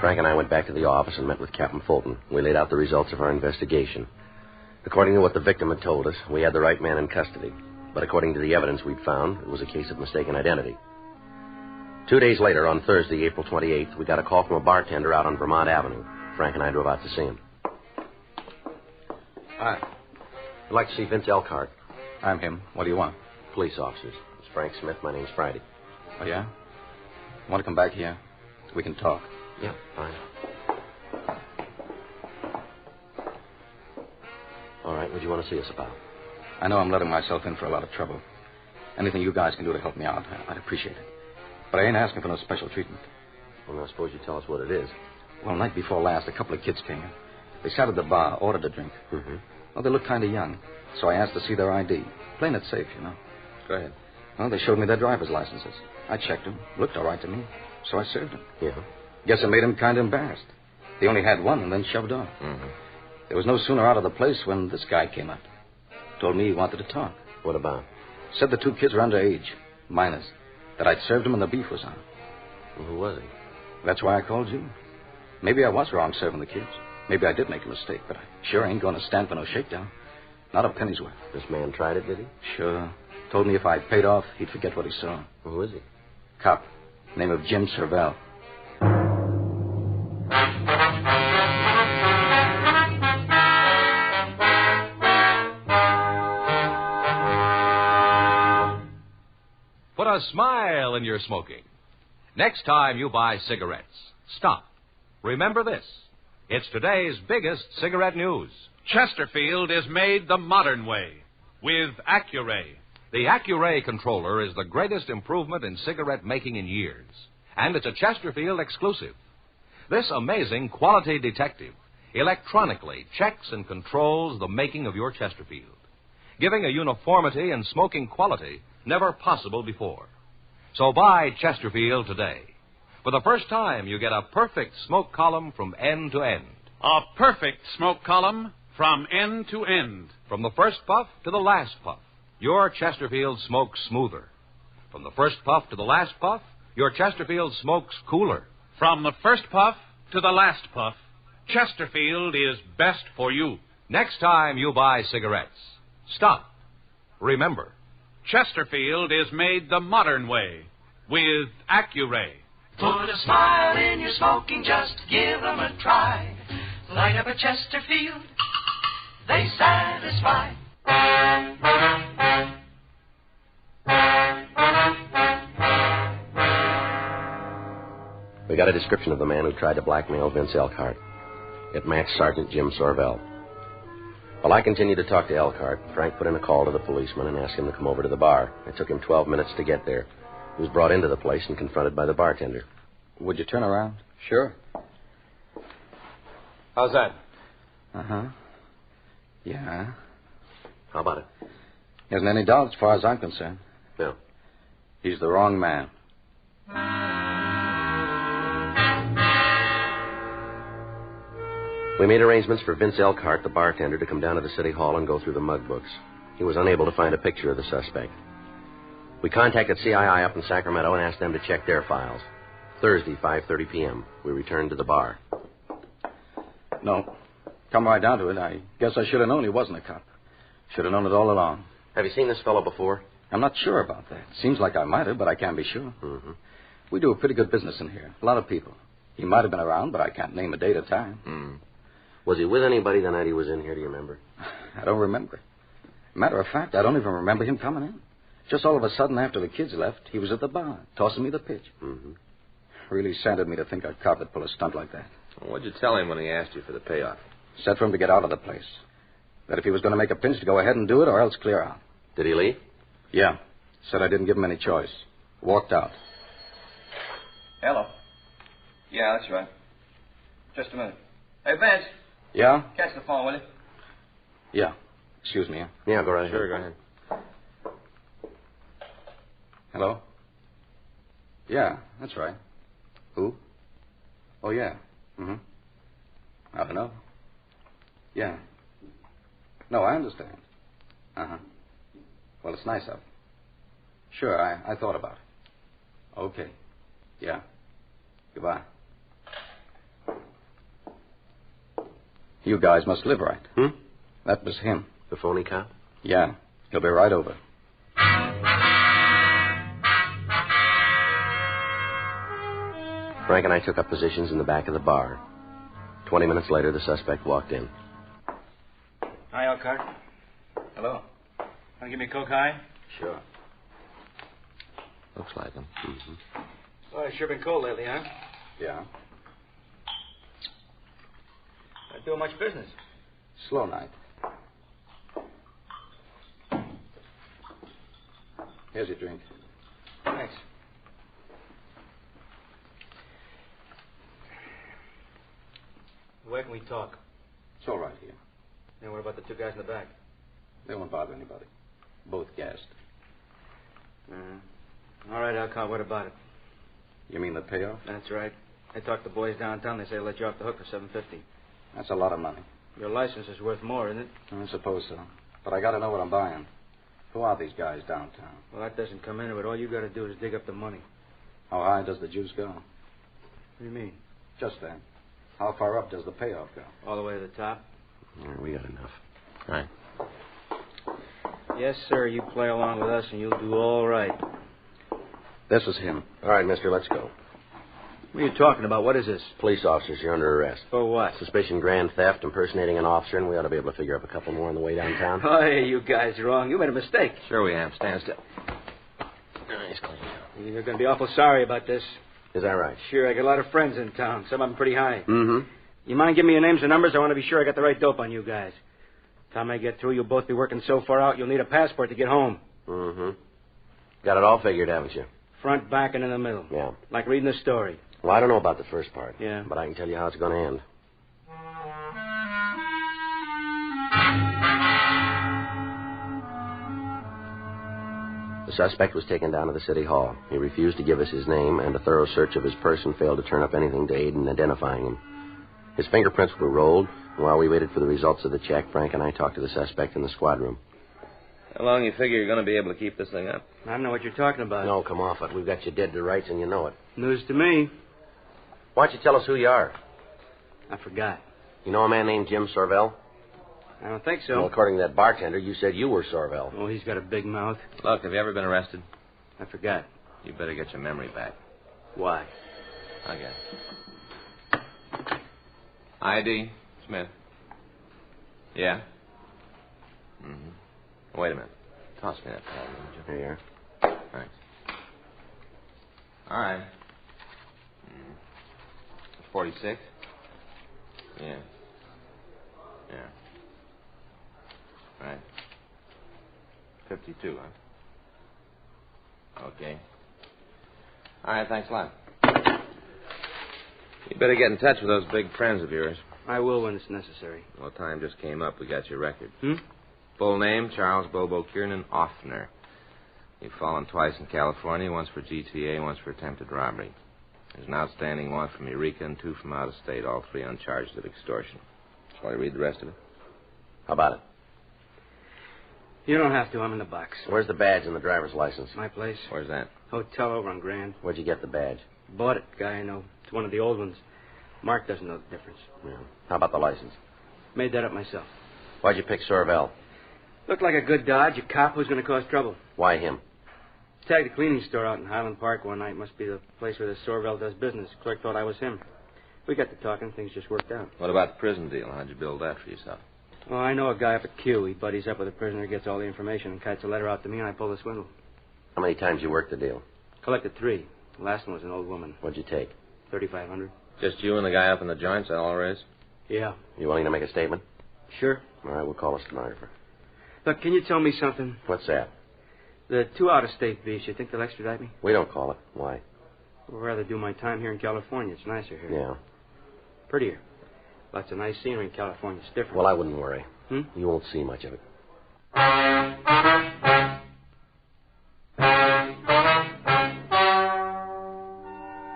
Frank and I went back to the office and met with Captain Fulton. We laid out the results of our investigation. According to what the victim had told us, we had the right man in custody. But according to the evidence we'd found, it was a case of mistaken identity. 2 days later, on Thursday, April 28th, we got a call from a bartender out on Vermont Avenue. Frank and I drove out to see him. Hi. I'd like to see Vince Elkhart. I'm him. What do you want? Police officers. It's Frank Smith. My name's Friday. Oh, yeah? Want to come back here? We can talk. Yeah, fine. All right, what do you want to see us about? I know I'm letting myself in for a lot of trouble. Anything you guys can do to help me out, I'd appreciate it. But I ain't asking for no special treatment. Well, now, suppose you tell us what it is. Well, night before last, a couple of kids came in. They sat at the bar, ordered a drink. Mm-hmm. Well, they looked kind of young, so I asked to see their ID. Playing it safe, you know. Go ahead. Well, they showed me their driver's licenses. I checked them. Looked all right to me, so I served them. Yeah? Guess it made them kind of embarrassed. They only had one and then shoved off. Mm-hmm. They was no sooner out of the place when this guy came up. Told me he wanted to talk. What about? Said the 2 kids were underage, minors. That I'd served them and the beef was on. Well, who was he? That's why I called you. Maybe I was wrong serving the kids. Maybe I did make a mistake, but I sure ain't going to stand for no shakedown. Not a penny's worth. This man tried it, did he? Sure. Told me if I paid off, he'd forget what he saw. Well, who is he? Cop. Name of Jim Servell. Put a smile in your smoking. Next time you buy cigarettes, stop. Remember this. It's today's biggest cigarette news. Chesterfield is made the modern way with Accuray. The Accuray controller is the greatest improvement in cigarette making in years, and it's a Chesterfield exclusive. This amazing quality detective electronically checks and controls the making of your Chesterfield, giving a uniformity and smoking quality never possible before. So buy Chesterfield today. For the first time, you get a perfect smoke column from end to end. A perfect smoke column from end to end. From the first puff to the last puff, your Chesterfield smokes smoother. From the first puff to the last puff, your Chesterfield smokes cooler. From the first puff to the last puff, Chesterfield is best for you. Next time you buy cigarettes, stop. Remember, Chesterfield is made the modern way with Accuray. Put a smile in your smoking, just give them a try. Light up a Chesterfield, they satisfy. We got a description of the man who tried to blackmail Vince Elkhart. It matched Sergeant Jim Sorvell. While I continued to talk to Elkhart, Frank put in a call to the policeman and asked him to come over to the bar. It took him 12 minutes to get there. He was brought into the place and confronted by the bartender. Would you turn around? Sure. How's that? Uh-huh. Yeah. How about it? Isn't any doubt as far as I'm concerned. No. He's the wrong man. We made arrangements for Vince Elkhart, the bartender, to come down to the city hall and go through the mug books. He was unable to find a picture of the suspect. We contacted CII up in Sacramento and asked them to check their files. Thursday, 5:30 p.m., we returned to the bar. No. Come right down to it, I guess I should have known he wasn't a cop. Should have known it all along. Have you seen this fellow before? I'm not sure about that. Seems like I might have, but I can't be sure. Mm-hmm. We do a pretty good business in here. A lot of people. He might have been around, but I can't name a date or time. Mm. Was he with anybody the night he was in here, do you remember? I don't remember. Matter of fact, I don't even remember him coming in. Just all of a sudden, after the kids left, he was at the bar, tossing me the pitch. Mm-hmm. Really saddened me to think I'd could pull a stunt like that. Well, what'd you tell him when he asked you for the payoff? Said for him to get out of the place. That if he was going to make a pinch, to go ahead and do it, or else clear out. Did he leave? Yeah. Said I didn't give him any choice. Walked out. Hello. Yeah, that's right. Just a minute. Hey, Vince. Yeah? Catch the phone, will you? Yeah. Excuse me. Yeah, go right ahead. Sure, go ahead. Hello? Yeah, that's right. Who? Oh, yeah. Mm-hmm. I don't know. Yeah. No, I understand. Uh-huh. Well, it's nice of him. Sure, I thought about it. Okay. Yeah. Goodbye. You guys must live right. That was him. The phony cop? Yeah. He'll be right over. Frank and I took up positions in the back of the bar. 20 minutes later, the suspect walked in. Hi, Elkhart. Hello. Want to give me a Coke High? Sure. Looks like him. Mm-hmm. Well, it's sure been cold lately, huh? Yeah. Not doing much business. Slow night. Here's your drink. Thanks. Where can we talk? It's all right here. And what about the two guys in the back? They won't bother anybody. Both gassed. All right, Alcott, what about it? You mean the payoff? That's right. I talked to the boys downtown. They say they'll let you off the hook for $750. That's a lot of money. Your license is worth more, isn't it? I suppose so. But I got to know what I'm buying. Who are these guys downtown? Well, that doesn't come into it. All you got to do is dig up the money. How high does the juice go? What do you mean? Just that. How far up does the payoff go? All the way to the top? We got enough. Right. Yes, sir. You play along with us, and you'll do all right. This is him. All right, mister, let's go. What are you talking about? What is this? Police officers, you're under arrest. For what? Suspicion grand theft, impersonating an officer, and we ought to be able to figure up a couple more on the way downtown. Oh, hey, you guys are wrong. You made a mistake. Sure we have. Stand still. Nice clean. You're going to be awful sorry about this. Is that right? Sure, I got a lot of friends in town. Some of them pretty high. Mm-hmm. You mind giving me your names and numbers? I want to be sure I got the right dope on you guys. Time I get through, you'll both be working so far out, you'll need a passport to get home. Mm-hmm. Got it all figured, haven't you? Front, back, and in the middle. Yeah. Like reading a story. Well, I don't know about the first part. Yeah. But I can tell you how it's going to end. The suspect was taken down to the city hall. He refused to give us his name, and a thorough search of his person failed to turn up anything to aid in identifying him. His fingerprints were rolled, and while we waited for the results of the check, Frank and I talked to the suspect in the squad room. How long you figure you're going to be able to keep this thing up? I don't know what you're talking about. No, come off it. We've got you dead to rights, and you know it. News to me. Why don't you tell us who you are? I forgot. You know a man named Jim Sorvell? I don't think so. Well, according to that bartender, you said you were Sorvell. Oh, he's got a big mouth. Look, have you ever been arrested? I forgot. You better get your memory back. Why? I guess. ID, Smith. Yeah? Mm-hmm. Wait a minute. Toss me that pad, would you? Here you are. Thanks. All right. 46? Yeah. Yeah. Right. 52, huh? Okay. All right, thanks a lot. You better get in touch with those big friends of yours. I will when it's necessary. Well, time just came up. We got your record. Hmm? Full name, Charles Bobo Kiernan Offner. You've fallen twice in California, once for GTA, once for attempted robbery. There's an outstanding one from Eureka and 2 from out of state, all 3 on charges of extortion. Shall I read the rest of it? How about it? You don't have to. I'm in the box. Where's the badge and the driver's license? My place. Where's that? Hotel over on Grand. Where'd you get the badge? Bought it. Guy I know. It's one of the old ones. Mark doesn't know the difference. Yeah. How about the license? Made that up myself. Why'd you pick Sorvell? Looked like a good dodge. A cop who's going to cause trouble. Why him? Tagged a cleaning store out in Highland Park one night. Must be the place where the Sorville does business. Clerk thought I was him. We got to talking. Things just worked out. What about the prison deal? How'd you build that for yourself? Oh, I know a guy up at Q. He buddies up with a prisoner, gets all the information, and kites a letter out to me, and I pull the swindle. How many times you worked the deal? Collected 3. The last one was an old woman. What'd you take? $3,500. Just you and the guy up in the joints, that all there is? Yeah. You willing to make a statement? Sure. All right, we'll call a stenographer. Look, can you tell me something? What's that? The 2 out-of-state beefs, you think they'll extradite me? We don't call it. Why? I'd rather do my time here in California. It's nicer here. Yeah. Prettier. Lots of nice scenery in California. It's different. Well, I wouldn't worry. Hmm? You won't see much of it.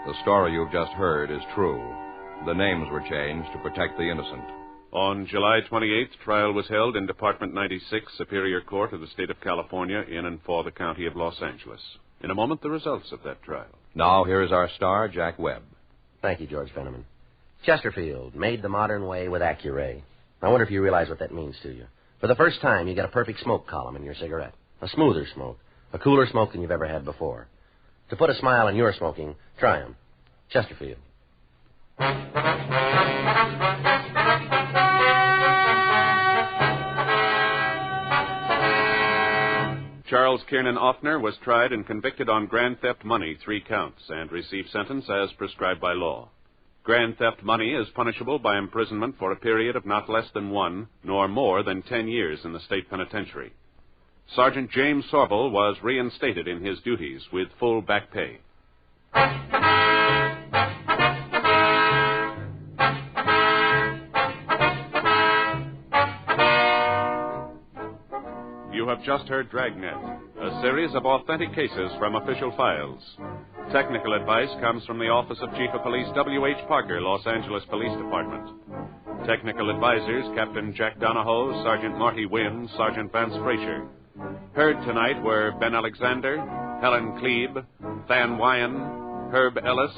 The story you've just heard is true. The names were changed to protect the innocent. On July 28th, trial was held in Department 96, Superior Court of the State of California, in and for the County of Los Angeles. In a moment, the results of that trial. Now, here is our star, Jack Webb. Thank you, George Fenneman. Chesterfield, made the modern way with Accuray. I wonder if you realize what that means to you. For the first time, you get a perfect smoke column in your cigarette. A smoother smoke. A cooler smoke than you've ever had before. To put a smile on your smoking, try 'em. Chesterfield. Charles Kiernan Offner was tried and convicted on grand theft money, 3 counts, and received sentence as prescribed by law. Grand theft money is punishable by imprisonment for a period of not less than 1, nor more than 10 years in the state penitentiary. Sergeant James Sorville was reinstated in his duties with full back pay. You have just heard Dragnet, a series of authentic cases from official files. Technical advice comes from the Office of Chief of Police W.H. Parker, Los Angeles Police Department. Technical advisors, Captain Jack Donahoe, Sergeant Marty Wynn, Sergeant Vance Frazier. Heard tonight were Ben Alexander, Helen Klebe, Than Wyan, Herb Ellis,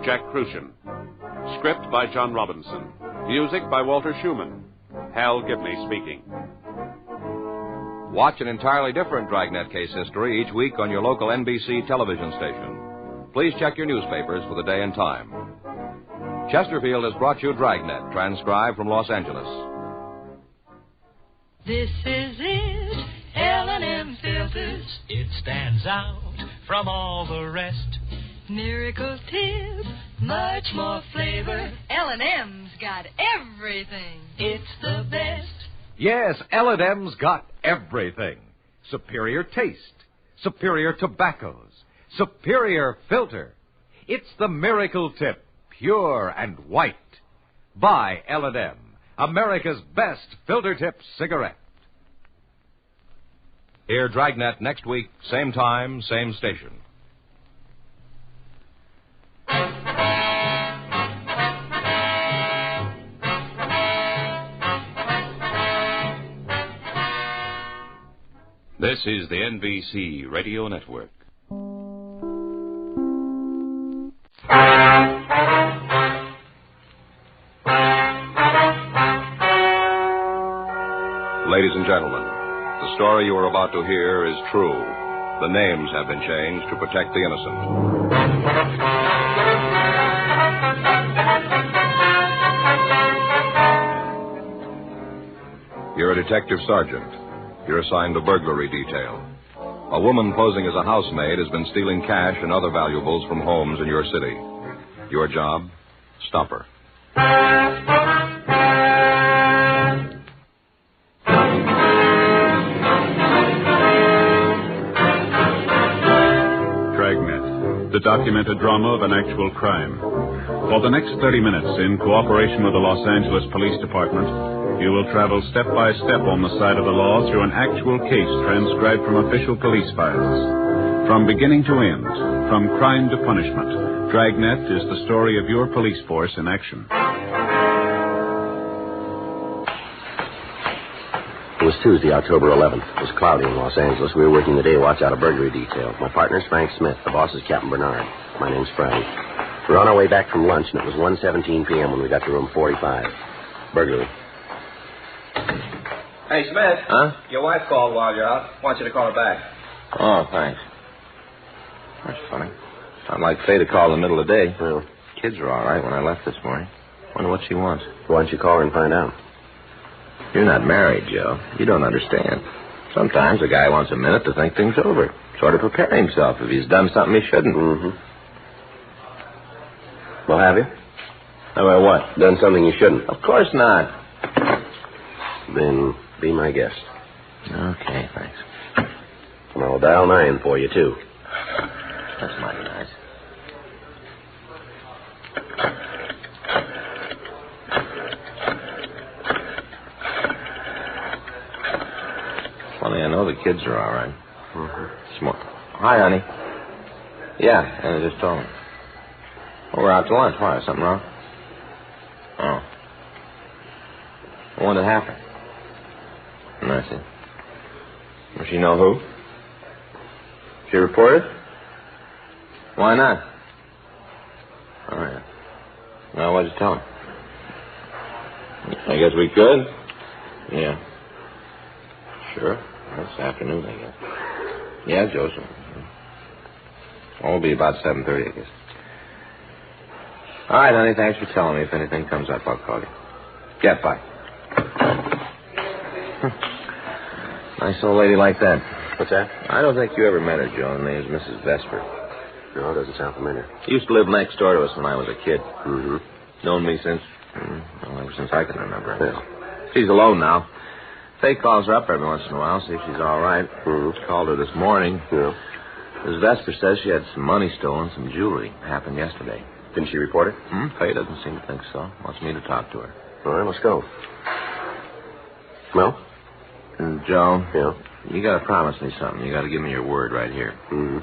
Jack Crucian. Script by John Robinson. Music by Walter Schumann. Hal Gibney speaking. Watch an entirely different Dragnet case history each week on your local NBC television station. Please check your newspapers for the day and time. Chesterfield has brought you Dragnet, transcribed from Los Angeles. This is it, L&M Filters. It stands out from all the rest. Miracle tip, much more flavor. L&M's got everything. It's the best. Yes, L&M's got everything. Superior taste, superior tobaccos, superior filter. It's the miracle tip, pure and white. Buy L&M, America's best filter tip cigarette. Hear Dragnet next week, same time, same station. This is the NBC Radio Network. Ladies and gentlemen, the story you are about to hear is true. The names have been changed to protect the innocent. You're a detective sergeant. You're assigned a burglary detail. A woman posing as a housemaid has been stealing cash and other valuables from homes in your city. Your job? Stop her. Dragnet, the documented drama of an actual crime. For the next 30 minutes, in cooperation with the Los Angeles Police Department, you will travel step by step on the side of the law through an actual case transcribed from official police files. From beginning to end, from crime to punishment, Dragnet is the story of your police force in action. It was Tuesday, October 11th. It was cloudy in Los Angeles. We were working the day watch out of burglary detail. My partner's Frank Smith. The boss is Captain Bernard. My name's Frank. We were on our way back from lunch, and it was 1:17 p.m. when we got to room 45. Burglary. Hey, Smith. Huh? Your wife called while you're out. Wants you to call her back. Oh, thanks. That's funny. Sounded like Faye to call in the middle of the day. Well, Kids are all right when I left this morning. Wonder what she wants. why don't you call her and find out? You're not married, Joe. You don't understand. Sometimes a guy wants a minute to think things over. Sort of prepare himself if he's done something he shouldn't. Mm-hmm. Well, have you? About what? Done something you shouldn't? Of course not. Then be my guest. Okay, thanks. And I'll dial 9 for you, too. That's mighty nice. Funny, I know the kids are all right. Smart. Hi, honey. Yeah, I just told him. Oh, we're out to lunch. Why? Something wrong? Oh. What did happen? I see. Does she know who? She reported? Why not? All right. Well, what'd you tell him? I guess we could. Yeah. Sure. This afternoon, I guess. Yeah, Joseph. Well, it'll be about 7:30, I guess. All right, honey. Thanks for telling me. If anything comes up, I'll call you. Yeah, bye. Nice old lady like that. What's that? I don't think you ever met her, Joe. Her name's Mrs. Vesper. No, it doesn't sound familiar. She used to live next door to us when I was a kid. Mm-hmm. Known me since, well, ever since I can remember. Yeah. She's alone now. Faye calls her up every once in a while, see if she's all right. Mm-hmm. Called her this morning. Yeah. Mrs. Vesper says she had some money stolen, some jewelry. Happened yesterday. Didn't she report it? Faye doesn't seem to think so. Wants me to talk to her. All right, let's go. Well? Joe? Yeah? You got to promise me something. You got to give me your word right here. Mm-hmm.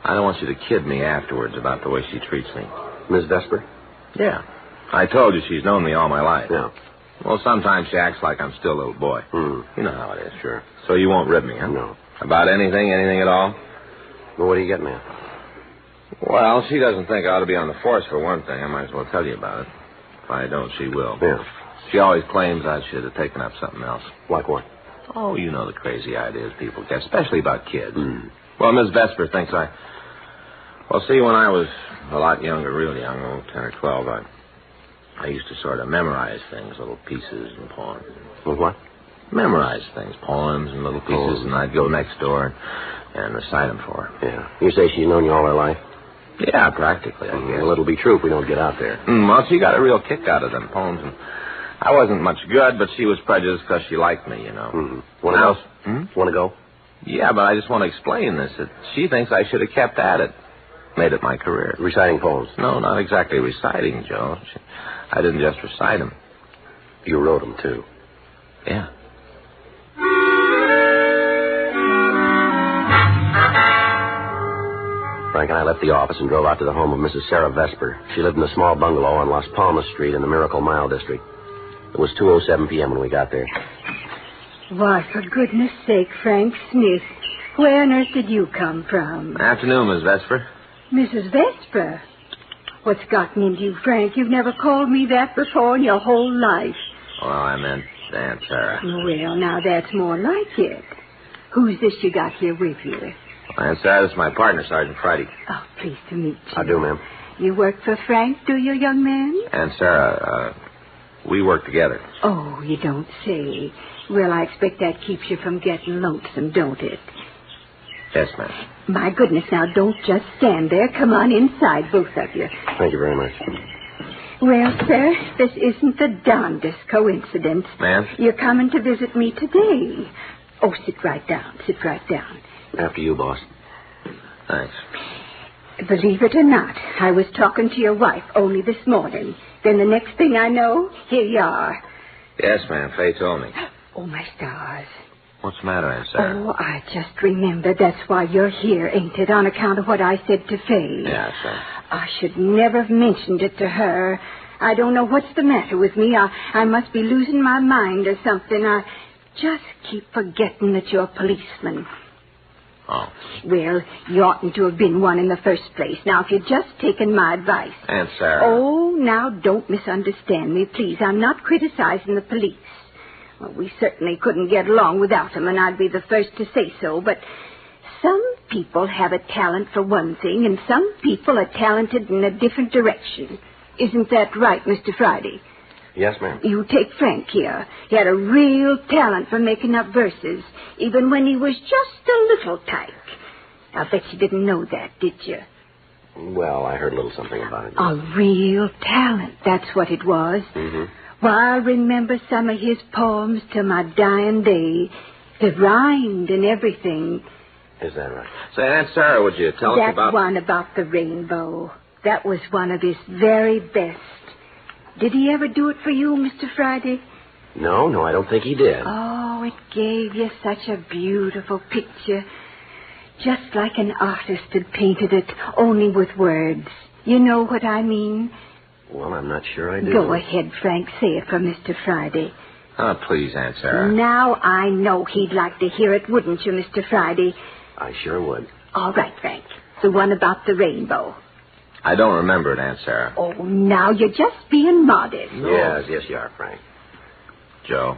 I don't want you to kid me afterwards about the way she treats me. Miss Vesper? Yeah. I told you she's known me all my life. Yeah. Well, sometimes she acts like I'm still a little boy. Mm. You know how it is. Sure. So you won't rib me, huh? No. About anything at all? Well, what are you getting at? Well, she doesn't think I ought to be on the force for one thing. I might as well tell you about it. If I don't, she will. Yeah. She always claims I should have taken up something else. Like what? Oh, you know the crazy ideas people get, especially about kids. Mm. Well, Miss Vesper thinks Well, see, when I was a lot younger, real young, 10 or 12, I used to sort of memorize things, little pieces and poems. Well, what? Memorize things, poems and little pieces, and I'd go next door and recite them for her. Yeah. You say she's known you all her life? Yeah, practically, I guess. Well, it'll be true if we don't get out there. Well, she got a real kick out of them poems, and I wasn't much good, but she was prejudiced because she liked me, you know. Mm-hmm. Want to go? Want to go? Yeah, but I just want to explain this. That she thinks I should have kept at it. Made it my career. Reciting poems? No, not exactly reciting, Joe. I didn't just recite them. You wrote them, too? Yeah. Frank and I left the office and drove out to the home of Mrs. Sarah Vesper. She lived in a small bungalow on Las Palmas Street in the Miracle Mile district. It was 2:07 p.m. when we got there. Why, for goodness sake, Frank Smith, where on earth did you come from? Afternoon, Miss Vesper. Mrs. Vesper? What's gotten into you, Frank? You've never called me that before in your whole life. Well, I meant Aunt Sarah. Well, now that's more like it. Who's this you got here with you? Aunt Sarah, this is my partner, Sergeant Friday. Oh, pleased to meet you. I do, ma'am. You work for Frank, do you, young man? Aunt Sarah, we work together. Oh, you don't say. Well, I expect that keeps you from getting lonesome, don't it? Yes, ma'am. My goodness, now don't just stand there. Come on inside, both of you. Thank you very much. Well, sir, this isn't the darndest coincidence. Ma'am? You're coming to visit me today. Oh, sit right down. Sit right down. After you, boss. Thanks. Believe it or not, I was talking to your wife only this morning. Then the next thing I know, here you are. Yes, ma'am. Faye told me. Oh, my stars. What's the matter, Aunt Sarah? Oh, I just remembered. That's why you're here, ain't it? On account of what I said to Faye. Yeah, sir. I should never have mentioned it to her. I don't know what's the matter with me. I must be losing my mind or something. I just keep forgetting that you're a policeman. Oh. Well, you oughtn't to have been one in the first place. Now, if you'd just taken my advice. Aunt Sarah. Oh, now, don't misunderstand me, please. I'm not criticizing the police. Well, we certainly couldn't get along without him, and I'd be the first to say so, but some people have a talent for one thing, and some people are talented in a different direction. Isn't that right, Mr. Friday? Yes, ma'am. You take Frank here. He had a real talent for making up verses, even when he was just a little tyke. I bet you didn't know that, did you? Well, I heard a little something about it. A real talent, that's what it was. Mm-hmm. Well, I remember some of his poems till my dying day. They rhymed and everything. Is that right? Say, Aunt Sarah, would you tell us about... That one about the rainbow. That was one of his very best. Did he ever do it for you, Mr. Friday? No, I don't think he did. Oh, it gave you such a beautiful picture. Just like an artist had painted it, only with words. You know what I mean? Well, I'm not sure I do. Go ahead, Frank. Say it for Mr. Friday. Oh, please, Aunt Sarah. Now I know he'd like to hear it, wouldn't you, Mr. Friday? I sure would. All right, Frank. The one about the rainbow. I don't remember it, Aunt Sarah. Oh, now you're just being modest. No. Yes, you are, Frank. Joe.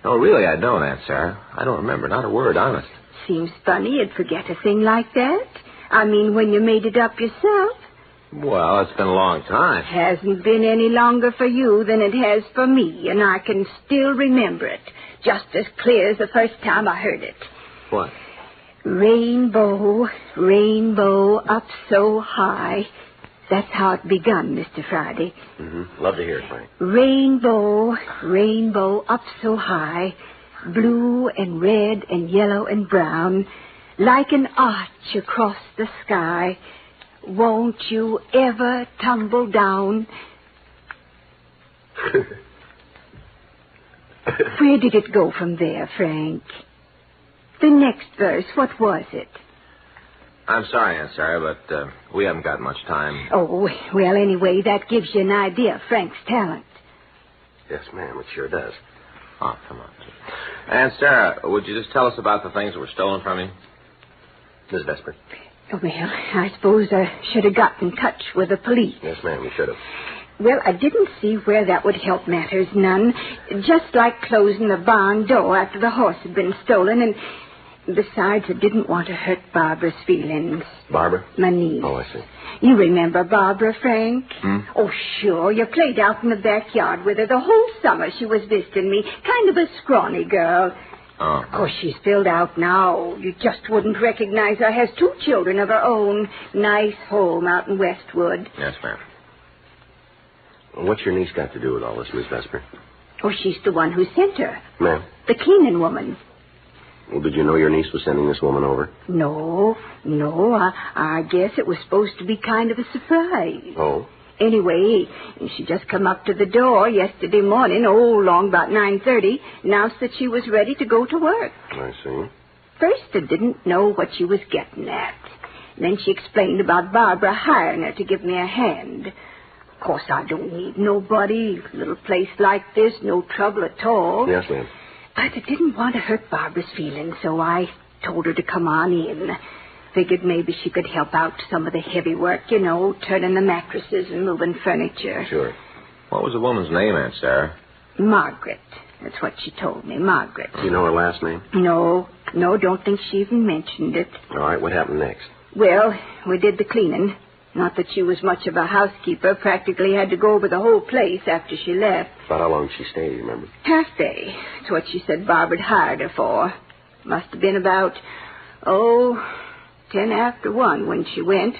No, really, I don't, Aunt Sarah. I don't remember. Not a word, honest. Seems funny you'd forget a thing like that. I mean, when you made it up yourself. Well, it's been a long time. Hasn't been any longer for you than it has for me, and I can still remember it, just as clear as the first time I heard it. What? Rainbow, rainbow, up so high. That's how it begun, Mr. Friday. Mm-hmm. Love to hear it, Frank. Rainbow, rainbow, up so high, blue and red and yellow and brown, like an arch across the sky. Won't you ever tumble down? Where did it go from there, Frank? The next verse, what was it? I'm sorry, Aunt Sarah, but we haven't got much time. Oh, well, anyway, that gives you an idea of Frank's talent. Yes, ma'am, it sure does. Oh, come on. Aunt Sarah, would you just tell us about the things that were stolen from you? Miss Vesper. Well, I suppose I should have got in touch with the police. Yes, ma'am, you should have. Well, I didn't see where that would help matters none. Just like closing the barn door after the horse had been stolen, and besides, I didn't want to hurt Barbara's feelings. Barbara? My niece. Oh, I see. You remember Barbara, Frank? Hmm? Oh, sure. You played out in the backyard with her the whole summer she was visiting me. Kind of a scrawny girl. Oh. Of course, she's filled out now. You just wouldn't recognize her. Has 2 children of her own. Nice home out in Westwood. Yes, ma'am. What's your niece got to do with all this, Miss Vesper? Oh, she's the one who sent her. Ma'am? The cleaning woman. Well, did you know your niece was sending this woman over? No. I guess it was supposed to be kind of a surprise. Oh? Anyway, she just come up to the door yesterday morning, long about 9:30, announced that she was ready to go to work. I see. First, I didn't know what she was getting at. Then she explained about Barbara hiring her to give me a hand. Of course, I don't need nobody. Little place like this, no trouble at all. Yes, ma'am. But I didn't want to hurt Barbara's feelings, so I told her to come on in. Figured maybe she could help out some of the heavy work, turning the mattresses and moving furniture. Sure. What was the woman's name, Aunt Sarah? Margaret. That's what she told me, Margaret. Do you know her last name? No, don't think she even mentioned it. All right, what happened next? Well, we did the cleaning. Not that she was much of a housekeeper. Practically had to go over the whole place after she left. About how long did she stay, you remember? Half day. That's what she said Barbara had hired her for. Must have been about, 10 after 1 when she went.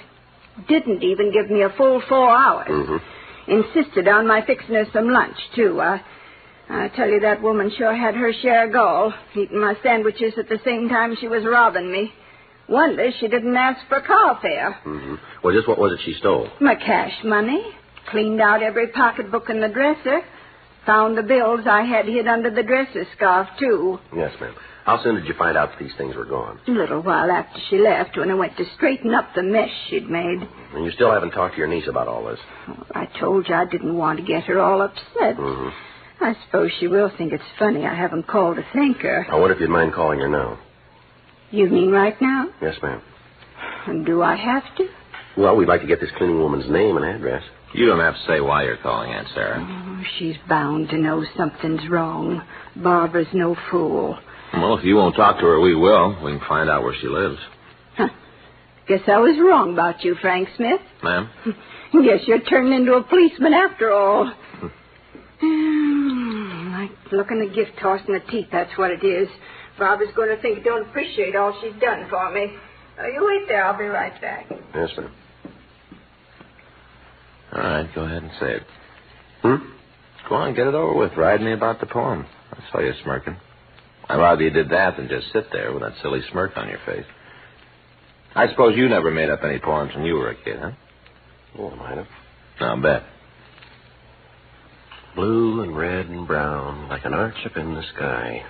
Didn't even give me a full 4 hours. Mm-hmm. Insisted on my fixing her some lunch, too. I tell you, that woman sure had her share of gall, eating my sandwiches at the same time she was robbing me. Wonder she didn't ask for car fare. Mm-hmm. Well, just what was it she stole? My cash money. Cleaned out every pocketbook in the dresser. Found the bills I had hid under the dresser scarf, too. Yes, ma'am. How soon did you find out that these things were gone? A little while after she left, when I went to straighten up the mess she'd made. And you still haven't talked to your niece about all this? I told you I didn't want to get her all upset. Mm-hmm. I suppose she will think it's funny I haven't called to thank her. I wonder if you'd mind calling her now. You mean right now? Yes, ma'am. And do I have to? Well, we'd like to get this cleaning woman's name and address. You don't have to say why you're calling, Aunt Sarah. Oh, she's bound to know something's wrong. Barbara's no fool. Well, if you won't talk to her, we will. We can find out where she lives. Huh. Guess I was wrong about you, Frank Smith. Ma'am? Guess you're turning into a policeman after all. Like looking a gift horse in the teeth, that's what it is. Barbara's going to think you don't appreciate all she's done for me. You wait there. I'll be right back. Yes, ma'am. All right, go ahead and say it. Go on, get it over with. Ride me about the poem. I saw you smirking. I'd rather you did that than just sit there with that silly smirk on your face. I suppose you never made up any poems when you were a kid, huh? Oh, I might have. I'll bet. Blue and red and brown, like an arch up in the sky.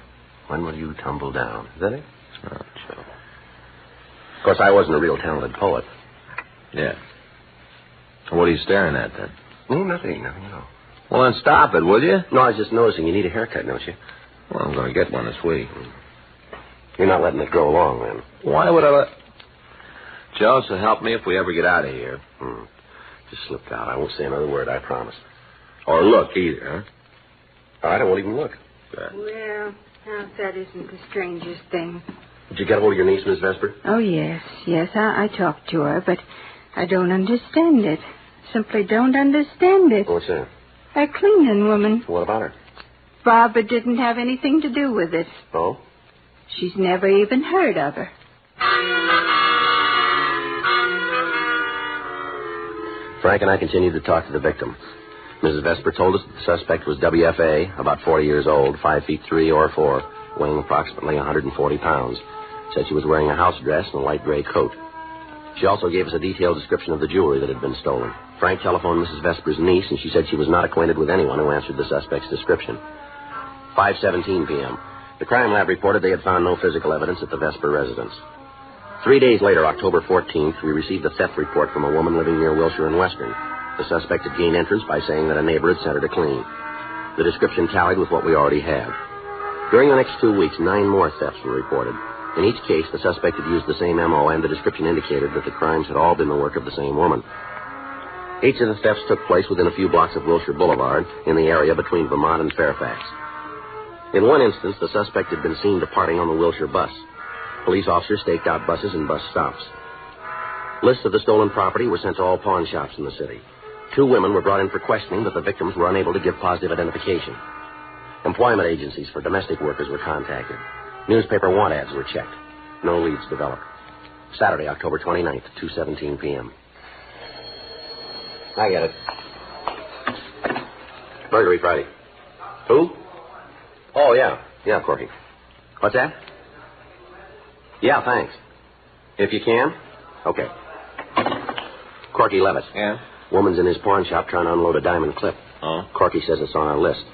When will you tumble down? Is that it? Oh, Joe. Of course, I wasn't a real talented poet. Yeah. What are you staring at, then? Oh, nothing, no. Well, then stop it, will you? No, I was just noticing you need a haircut, don't you? Well, I'm going to get one this week. You're not letting it grow long, then. Why would I let... Joe, so help me if we ever get out of here. Just slipped out. I won't say another word, I promise. Or look either, huh? All right, I won't even look. Good. Well, now that isn't the strangest thing. Did you get hold of your niece, Miss Vesper? Oh, yes. I talked to her, but I don't understand it. Simply don't understand it. What's that? A cleaning woman. What about her? Barbara didn't have anything to do with it. Oh? She's never even heard of her. Frank and I continued to talk to the victim. Mrs. Vesper told us that the suspect was WFA, about 40 years old, 5'3" or 4", weighing approximately 140 pounds. Said she was wearing a house dress and a light gray coat. She also gave us a detailed description of the jewelry that had been stolen. Frank telephoned Mrs. Vesper's niece, and she said she was not acquainted with anyone who answered the suspect's description. 5:17 p.m. The crime lab reported they had found no physical evidence at the Vesper residence. 3 days later, October 14th, we received a theft report from a woman living near Wilshire and Western. The suspect had gained entrance by saying that a neighbor had sent her to clean. The description tallied with what we already had. During the next 2 weeks, 9 more thefts were reported. In each case, the suspect had used the same M.O., and the description indicated that the crimes had all been the work of the same woman. Each of the thefts took place within a few blocks of Wilshire Boulevard, in the area between Vermont and Fairfax. In one instance, the suspect had been seen departing on the Wilshire bus. Police officers staked out buses and bus stops. Lists of the stolen property were sent to all pawn shops in the city. 2 women were brought in for questioning, but the victims were unable to give positive identification. Employment agencies for domestic workers were contacted. Newspaper want ads were checked. No leads developed. Saturday, October 29th, 2:17 p.m. I get it. Burglary Friday. Who? Oh, yeah. Yeah, Corky. What's that? Yeah, thanks. If you can? Okay. Corky Levitt. Yeah? Woman's in his pawn shop trying to unload a diamond clip. Oh? Corky says it's on our list.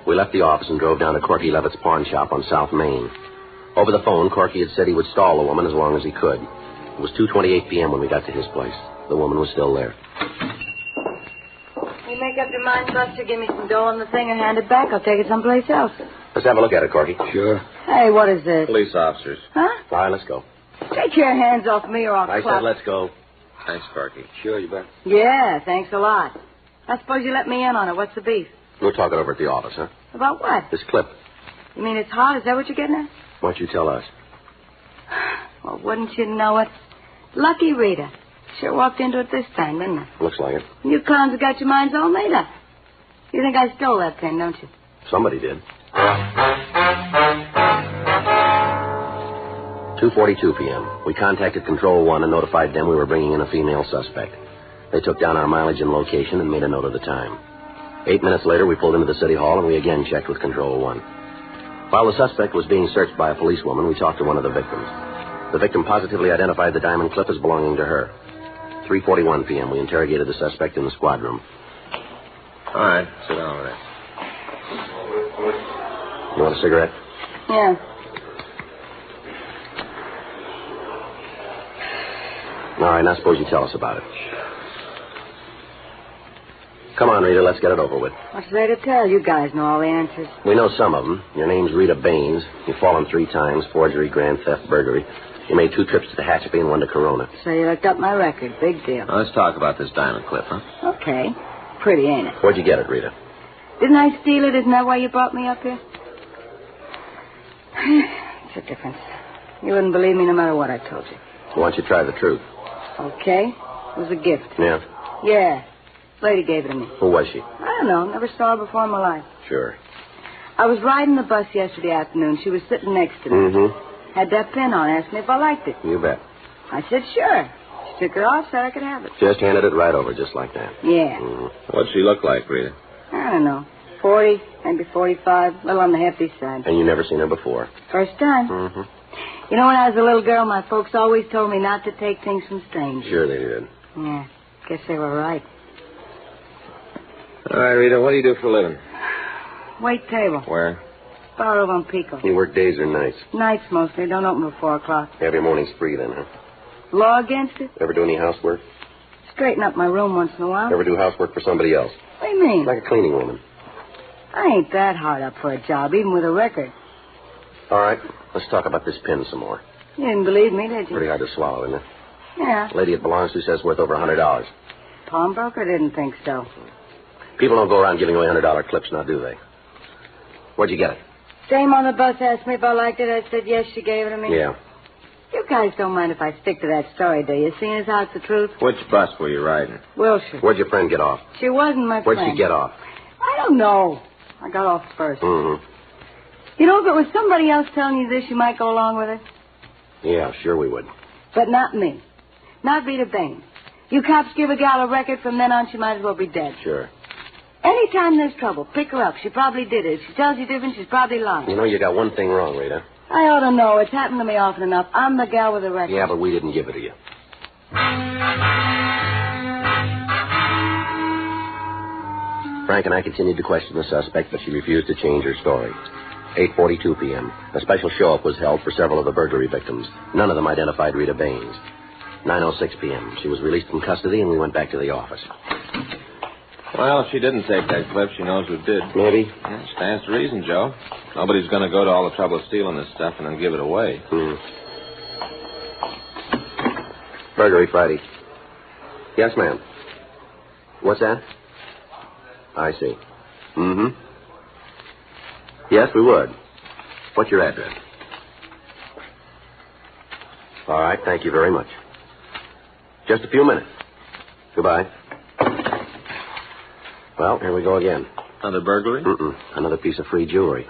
We left the office and drove down to Corky Levitt's pawn shop on South Main. Over the phone, Corky had said he would stall the woman as long as he could. It was 2:28 p.m. when we got to his place. The woman was still there. You make up your mind, Buster, give me some dough on the thing or hand it back. I'll take it someplace else. Let's have a look at it, Corky. Sure. Hey, what is this? Police officers. Huh? All right, let's go. Take your hands off me or I'll I clap. said let's go. Thanks, Corky. Sure, you bet. Yeah, thanks a lot. I suppose you let me in on it. What's the beef? We'll talk it over at the office, huh? About what? This clip. You mean it's hot? Is that what you're getting at? Why don't you tell us? Well, wouldn't you know it? Lucky Rita. Sure walked into it this time, didn't I? Looks like it. You clowns have got your minds all made up. You think I stole that thing, don't you? Somebody did. 2:42 p.m. We contacted Control 1 and notified them we were bringing in a female suspect. They took down our mileage and location and made a note of the time. 8 minutes later, we pulled into the city hall and we again checked with Control 1. While the suspect was being searched by a policewoman, we talked to one of the victims. The victim positively identified the diamond clip as belonging to her. 3:41 p.m. We interrogated the suspect in the squad room. All right, sit down over there. You want a cigarette? Yeah. All right, now suppose you tell us about it. Come on, Rita, let's get it over with. What's there to tell? You guys know all the answers. We know some of them. Your name's Rita Baines. You've fallen 3 times, forgery, grand theft, burglary. You made 2 trips to the Tehachapi and 1 to Corona. So you looked up my record. Big deal. Now, let's talk about this diamond clip, huh? Okay. Pretty, ain't it? Where'd you get it, Rita? Didn't I steal it? Isn't that why you brought me up here? It's a difference. You wouldn't believe me no matter what I told you. Why don't you try the truth? Okay. It was a gift. Yeah. Yeah. Lady gave it to me. Who was she? I don't know. Never saw her before in my life. Sure. I was riding the bus yesterday afternoon. She was sitting next to me. Mm-hmm. Had that pin on. Asked me if I liked it. You bet. I said, sure. She took it off, said I could have it. Just handed it right over, just like that. Yeah. Mm-hmm. What'd she look like, Rita? I don't know. 40, maybe 45. A little on the hefty side. And you never seen her before? First time. Mm-hmm. You know, when I was a little girl, my folks always told me not to take things from strangers. Sure they did. Yeah. Guess they were right. All right, Rita, what do you do for a living? Wait table. Where? Bar over on Pico. You work days or nights? Nights mostly. Don't open before 4 o'clock. Have your mornings free then, huh? Law against it? Ever do any housework? Straighten up my room once in a while. Ever do housework for somebody else? What do you mean? Like a cleaning woman. I ain't that hard up for a job, even with a record. All right, let's talk about this pin some more. You didn't believe me, did you? Pretty hard to swallow, isn't it? Yeah. The lady it belongs to says worth over $100. Pawnbroker didn't think so. People don't go around giving away $100 clips now, do they? Where'd you get it? Dame on the bus asked me if I liked it. I said yes, she gave it to me. Yeah. You guys don't mind if I stick to that story, do you? Seeing as how it's the truth? Which bus were you riding? Wilshire. Where'd your friend get off? She wasn't my friend. Where'd she get off? I don't know. I got off first. Mm-hmm. You know, if it was somebody else telling you this, you might go along with it. Yeah, sure we would. But not me. Not Rita Baines. You cops give a gal a record, from then on she might as well be dead. Sure. Anytime there's trouble, pick her up. She probably did it. If she tells you different, she's probably lying. You know, you got one thing wrong, Rita. I ought to know. It's happened to me often enough. I'm the gal with the record. Yeah, but we didn't give it to you. Frank and I continued to question the suspect, but she refused to change her story. 8:42 p.m. A special show-up was held for several of the burglary victims. None of them identified Rita Baines. 9:06 p.m. She was released from custody, and we went back to the office. Well, if she didn't take that clip, she knows who did. Maybe. Yeah, stands to reason, Joe. Nobody's going to go to all the trouble of stealing this stuff and then give it away. Burglary Friday. Yes, ma'am. What's that? I see. Mm-hmm. Yes, we would. What's your address? All right, thank you very much. Just a few minutes. Goodbye. Well, here we go again. Another burglary? Mm-mm. Another piece of free jewelry.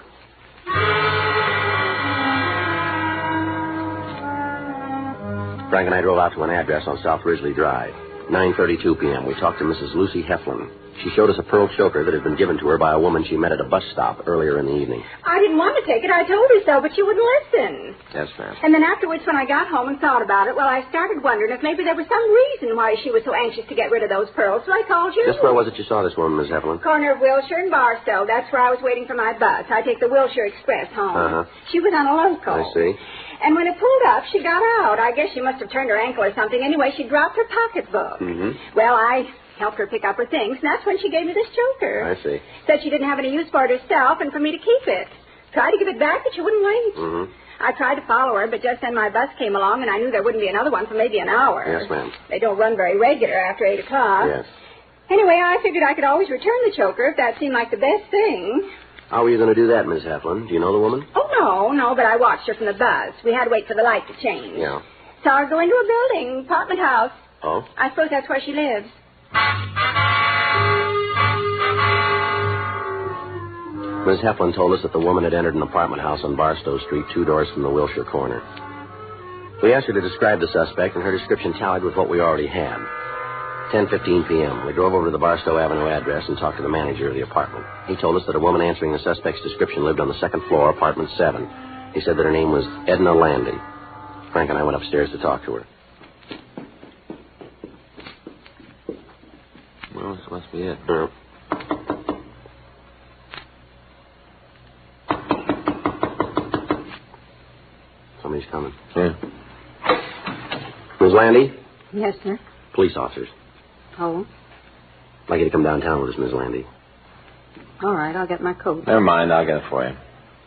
Frank and I drove out to an address on South Ridgely Drive. 9:32 p.m. We talked to Mrs. Lucy Heflin. She showed us a pearl choker that had been given to her by a woman she met at a bus stop earlier in the evening. I didn't want to take it. I told her so, but she wouldn't listen. Yes, ma'am. And then afterwards, when I got home and thought about it, well, I started wondering if maybe there was some reason why she was so anxious to get rid of those pearls, so I called you. Just where was it you saw this woman, Miss Heflin? Corner of Wilshire and Barstow. That's where I was waiting for my bus. I take the Wilshire Express home. Uh-huh. She was on a local. I see. And when it pulled up, she got out. I guess she must have turned her ankle or something. Anyway, she dropped her pocketbook. Mm-hmm. Well, I helped her pick up her things, and that's when she gave me this choker. I see. Said she didn't have any use for it herself and for me to keep it. Tried to give it back, but she wouldn't wait. Mm-hmm. I tried to follow her, but just then my bus came along, and I knew there wouldn't be another one for maybe an hour. Yes, ma'am. They don't run very regular after 8 o'clock. Yes. Anyway, I figured I could always return the choker if that seemed like the best thing. How were you going to do that, Miss Heflin? Do you know the woman? Oh, no, but I watched her from the bus. We had to wait for the light to change. Yeah. Saw her go into a building, apartment house. Oh? I suppose that's where she lives. Miss Heflin told us that the woman had entered an apartment house on Barstow Street, 2 doors from the Wilshire corner. We asked her to describe the suspect, and her description tallied with what we already had. 10:15 p.m. We drove over to the Barstow Avenue address and talked to the manager of the apartment. He told us that a woman answering the suspect's description lived on the 2nd floor, apartment 7. He said that her name was Edna Landon. Frank and I went upstairs to talk to her. Well, this must be it. Somebody's coming. Yeah. Miss Landy? Yes, sir. Police officers. Oh, I'd like you to come downtown with us, Miss Landy. all right. I'll get my coat. Never mind, I'll get it for you.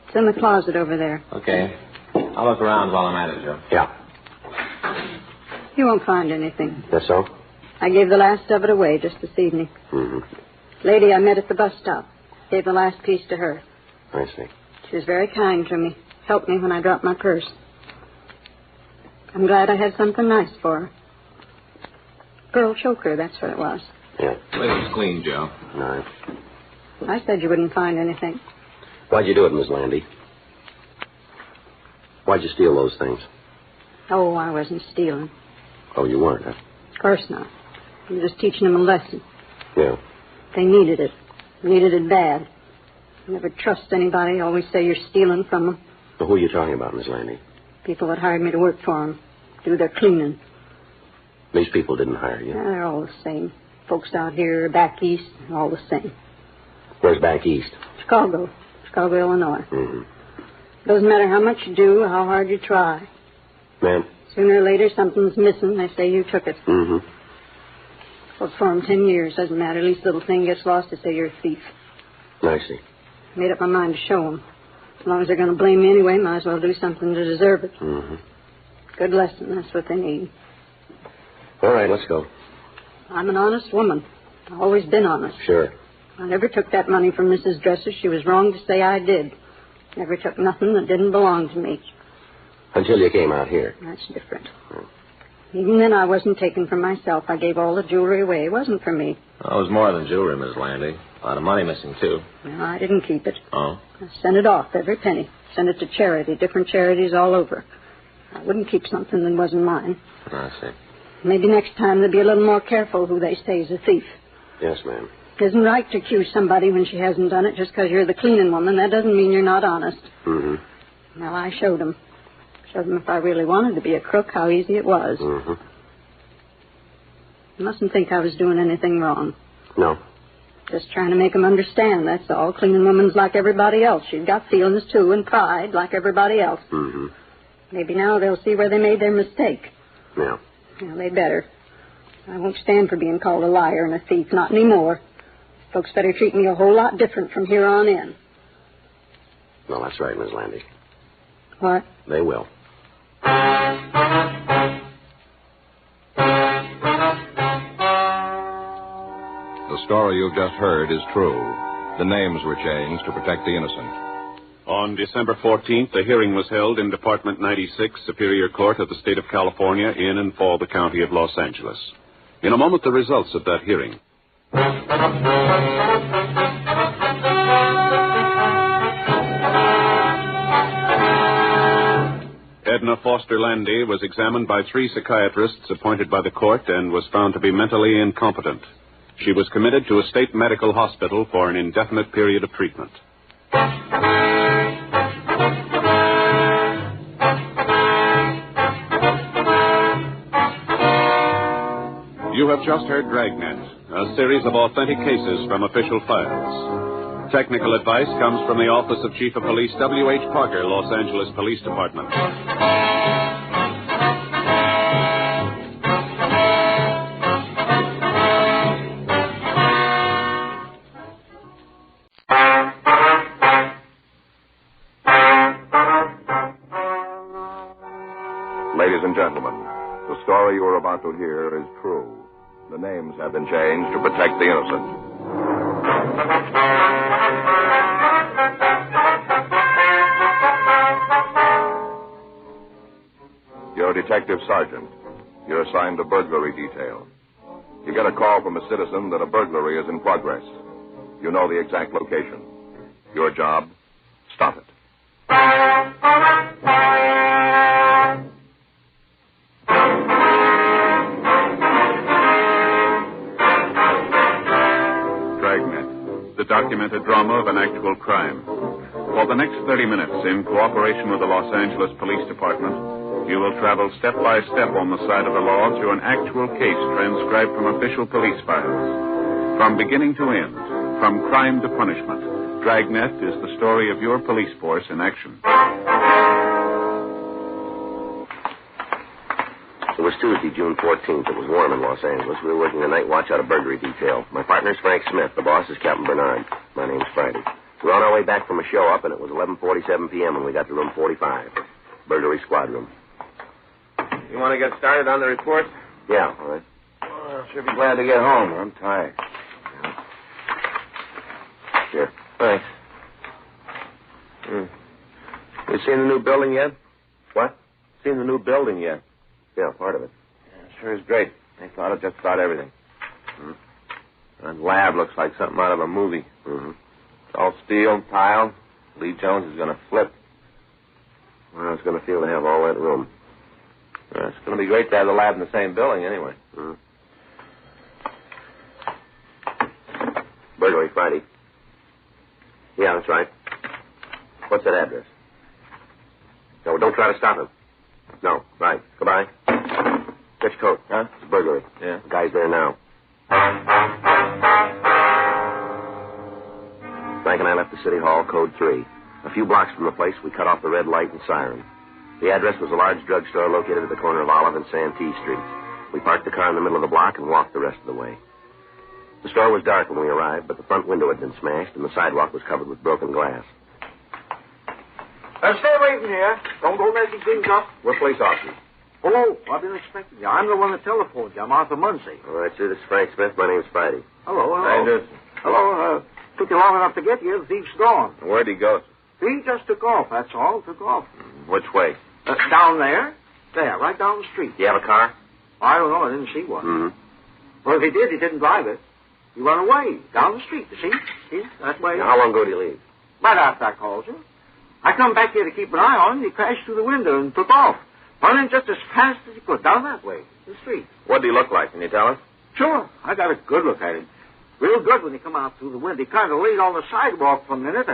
It's in the closet over there. Okay. I'll look around while I'm at it, Joe. Yeah. You won't find anything. That's so? I gave the last of it away just this evening. Mm-hmm. Lady I met at the bus stop. Gave the last piece to her. I see. She was very kind to me. Helped me when I dropped my purse. I'm glad I had something nice for her. Pearl choker, that's what it was. Yeah. Everything's clean, Joe. All right. I said you wouldn't find anything. Why'd you do it, Miss Landy? Why'd you steal those things? Oh, I wasn't stealing. Oh, you weren't, huh? Of course not. I was just teaching them a lesson. Yeah. They needed it. Needed it bad. Never trust anybody. Always say you're stealing from them. Well, who are you talking about, Miss Landy? People that hired me to work for them. Do their cleaning. These people didn't hire you. They're all the same. Folks out here, back east, all the same. Where's back east? Chicago, Illinois. Mm-hmm. Doesn't matter how much you do, how hard you try. Ma'am? Sooner or later, something's missing. They say you took it. Mm-hmm. Worked for them 10 years. Doesn't matter. Least little thing gets lost, they say you're a thief. I see. Made up my mind to show them. As long as they're going to blame me anyway, might as well do something to deserve it. Mm-hmm. Good lesson. That's what they need. All right, let's go. I'm an honest woman. I've always been honest. Sure. I never took that money from Mrs. Dresser. She was wrong to say I did. Never took nothing that didn't belong to me. Until you came out here. That's different. Even then, I wasn't taking for myself. I gave all the jewelry away. It wasn't for me. Well, it was more than jewelry, Miss Landy. A lot of money missing, too. No, I didn't keep it. Oh? I sent it off, every penny. Sent it to charity, different charities all over. I wouldn't keep something that wasn't mine. I see. Maybe next time they'll be a little more careful who they say is a thief. Yes, ma'am. It isn't right to accuse somebody when she hasn't done it just because you're the cleaning woman. That doesn't mean you're not honest. Mm-hmm. Well, I showed them. Showed them if I really wanted to be a crook, how easy it was. Mm-hmm. You mustn't think I was doing anything wrong. No. Just trying to make them understand, that's all. Cleaning woman's like everybody else. She's got feelings, too, and pride like everybody else. Mm-hmm. Maybe now they'll see where they made their mistake. Yeah. Well, they better. I won't stand for being called a liar and a thief, not anymore. Folks better treat me a whole lot different from here on in. Well, that's right, Miss Landy. What? They will. The story you've just heard is true. The names were changed to protect the innocent. On December 14th, a hearing was held in Department 96, Superior Court of the State of California, in and for the County of Los Angeles. In a moment, the results of that hearing. Edna Foster Landy was examined by 3 psychiatrists appointed by the court and was found to be mentally incompetent. She was committed to a state medical hospital for an indefinite period of treatment. You have just heard Dragnet, a series of authentic cases from official files. Technical advice comes from the Office of Chief of Police W.H. Parker, Los Angeles Police Department. Ladies and gentlemen, the story you are about to hear is true. The names have been changed to protect the innocent. You're a detective sergeant. You're assigned to burglary detail. You get a call from a citizen that a burglary is in progress. You know the exact location. Your job, stop it. Dragnet, the documented drama of an actual crime. For the next 30 minutes, in cooperation with the Los Angeles Police Department, you will travel step by step on the side of the law through an actual case transcribed from official police files. From beginning to end, from crime to punishment, Dragnet is the story of your police force in action. It was Tuesday, June 14th. It was warm in Los Angeles. We were working the night watch out of burglary detail. My partner's Frank Smith. The boss is Captain Bernard. My name's Friday. We were on our way back from a show-up, and it was 11:47 p.m. when we got to room 45. Burglary squad room. You want to get started on the report? Yeah, all right. Well, sure be glad to get home. I'm tired. Sure. Thanks. You seen the new building yet? What? Seen the new building yet? Yeah, part of it. Yeah, sure is great. They thought of just about everything. That lab looks like something out of a movie. It's all steel, tile. Lee Jones is going to flip. Well, it's going to feel to have all that room. Well, it's going to be great to have the lab in the same building anyway. Burglary Friday. Yeah, that's right. What's that address? No, don't try to stop him. No, right. Goodbye. Get your coat. Huh? It's a burglary. Yeah. The guy's there now. Frank and I left the city hall, code 3. A few blocks from the place, we cut off the red light and siren. The address was a large drugstore located at the corner of Olive and Santee Streets. We parked the car in the middle of the block and walked the rest of the way. The store was dark when we arrived, but the front window had been smashed and the sidewalk was covered with broken glass. Stay waiting here. Don't go messing things up. We're police officers. Hello. I've been expecting you. I'm the one that telephoned you. I'm Arthur Muncie. All right, sir. This is Frank Smith. My name's Friday. Hello. Hello. Took you long enough to get here. The thief's gone. Where'd he go? He just took off, that's all. Took off. Which way? Down there. There, right down the street. Do you have a car? I don't know. I didn't see one. Well, if he did, he didn't drive it. He ran away. Down the street, you see? See? That way. Now, how long ago did he leave? Right after I called you. I come back here to keep an eye on him. He crashed through the window and took off. Running just as fast as he could. Down that way. The street. What did he look like? Can you tell us? Sure. I got a good look at him. Real good when he come out through the window. He kind of laid on the sidewalk for a minute,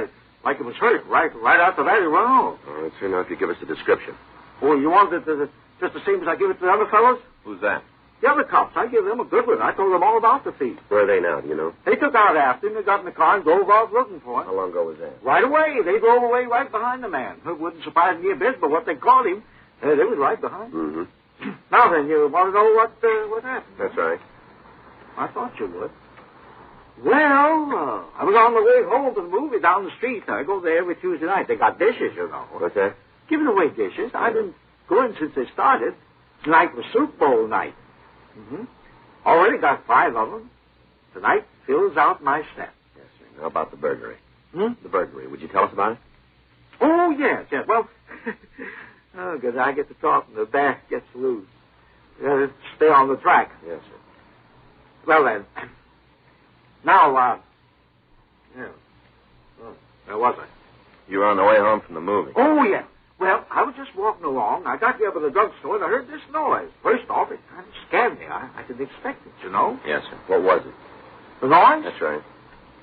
like he was hurt. Right after that, he ran off. All right, sir. Now, if you give us a description. Oh, you want it just the same as I give it to the other fellows? Who's that? The other cops. I give them a good one. I told them all about the thief. Where are they now? Do you know? They took out after him. They got in the car and drove off looking for him. How long ago was that? Right away. They drove away right behind the man. It wouldn't surprise me a bit, but what they caught him, they was right behind him. Now then, you want to know what happened? That's right. I thought you would. Well, I was on the way home to the movie down the street. I go there every Tuesday night. They got dishes, you know. What's that? Giving away dishes. I've been going since they started. Tonight was Soup Bowl night. Already got 5 of them. Tonight fills out my set. Yes, sir. How about the burglary? The burglary. Would you tell us about it? Oh, yes. Well, because I get to talk and the back gets loose. You gotta stay on the track. Yes, sir. Well, then. Now, where was I? You were on the way home from the movie. Oh, yeah. Well, I was just walking along. I got here by the drugstore and I heard this noise. First off, it kind of scared me. I didn't expect it, you know. Yes, sir. What was it? The noise? That's right.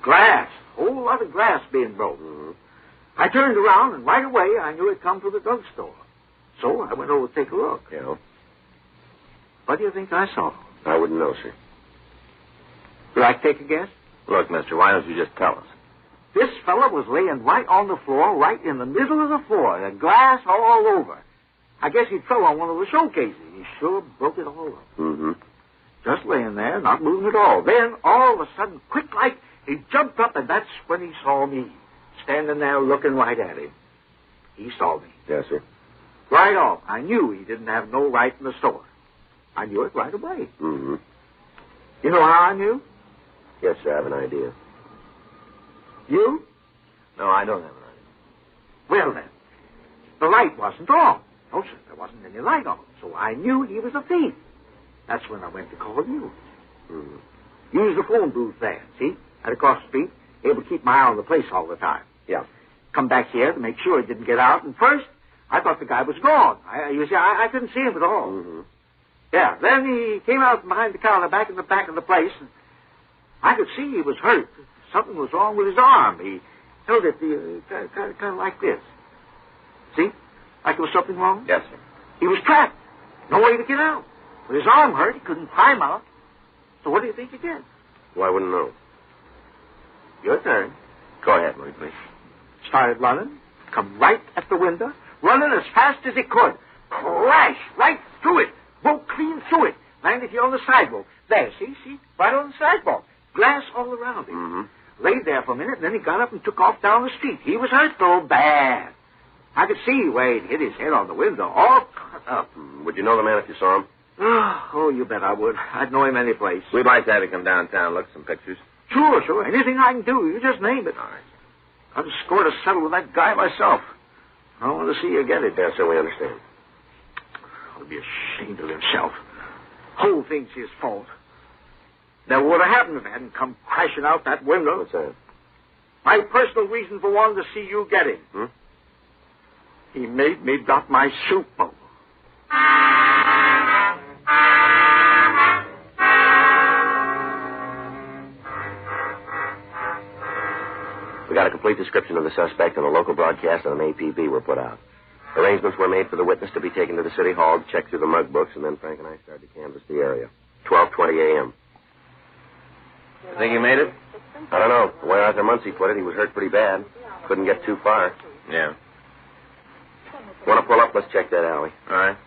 Glass. A whole lot of glass being broken. I turned around and right away I knew it come from the drugstore. So I went over to take a look. Yeah. What do you think I saw? I wouldn't know, sir. Would I take a guess? Look, mister, why don't you just tell us? This fella was laying right on the floor, right in the middle of the floor, and glass all over. I guess he fell on one of the showcases. He sure broke it all up. Just laying there, not moving at all. Then, all of a sudden, quick like, he jumped up, and that's when he saw me, standing there looking right at him. He saw me. Yes, sir. Right off. I knew he didn't have no right in the store. I knew it right away. You know how I knew? Yes, sir, I have an idea. You? No, I don't have an idea. Well, then, the light wasn't on. No, sir, there wasn't any light on. So I knew he was a thief. That's when I went to call you. Use the phone booth there, see? Right across the street. Able to keep my eye on the place all the time. Yeah. Come back here to make sure he didn't get out. And first, I thought the guy was gone. I couldn't see him at all. Yeah, then he came out from behind the counter back in the back of the place. And I could see he was hurt. Something was wrong with his arm. He held it kind of like this. See? Like there was something wrong? Yes, sir. He was trapped. No way to get out. With his arm hurt, he couldn't climb out. So what do you think he did? Well, I wouldn't know. Your turn. Go ahead, Louis, please. Started running. Come right at the window. Running as fast as he could. Crash right through it. Broke clean through it. Landed here on the sidewalk. There, see? Right on the sidewalk. Glass all around it. Mm-hmm. Laid there for a minute, and then he got up and took off down the street. He was hurt, though, bad. I could see where he'd hit his head on the window, all cut up. Would you know the man if you saw him? Oh, you bet I would. I'd know him any place. We'd like to have you come downtown, look at some pictures. Sure. Anything I can do, you just name it. All right. I'd have scored a settle with that guy myself. I want to see you get it. Yeah, so we understand. He'll be ashamed of himself. Whole thing's his fault. Never would have happened if it hadn't come crashing out that window. What's that? My personal reason for wanting to see you get him. He made me drop my soup bowl. We got a complete description of the suspect, and a local broadcast and an APB were put out. Arrangements were made for the witness to be taken to the city hall to check through the mug books, and then Frank and I started to canvass the area. 12:20 a.m. Think he made it? I don't know. The way Arthur Muncie put it, he was hurt pretty bad. Couldn't get too far. Yeah. Want to pull up? Let's check that alley. All right.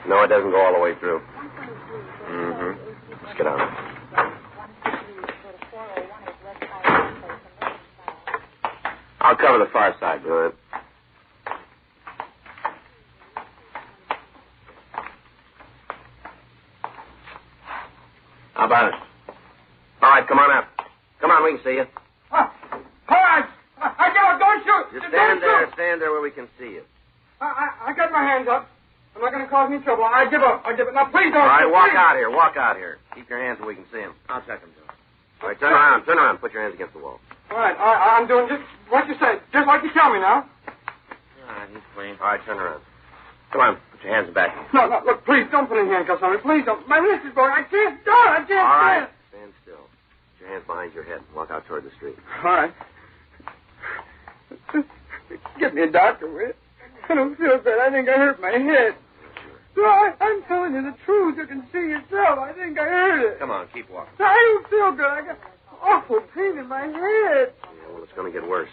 No, it doesn't go all the way through. Mm-hmm. Let's get out. I'll cover the far side. Good. How about it? All right, come on up. Come on, we can see you. All right. Don't shoot. Just stand there where we can see you. I got my hands up. I'm not going to cause any trouble. I give up. Now, please don't. All right, shoot. walk out here. Keep your hands so we can see him. I'll check him, Joe. All right, turn around. Put your hands against the wall. All right, I'm doing just what you say. Just like you tell me now. All right, he's clean. All right, turn around. Come on, put your hands back. No, look, please don't put any handcuffs on me. Please don't. My wrist is going. I can't do it. I can't All do right, it. stand still. Put your hands behind your head. Walk out toward the street. All right. Get me a doctor, will you? I don't feel good. I think I hurt my head. No, I'm telling you the truth. You can see yourself. I think I hurt it. Come on, keep walking. I don't feel good. I got awful pain in my head. Yeah, well, it's going to get worse.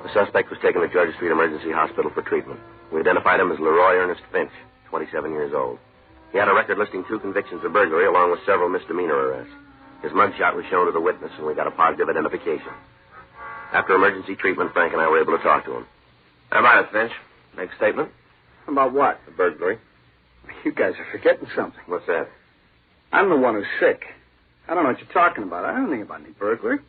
The suspect was taken to Georgia Street Emergency Hospital for treatment. We identified him as Leroy Ernest Finch, 27 years old. He had a record listing 2 convictions of burglary along with several misdemeanor arrests. His mugshot was shown to the witness, and we got a positive identification. After emergency treatment, Frank and I were able to talk to him. How about it, Finch? Make a statement? About what? The burglary. You guys are forgetting something. What's that? I'm the one who's sick. I don't know what you're talking about. I don't think about any burglary.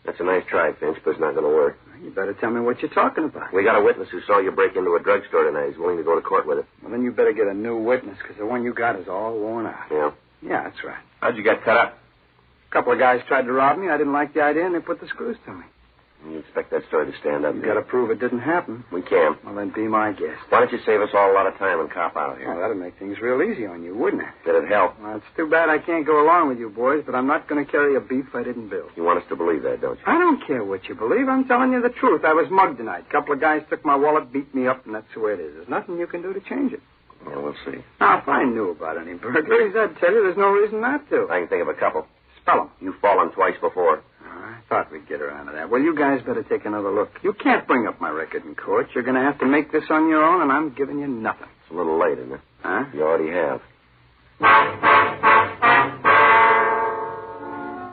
That's a nice try, Finch, but it's not going to work. You better tell me what you're talking about. We got a witness who saw you break into a drugstore tonight. He's willing to go to court with it. Well, then you better get a new witness, because the one you got is all worn out. Yeah? Yeah, that's right. How'd you get cut up? A couple of guys tried to rob me. I didn't like the idea, and they put the screws to me. You expect that story to stand up? You got to prove it didn't happen. We can. Well, then be my guest. Why don't you save us all a lot of time and cop out here? Well, that'd make things real easy on you, wouldn't it? That'd help. Well, it's too bad I can't go along with you boys, but I'm not going to carry a beef I didn't build. You want us to believe that, don't you? I don't care what you believe. I'm telling you the truth. I was mugged tonight. A couple of guys took my wallet, beat me up, and that's the way it is. There's nothing you can do to change it. Yeah, we'll see. Now, if I knew about any burglaries, I'd tell you there's no reason not to. I can think of a couple. Spell them. You've fallen twice before. I thought we'd get around to that. Well, you guys better take another look. You can't bring up my record in court. You're going to have to make this on your own, and I'm giving you nothing. It's a little late, isn't it? Huh? You already have.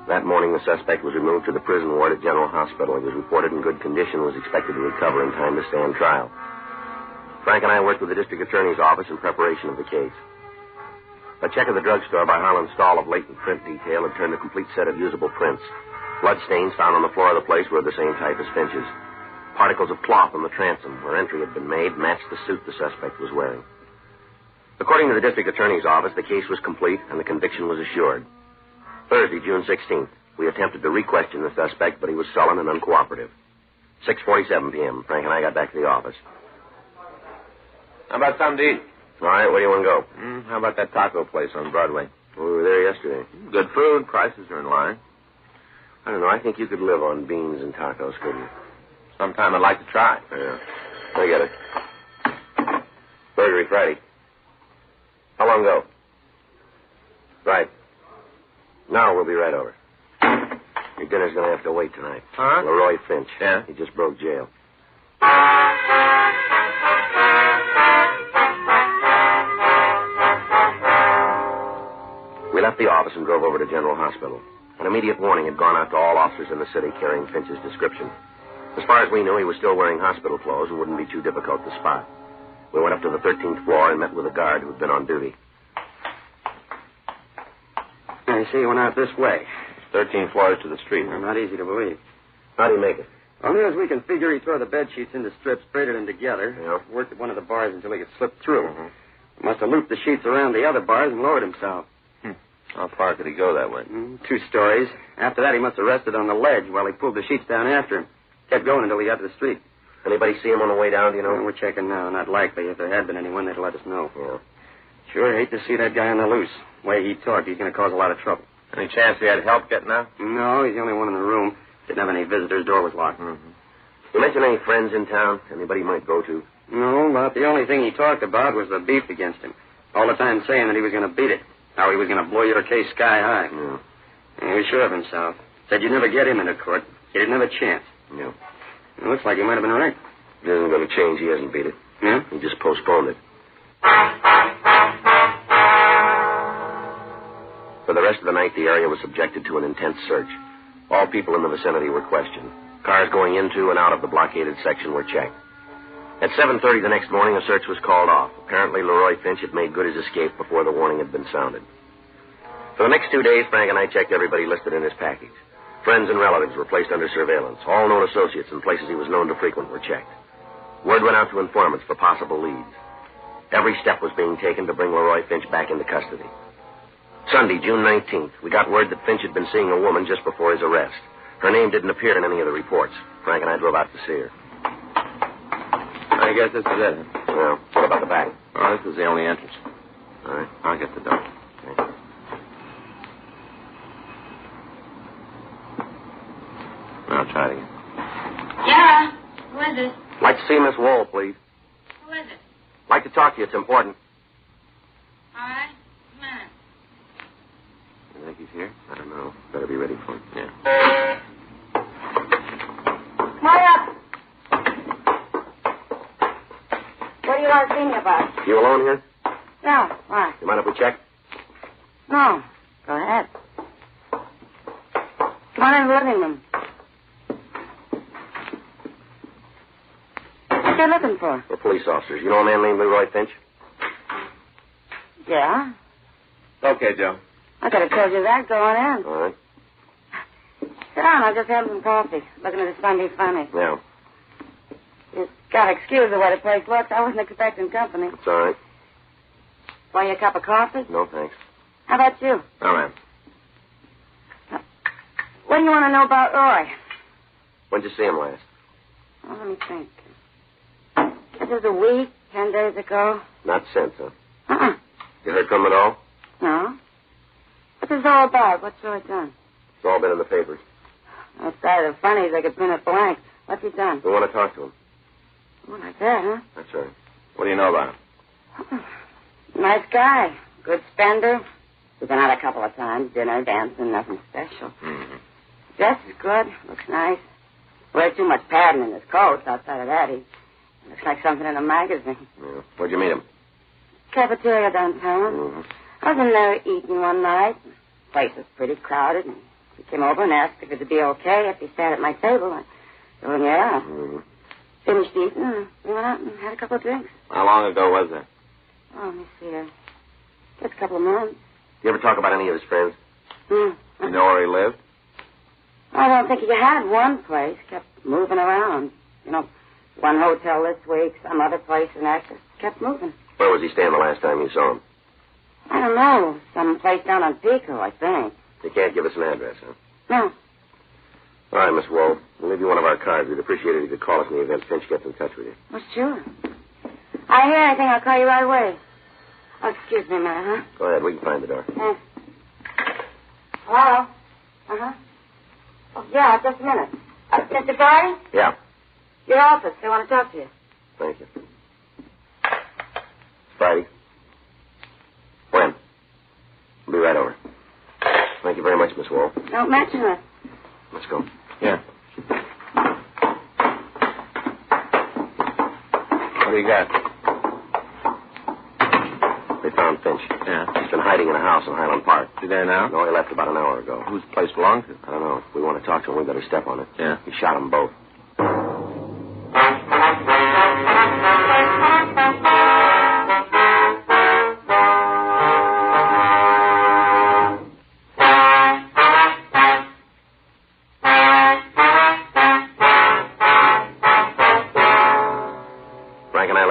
That morning, the suspect was removed to the prison ward at General Hospital. He was reported in good condition and was expected to recover in time to stand trial. Frank and I worked with the district attorney's office in preparation of the case. A check of the drugstore by Harlan Stahl of latent print detail had turned a complete set of usable prints. Bloodstains found on the floor of the place were of the same type as Finch's. Particles of cloth on the transom where entry had been made matched the suit the suspect was wearing. According to the district attorney's office, the case was complete and the conviction was assured. Thursday, June 16th, we attempted to re-question the suspect, but he was sullen and uncooperative. 6:47 p.m., Frank and I got back to the office. How about something to eat? All right, where do you want to go? How about that taco place on Broadway? Well, we were there yesterday. Good food. Prices are in line. I don't know. I think you could live on beans and tacos, couldn't you? Sometime I'd like to try. Yeah. I get it. Burglary Friday. How long ago? Right. No, we'll be right over. Your dinner's going to have to wait tonight. Huh? Leroy Finch. Yeah? He just broke jail. We left the office and drove over to General Hospital. An immediate warning had gone out to all officers in the city carrying Finch's description. As far as we knew, he was still wearing hospital clothes and wouldn't be too difficult to spot. We went up to the 13th floor and met with a guard who had been on duty. I see you went out this way. 13 floors to the street. Not easy to believe. How do you make it? Well, near as we can figure, he tore the bed sheets into strips, braided them together, worked at one of the bars until he could slip through. He must have looped the sheets around the other bars and lowered himself. How far could he go that way? 2 stories. After that, he must have rested on the ledge while he pulled the sheets down after him. Kept going until he got to the street. Anybody see him on the way down, do you know? We're checking now. Not likely. If there had been anyone, they'd let us know. Sure hate to see that guy on the loose. The way he talked, he's going to cause a lot of trouble. Any chance he had help getting out? No, he's the only one in the room. Didn't have any visitors. Door was locked. You mention any friends in town? Anybody he might go to? No, about the only thing he talked about was the beef against him. All the time saying that he was going to beat it. How he was going to blow your case sky high. He was sure of himself. Said you'd never get him into court. He didn't have a chance. It looks like he might have been right. It isn't going to change. He hasn't beat it. He just postponed it. For the rest of the night, the area was subjected to an intense search. All people in the vicinity were questioned. Cars going into and out of the blockaded section were checked. At 7:30 the next morning, a search was called off. Apparently, Leroy Finch had made good his escape before the warning had been sounded. For the next 2 days, Frank and I checked everybody listed in his package. Friends and relatives were placed under surveillance. All known associates and places he was known to frequent were checked. Word went out to informants for possible leads. Every step was being taken to bring Leroy Finch back into custody. Sunday, June 19th, we got word that Finch had been seeing a woman just before his arrest. Her name didn't appear in any of the reports. Frank and I drove out to see her. I guess this is it. Well, what about the back? Oh, this is the only entrance. All right. I'll get the door. Okay. I'll try it again. Yeah? Who is it? Like to see Miss Wall, please. Who is it? Like to talk to you. It's important. All right. Come on. You think he's here? I don't know. Better be ready for him. Yeah. Come on up. What do you want to see me about? You alone here? No. Why? You mind if we check? No. Go ahead. Come on in the living room. What you looking for? We're police officers. You know a man named Leroy Finch? Yeah. Okay, Joe. I could have told you that going in. All right. Sit down. I'll just have some coffee. Looking at the Sunday Funny. Yeah. You gotta excuse the way the place looks. I wasn't expecting company. It's all right. Want you a cup of coffee? No, thanks. How about you? All right. What do you want to know about Roy? When'd you see him last? Oh, let me think. This was a week, 10 days ago. Not since, huh? Uh-uh. You heard from him at all? No. What's this all about? What's Roy done? It's all been in the papers. Outside of the funnies, I could pin it blank. What's he done? We want to talk to him. Oh, like that, huh? That's right. What do you know about him? Nice guy. Good spender. We've been out a couple of times. Dinner, dancing, nothing special. Dresses good. Looks nice. Wears too much padding in his coat. Outside of that, he looks like something in a magazine. Yeah. Where'd you meet him? Cafeteria downtown. I was in there eating one night. The place was pretty crowded. And he came over and asked if it'd be okay if he sat at my table. I told him, yeah. Finished eating, and we went out and had a couple of drinks. How long ago was that? Oh, let me see. Just a couple of months. You ever talk about any of his friends? You know where he lived? I don't think he had one place. Kept moving around. You know, one hotel this week, some other place the next. Kept moving. Where was he staying the last time you saw him? I don't know. Some place down on Pico, I think. You can't give us an address, huh? No. All right, Miss Wool. We'll leave you one of our cards. We'd appreciate it if you could call us in the event Finch gets in touch with you. Well, sure. I hear anything, I'll call you right away. Oh, excuse me a minute, huh? Go ahead. We can find the door. Thanks. Hello? Uh-huh. Oh, yeah, just a minute. Mr. Barty? Yeah. Your office. They want to talk to you. Thank you. Friday. When? We'll be right over. Thank you very much, Miss Wool. Don't mention it. Let's go. Yeah. What do you got? They found Finch. Yeah. He's been hiding in a house in Highland Park. Is he there now? No, he left about an hour ago. Who's the place belong to? I don't know. If we want to talk to him, we better step on it. Yeah. He shot them both.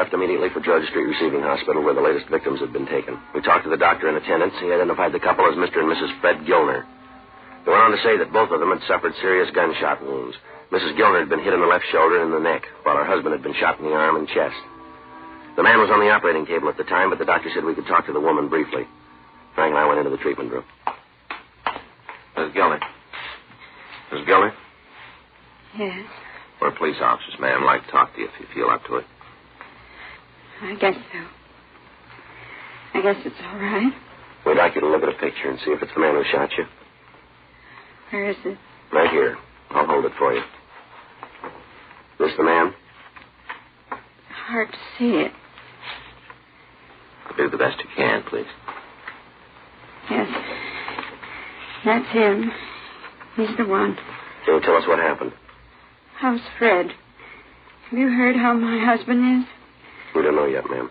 Immediately for George Street Receiving Hospital, where the latest victims had been taken. We talked to the doctor in attendance. He identified the couple as Mr. and Mrs. Fred Gilner. He went on to say that both of them had suffered serious gunshot wounds. Mrs. Gilner had been hit in the left shoulder and in the neck, while her husband had been shot in the arm and chest. The man was on the operating table at the time, but the doctor said we could talk to the woman briefly. Frank and I went into the treatment room. Mrs. Gilner. Mrs. Gilner? Yes, We're police officers, ma'am. I'd like to talk to you if you feel up to it. I guess so. I guess it's all right. We'd like you to look at a picture and see if it's the man who shot you. Where is it? Right here. I'll hold it for you. This the man? Hard to see it. Do the best you can, please. Yes. That's him. He's the one. Can you tell us what happened? How's Fred? Have you heard how my husband is? We don't know yet, ma'am.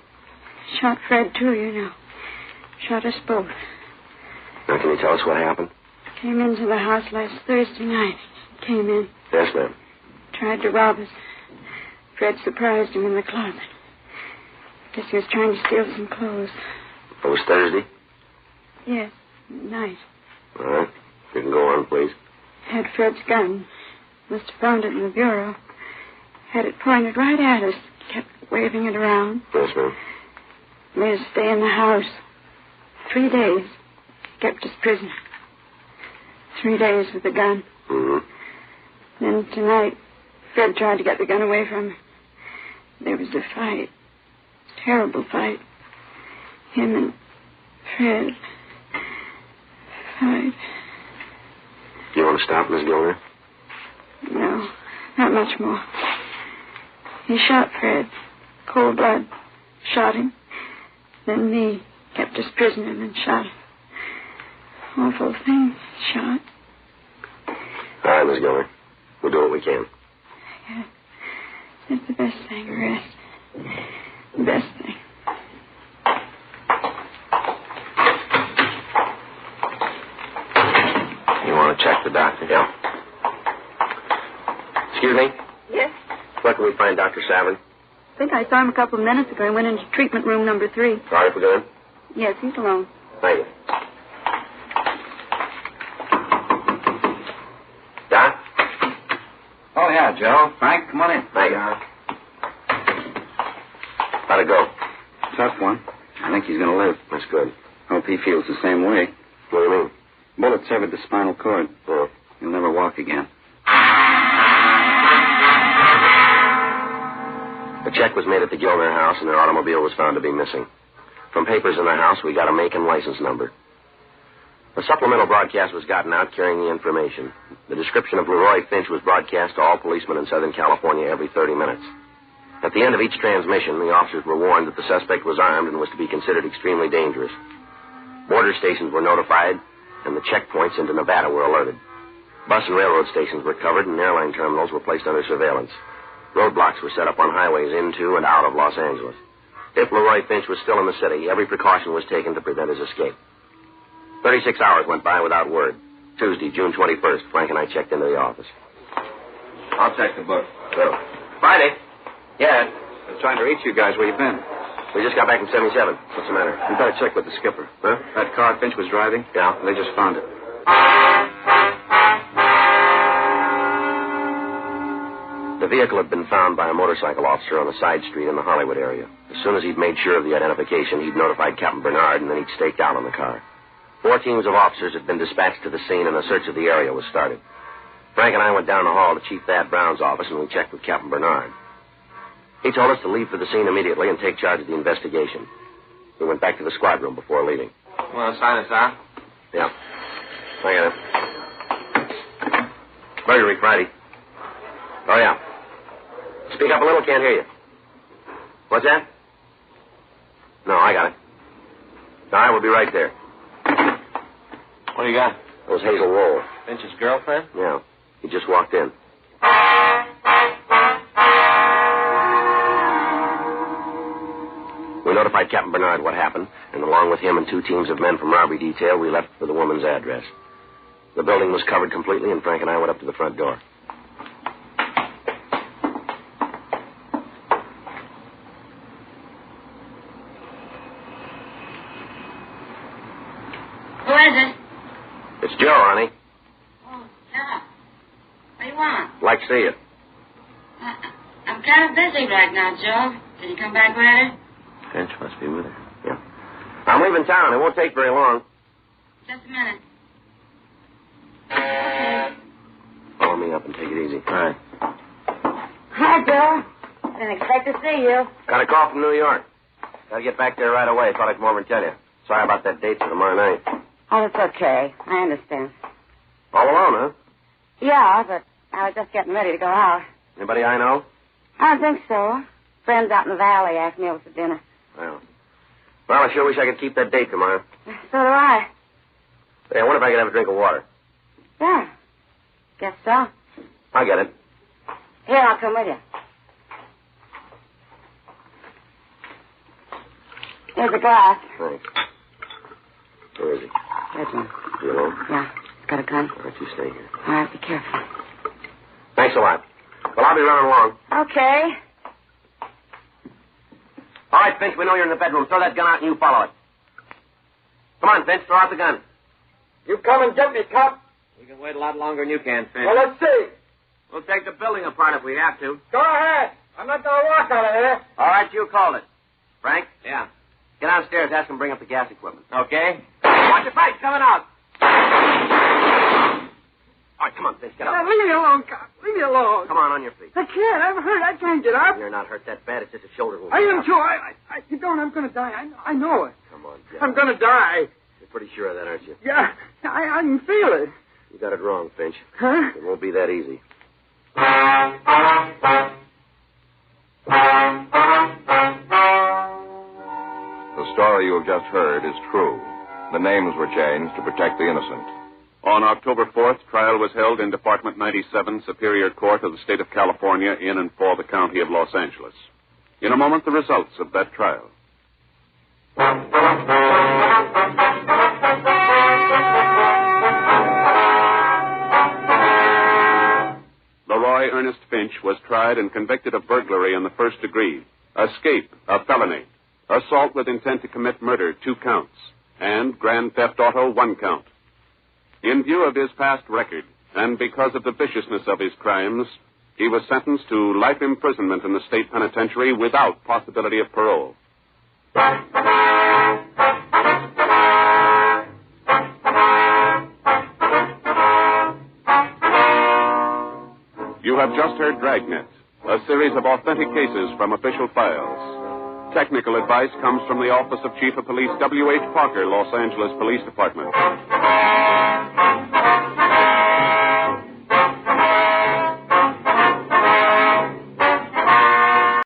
Shot Fred, too, you know. Shot us both. Now, can you tell us what happened? Came into the house last Thursday night. Came in. Yes, ma'am. Tried to rob us. Fred surprised him in the closet. Guess he was trying to steal some clothes. It was Thursday? Yes, at night. All right. You can go on, please. Had Fred's gun. Must have found it in the bureau. Had it pointed right at us. Kept waving it around. Yes, ma'am. Made us stay in the house. 3 days. Kept us prisoner. 3 days with the gun. Mm-hmm. Then tonight, Fred tried to get the gun away from me. There was a fight. Terrible fight. Him and Fred. Fight. Do you want to stop, Miss Gilner? No, not much more. He shot Fred. Cold blood. Shot him. Then me. Kept us prisoner and then shot him. Awful thing. Shot. All right, Miss Gilner. We'll do what we can. Yeah. It's the best thing, rest. The best thing. You want to check the doctor? Yeah. Excuse me? Yes? Where can we find Dr. Savin? I think I saw him a couple of minutes ago. He went into treatment room number 3. Sorry for going. Yes, he's alone. Thank you. Doc? Oh, yeah, Joe. Frank, come on in. Thank you. How'd it go? Tough one. I think he's going to live. That's good. Hope he feels the same way. What do you mean? Bullet severed the spinal cord. Oh. He'll never walk again. A check was made at the Gilner house, and their automobile was found to be missing. From papers in the house, we got a make and license number. A supplemental broadcast was gotten out carrying the information. The description of Leroy Finch was broadcast to all policemen in Southern California every 30 minutes. At the end of each transmission, the officers were warned that the suspect was armed and was to be considered extremely dangerous. Border stations were notified, and the checkpoints into Nevada were alerted. Bus and railroad stations were covered, and airline terminals were placed under surveillance. Roadblocks were set up on highways into and out of Los Angeles. If Leroy Finch was still in the city, every precaution was taken to prevent his escape. 36 hours went by without word. Tuesday, June 21st, Frank and I checked into the office. I'll check the book. So, Friday. Yeah. I was trying to reach you guys. Where you been? We just got back from 77. What's the matter? We better check with the skipper. Huh? That car Finch was driving? Yeah. They just found it. The vehicle had been found by a motorcycle officer on a side street in the Hollywood area. As soon as he'd made sure of the identification, he'd notified Captain Bernard, and then he'd staked out on the car. 4 teams of officers had been dispatched to the scene, and a search of the area was started. Frank and I went down the hall to Chief Thad Brown's office, and we checked with Captain Bernard. He told us to leave for the scene immediately and take charge of the investigation. We went back to the squad room before leaving. Want to sign us out? Yeah. I got it. Burglary Friday. Oh, yeah. Speak up a little, can't hear you. What What's that? No, I got it. All right, we'll be right there. What do you got? That was Hazel Roll. Finch's girlfriend? Yeah. He just walked in. We notified Captain Bernard what happened, and along with him and 2 teams of men from robbery detail, we left for the woman's address. The building was covered completely, and Frank and I went up to the front door. Who is it? It's Joe, honey. Oh, Joe. What do you want? Like to see you. I'm kind of busy right now, Joe. Did you come back later? Finch must be with her. Yeah. I'm leaving town. It won't take very long. Just a minute. Follow me up and take it easy. All right. Hi, Joe. I didn't expect to see you. Got a call from New York. Got to get back there right away. Thought I'd come over and tell you. Sorry about that date for tomorrow night. Oh, it's okay. I understand. All alone, huh? Yeah, but I was just getting ready to go out. Anybody I know? I don't think so. Friends out in the valley asked me over for dinner. Well, I sure wish I could keep that date tomorrow. So do I. Hey, I wonder if I could have a drink of water. Yeah. Guess so. I'll get it. Here, I'll come with you. Here's a glass. Thanks. Where is he? There's one. You alone? Yeah. He's got a gun. All right, you stay here. All right, be careful. Thanks a lot. Well, I'll be running along. Okay. All right, Finch, we know you're in the bedroom. Throw that gun out and you follow it. Come on, Finch, throw out the gun. You come and get me, cop. We can wait a lot longer than you can, Finch. Well, let's see. We'll take the building apart if we have to. Go ahead. I'm not going to walk out of here. All right, you called it. Frank? Yeah. Get downstairs, ask him to bring up the gas equipment. Okay. Watch your face, coming out. All right, come on, Finch, get up. Now, leave me alone, cop. Leave me alone. Come on your feet. I can't. I'm hurt. I can't get up. You're not hurt that bad. It's just a shoulder wound. I am too. You don't. I'm going to die. I know it. Come on, Jack. I'm going to die. You're pretty sure of that, aren't you? Yeah. I can feel it. You got it wrong, Finch. Huh? It won't be that easy. The story you have just heard is true. The names were changed to protect the innocent. On October 4th, trial was held in Department 97, Superior Court of the State of California, in and for the County of Los Angeles. In a moment, the results of that trial. Leroy Ernest Finch was tried and convicted of burglary in the first degree, escape, a felony, assault with intent to commit murder, 2 counts, and grand theft auto, 1 count. In view of his past record, and because of the viciousness of his crimes, he was sentenced to life imprisonment in the state penitentiary without possibility of parole. You have just heard Dragnet, a series of authentic cases from official files. Technical advice comes from the Office of Chief of Police W.H. Parker, Los Angeles Police Department.